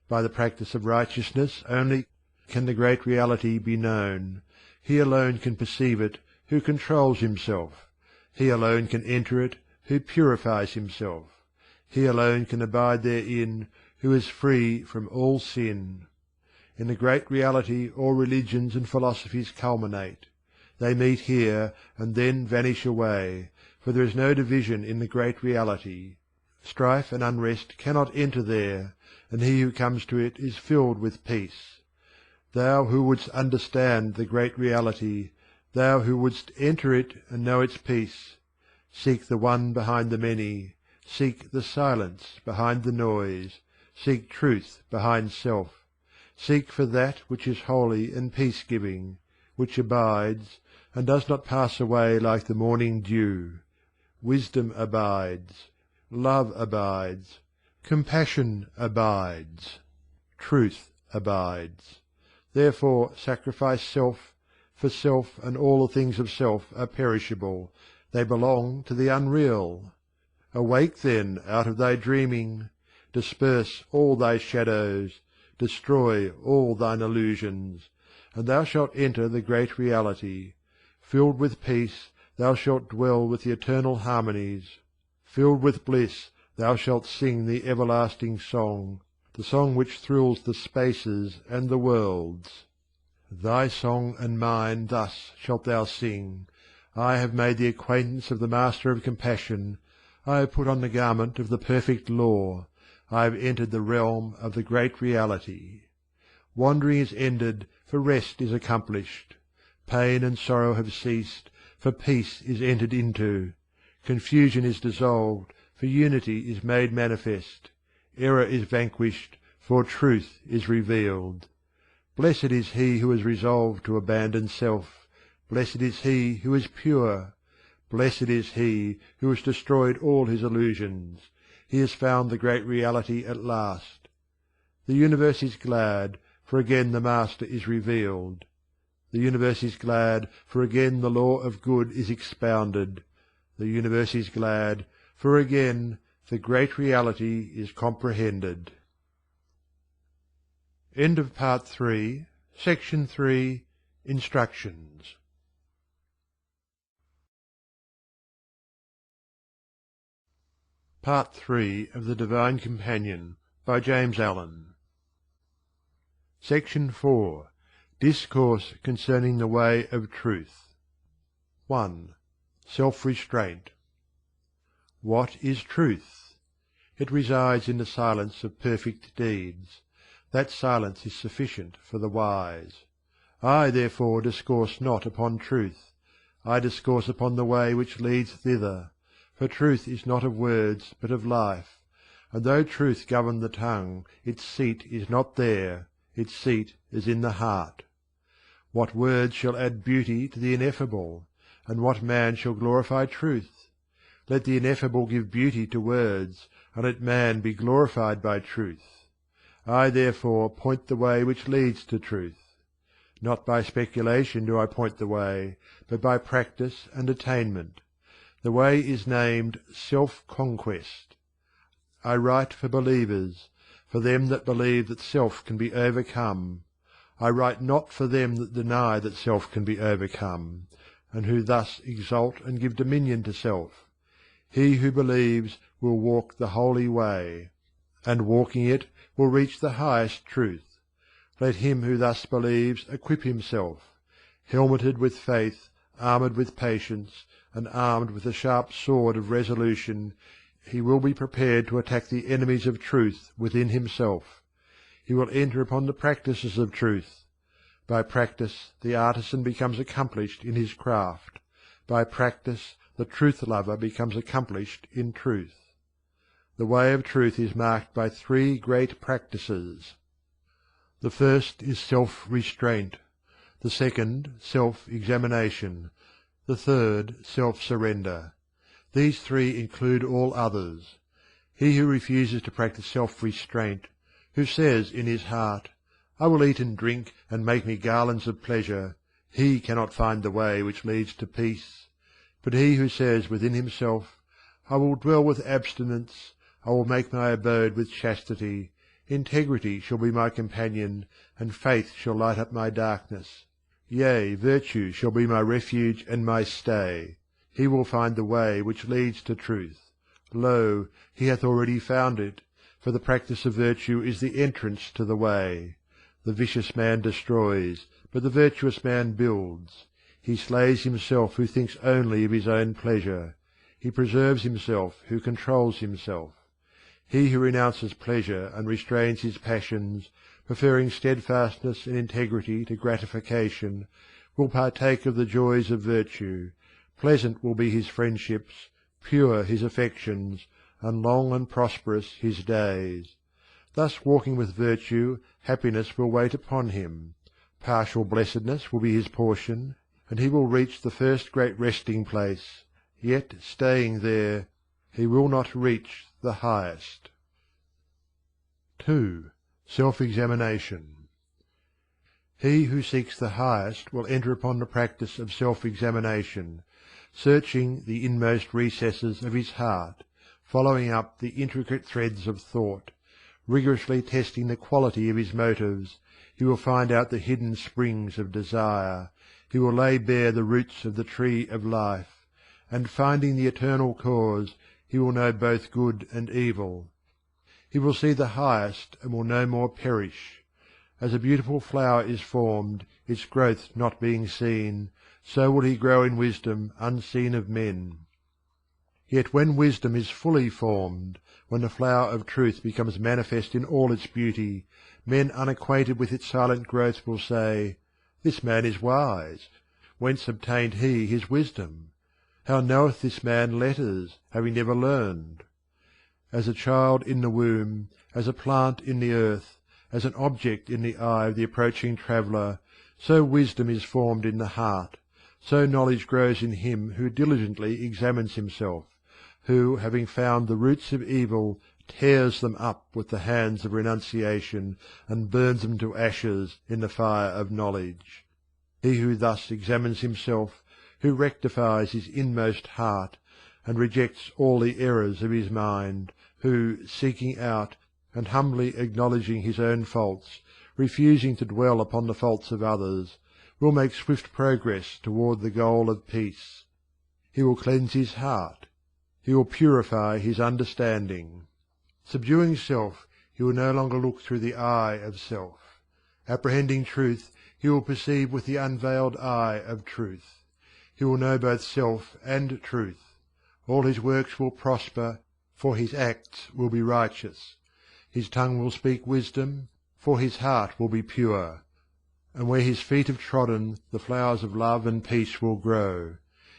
A: By the practice of righteousness only can the Great Reality be known. He alone can perceive it who controls himself. He alone can enter it who purifies himself. He alone can abide therein who is free from all sin. In the Great Reality all religions and philosophies culminate. They meet here and then vanish away, for there is no division in the Great Reality. Strife and unrest cannot enter there, and he who comes to it is filled with peace. Thou who wouldst understand the Great Reality, thou who wouldst enter it and know its peace, seek the one behind the many, seek the silence behind the noise, seek truth behind self, seek for that which is holy and peace-giving, which abides, and does not pass away like the morning dew. Wisdom abides, love abides, compassion abides, truth abides. Therefore sacrifice self, for self and all the things of self are perishable, they belong to the unreal. Awake then out of thy dreaming. disperse all thy shadows, destroy all thine illusions, and thou shalt enter the great reality. Filled with peace, thou shalt dwell with the eternal harmonies. Filled with bliss, thou shalt sing the everlasting song, the song which thrills the spaces and the worlds. Thy song and mine thus shalt thou sing: I have made the acquaintance of the Master of Compassion, I have put on the garment of the perfect law, I have entered the realm of the great reality. Wandering is ended, for rest is accomplished. Pain and sorrow have ceased, for peace is entered into. Confusion is dissolved, for unity is made manifest. Error is vanquished, for truth is revealed. Blessed is he who has resolved to abandon self. Blessed is he who is pure. Blessed is he who has destroyed all his illusions. He has found the great reality at last. The universe is glad, for again the Master is revealed. The universe is glad, for again the law of good is expounded. The universe is glad, for again the great reality is comprehended. End of Part 3, Section 3, Instructions. Part 3 of the Divine Companion, by James Allen. Section 4. Discourse concerning the way of truth. 1. Self-restraint. What is truth? It resides in the silence of perfect deeds. That silence is sufficient for the wise. I, therefore, discourse not upon truth. I discourse upon the way which leads thither. For truth is not of words, but of life. And though truth govern the tongue, its seat is not there, its seat is in the heart. What words shall add beauty to the ineffable? And what man shall glorify truth? Let the ineffable give beauty to words, and let man be glorified by truth. I therefore point the way which leads to truth. Not by speculation do I point the way, but by practice and attainment. The way is named self-conquest. I write for believers, for them that believe that self can be overcome. I write not for them that deny that self can be overcome, and who thus exalt and give dominion to self. He who believes will walk the holy way, and walking it will reach the highest truth. Let him who thus believes equip himself, helmeted with faith, armoured with patience, and armed with the sharp sword of resolution. He will be prepared to attack the enemies of truth within himself. He will enter upon the practices of truth. By practice the artisan becomes accomplished in his craft. By practice the truth-lover becomes accomplished in truth. The way of truth is marked by 3 great practices. The first is self-restraint, the second self-examination, the third self-surrender. These 3 include all others. He who refuses to practice self-restraint, who says in his heart, I will eat and drink and make me garlands of pleasure, he cannot find the way which leads to peace. But he who says within himself, I will dwell with abstinence, I will make my abode with chastity, integrity shall be my companion, and faith shall light up my darkness. Yea, virtue shall be my refuge and my stay. He will find the way which leads to truth. Lo, he hath already found it, for the practice of virtue is the entrance to the way. The vicious man destroys, but the virtuous man builds. He slays himself who thinks only of his own pleasure. He preserves himself who controls himself. He who renounces pleasure and restrains his passions, preferring steadfastness and integrity to gratification, will partake of the joys of virtue. Pleasant will be his friendships, pure his affections, and long and prosperous his days. Thus walking with virtue, happiness will wait upon him. Partial blessedness will be his portion, and he will reach the first great resting place, yet staying there, he will not reach the highest. 2. Self-examination. He who seeks the highest will enter upon the practice of self-examination, searching the inmost recesses of his heart, following up the intricate threads of thought, Rigorously testing the quality of his motives, he will find out the hidden springs of desire, he will lay bare the roots of the tree of life, and finding the eternal cause, he will know both good and evil. He will see the highest and will no more perish. As a beautiful flower is formed, its growth not being seen, so will he grow in wisdom unseen of men. Yet when wisdom is fully formed, when the flower of truth becomes manifest in all its beauty, men unacquainted with its silent growth will say, "This man is wise. Whence obtained he his wisdom? How knoweth this man letters, having never learned?" As a child in the womb, as a plant in the earth, as an object in the eye of the approaching traveller, so wisdom is formed in the heart, so knowledge grows in him who diligently examines himself, who, having found the roots of evil, tears them up with the hands of renunciation and burns them to ashes in the fire of knowledge. He who thus examines himself, who rectifies his inmost heart, and rejects all the errors of his mind, who, seeking out, and humbly acknowledging his own faults, refusing to dwell upon the faults of others, will make swift progress toward the goal of peace. He will cleanse his heart. He will purify his understanding. Subduing self, he will no longer look through the eye of self. Apprehending truth, he will perceive with the unveiled eye of truth. He will know both self and truth. All his works will prosper, for his acts will be righteous. His tongue will speak wisdom, for his heart will be pure. And where his feet have trodden, the flowers of love and peace will grow.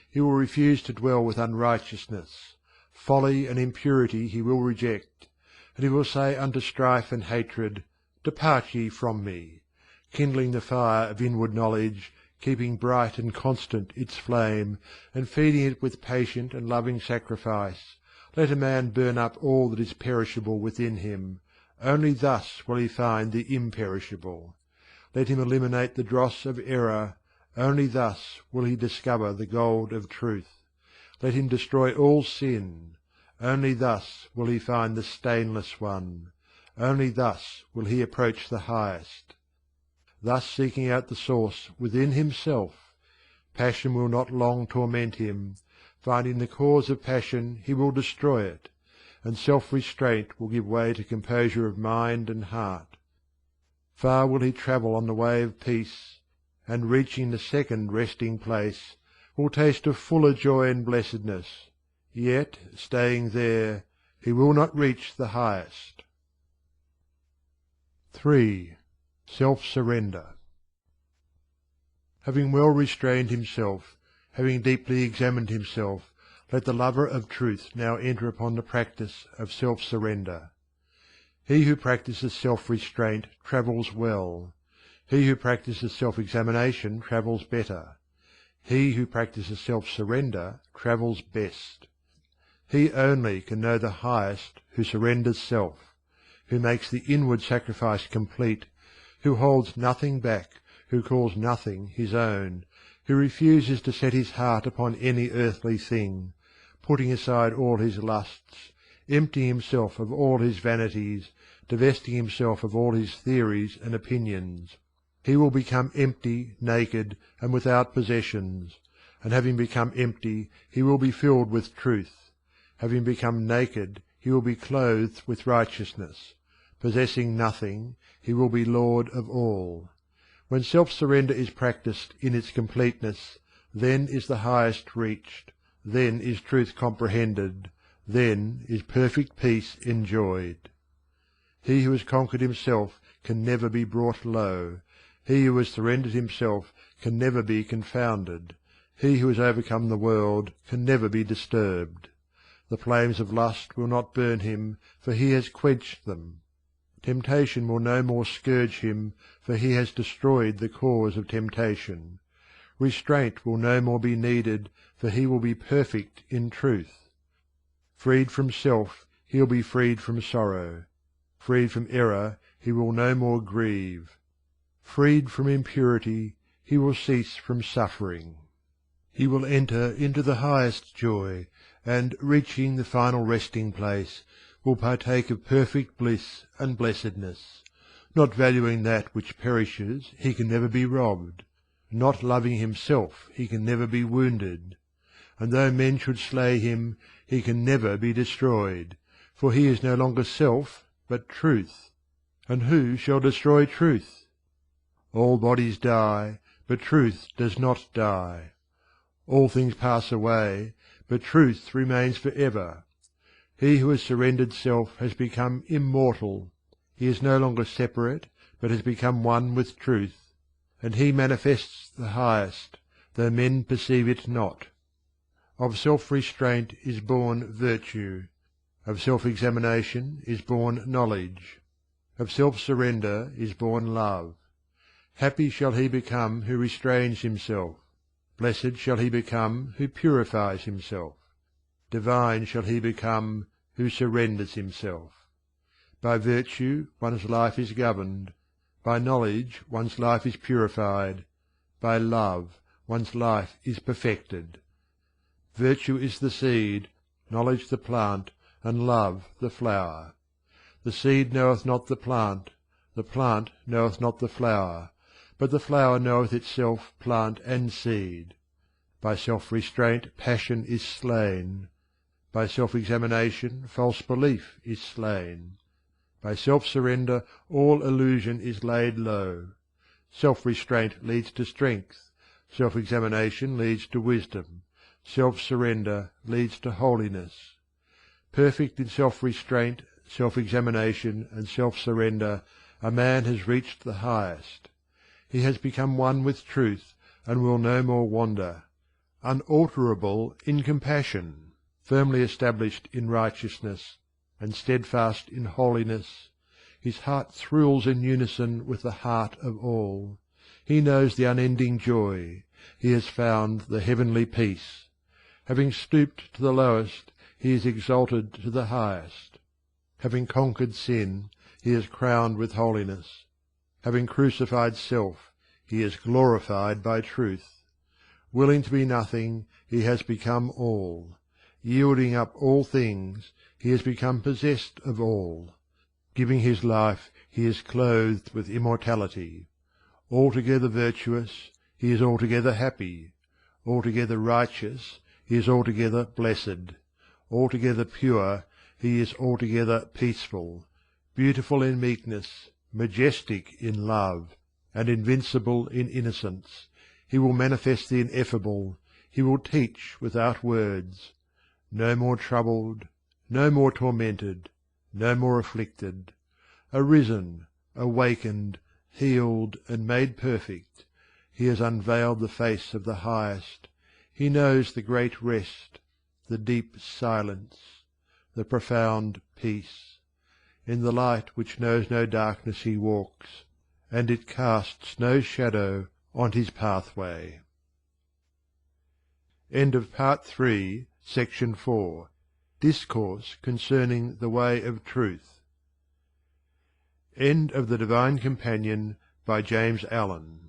A: He will refuse to dwell with unrighteousness. Folly and impurity he will reject. And he will say unto strife and hatred, "Depart ye from me," kindling the fire of inward knowledge, keeping bright and constant its flame, and feeding it with patient and loving sacrifice. Let a man burn up all that is perishable within him. Only thus will he find the imperishable. Let him eliminate the dross of error. Only thus will he discover the gold of truth. Let him destroy all sin. Only thus will he find the stainless one. Only thus will he approach the highest. Thus seeking out the source within himself, passion will not long torment him. Finding the cause of passion, he will destroy it, and self-restraint will give way to composure of mind and heart. Far will he travel on the way of peace, and reaching the second resting place, will taste of fuller joy and blessedness. Yet, staying there, he will not reach the highest. 3. Self-surrender. Having well restrained himself, having deeply examined himself, let the lover of truth now enter upon the practice of self-surrender. He who practices self-restraint travels well. He who practices self-examination travels better. He who practices self-surrender travels best. He only can know the highest who surrenders self, who makes the inward sacrifice complete, who holds nothing back, who calls nothing his own, who refuses to set his heart upon any earthly thing, putting aside all his lusts, emptying himself of all his vanities, divesting himself of all his theories and opinions. He will become empty, naked, and without possessions, and having become empty, he will be filled with truth. Having become naked, he will be clothed with righteousness. Possessing nothing, he will be lord of all. When self-surrender is practiced in its completeness, then is the highest reached, then is truth comprehended, then is perfect peace enjoyed. He who has conquered himself can never be brought low. He who has surrendered himself can never be confounded. He who has overcome the world can never be disturbed. The flames of lust will not burn him, for he has quenched them. Temptation will no more scourge him, for he has destroyed the cause of temptation. Restraint will no more be needed, for he will be perfect in truth. Freed from self, he will be freed from sorrow. Freed from error, he will no more grieve. Freed from impurity, he will cease from suffering. He will enter into the highest joy, and, reaching the final resting place, will partake of perfect bliss and blessedness. Not valuing that which perishes, he can never be robbed. Not loving himself, he can never be wounded. And though men should slay him, he can never be destroyed, for he is no longer self, but truth. And who shall destroy truth? All bodies die, but truth does not die. All things pass away, but truth remains for ever. He who has surrendered self has become immortal. He is no longer separate, but has become one with truth. And he manifests the highest, though men perceive it not. Of self-restraint is born virtue. Of self-examination is born knowledge. Of self-surrender is born love. Happy shall he become who restrains himself. Blessed shall he become who purifies himself. Divine shall he become who surrenders himself. By virtue one's life is governed. By knowledge one's life is purified. By love one's life is perfected. Virtue is the seed, knowledge the plant, and love the flower. The seed knoweth not the plant knoweth not the flower, but the flower knoweth itself plant and seed. By self-restraint passion is slain. By self-examination false belief is slain. By self-surrender all illusion is laid low. Self-restraint leads to strength. Self-examination leads to wisdom. Self-surrender leads to holiness. Perfect in self-restraint, self-examination, and self-surrender, a man has reached the highest. He has become one with truth, and will no more wander. Unalterable in compassion, firmly established in righteousness, and steadfast in holiness, his heart thrills in unison with the heart of all. He knows the unending joy. He has found the heavenly peace. Having stooped to the lowest, he is exalted to the highest. Having conquered sin, he is crowned with holiness. Having crucified self, he is glorified by truth. Willing to be nothing, he has become all. Yielding up all things, he has become possessed of all. Giving his life, he is clothed with immortality. Altogether virtuous, he is altogether happy. Altogether righteous, he is altogether blessed. Altogether pure, he is altogether peaceful. Beautiful in meekness, majestic in love, and invincible in innocence, he will manifest the ineffable. He will teach without words. No more troubled, no more tormented, no more afflicted. Arisen, awakened, healed, and made perfect, he has unveiled the face of the highest. He knows the great rest, the deep silence, the profound peace. In the light which knows no darkness he walks, and it casts no shadow on his pathway. End of Part 3, Section 4. Discourse concerning the way of truth. End of The Divine Companion by James Allen.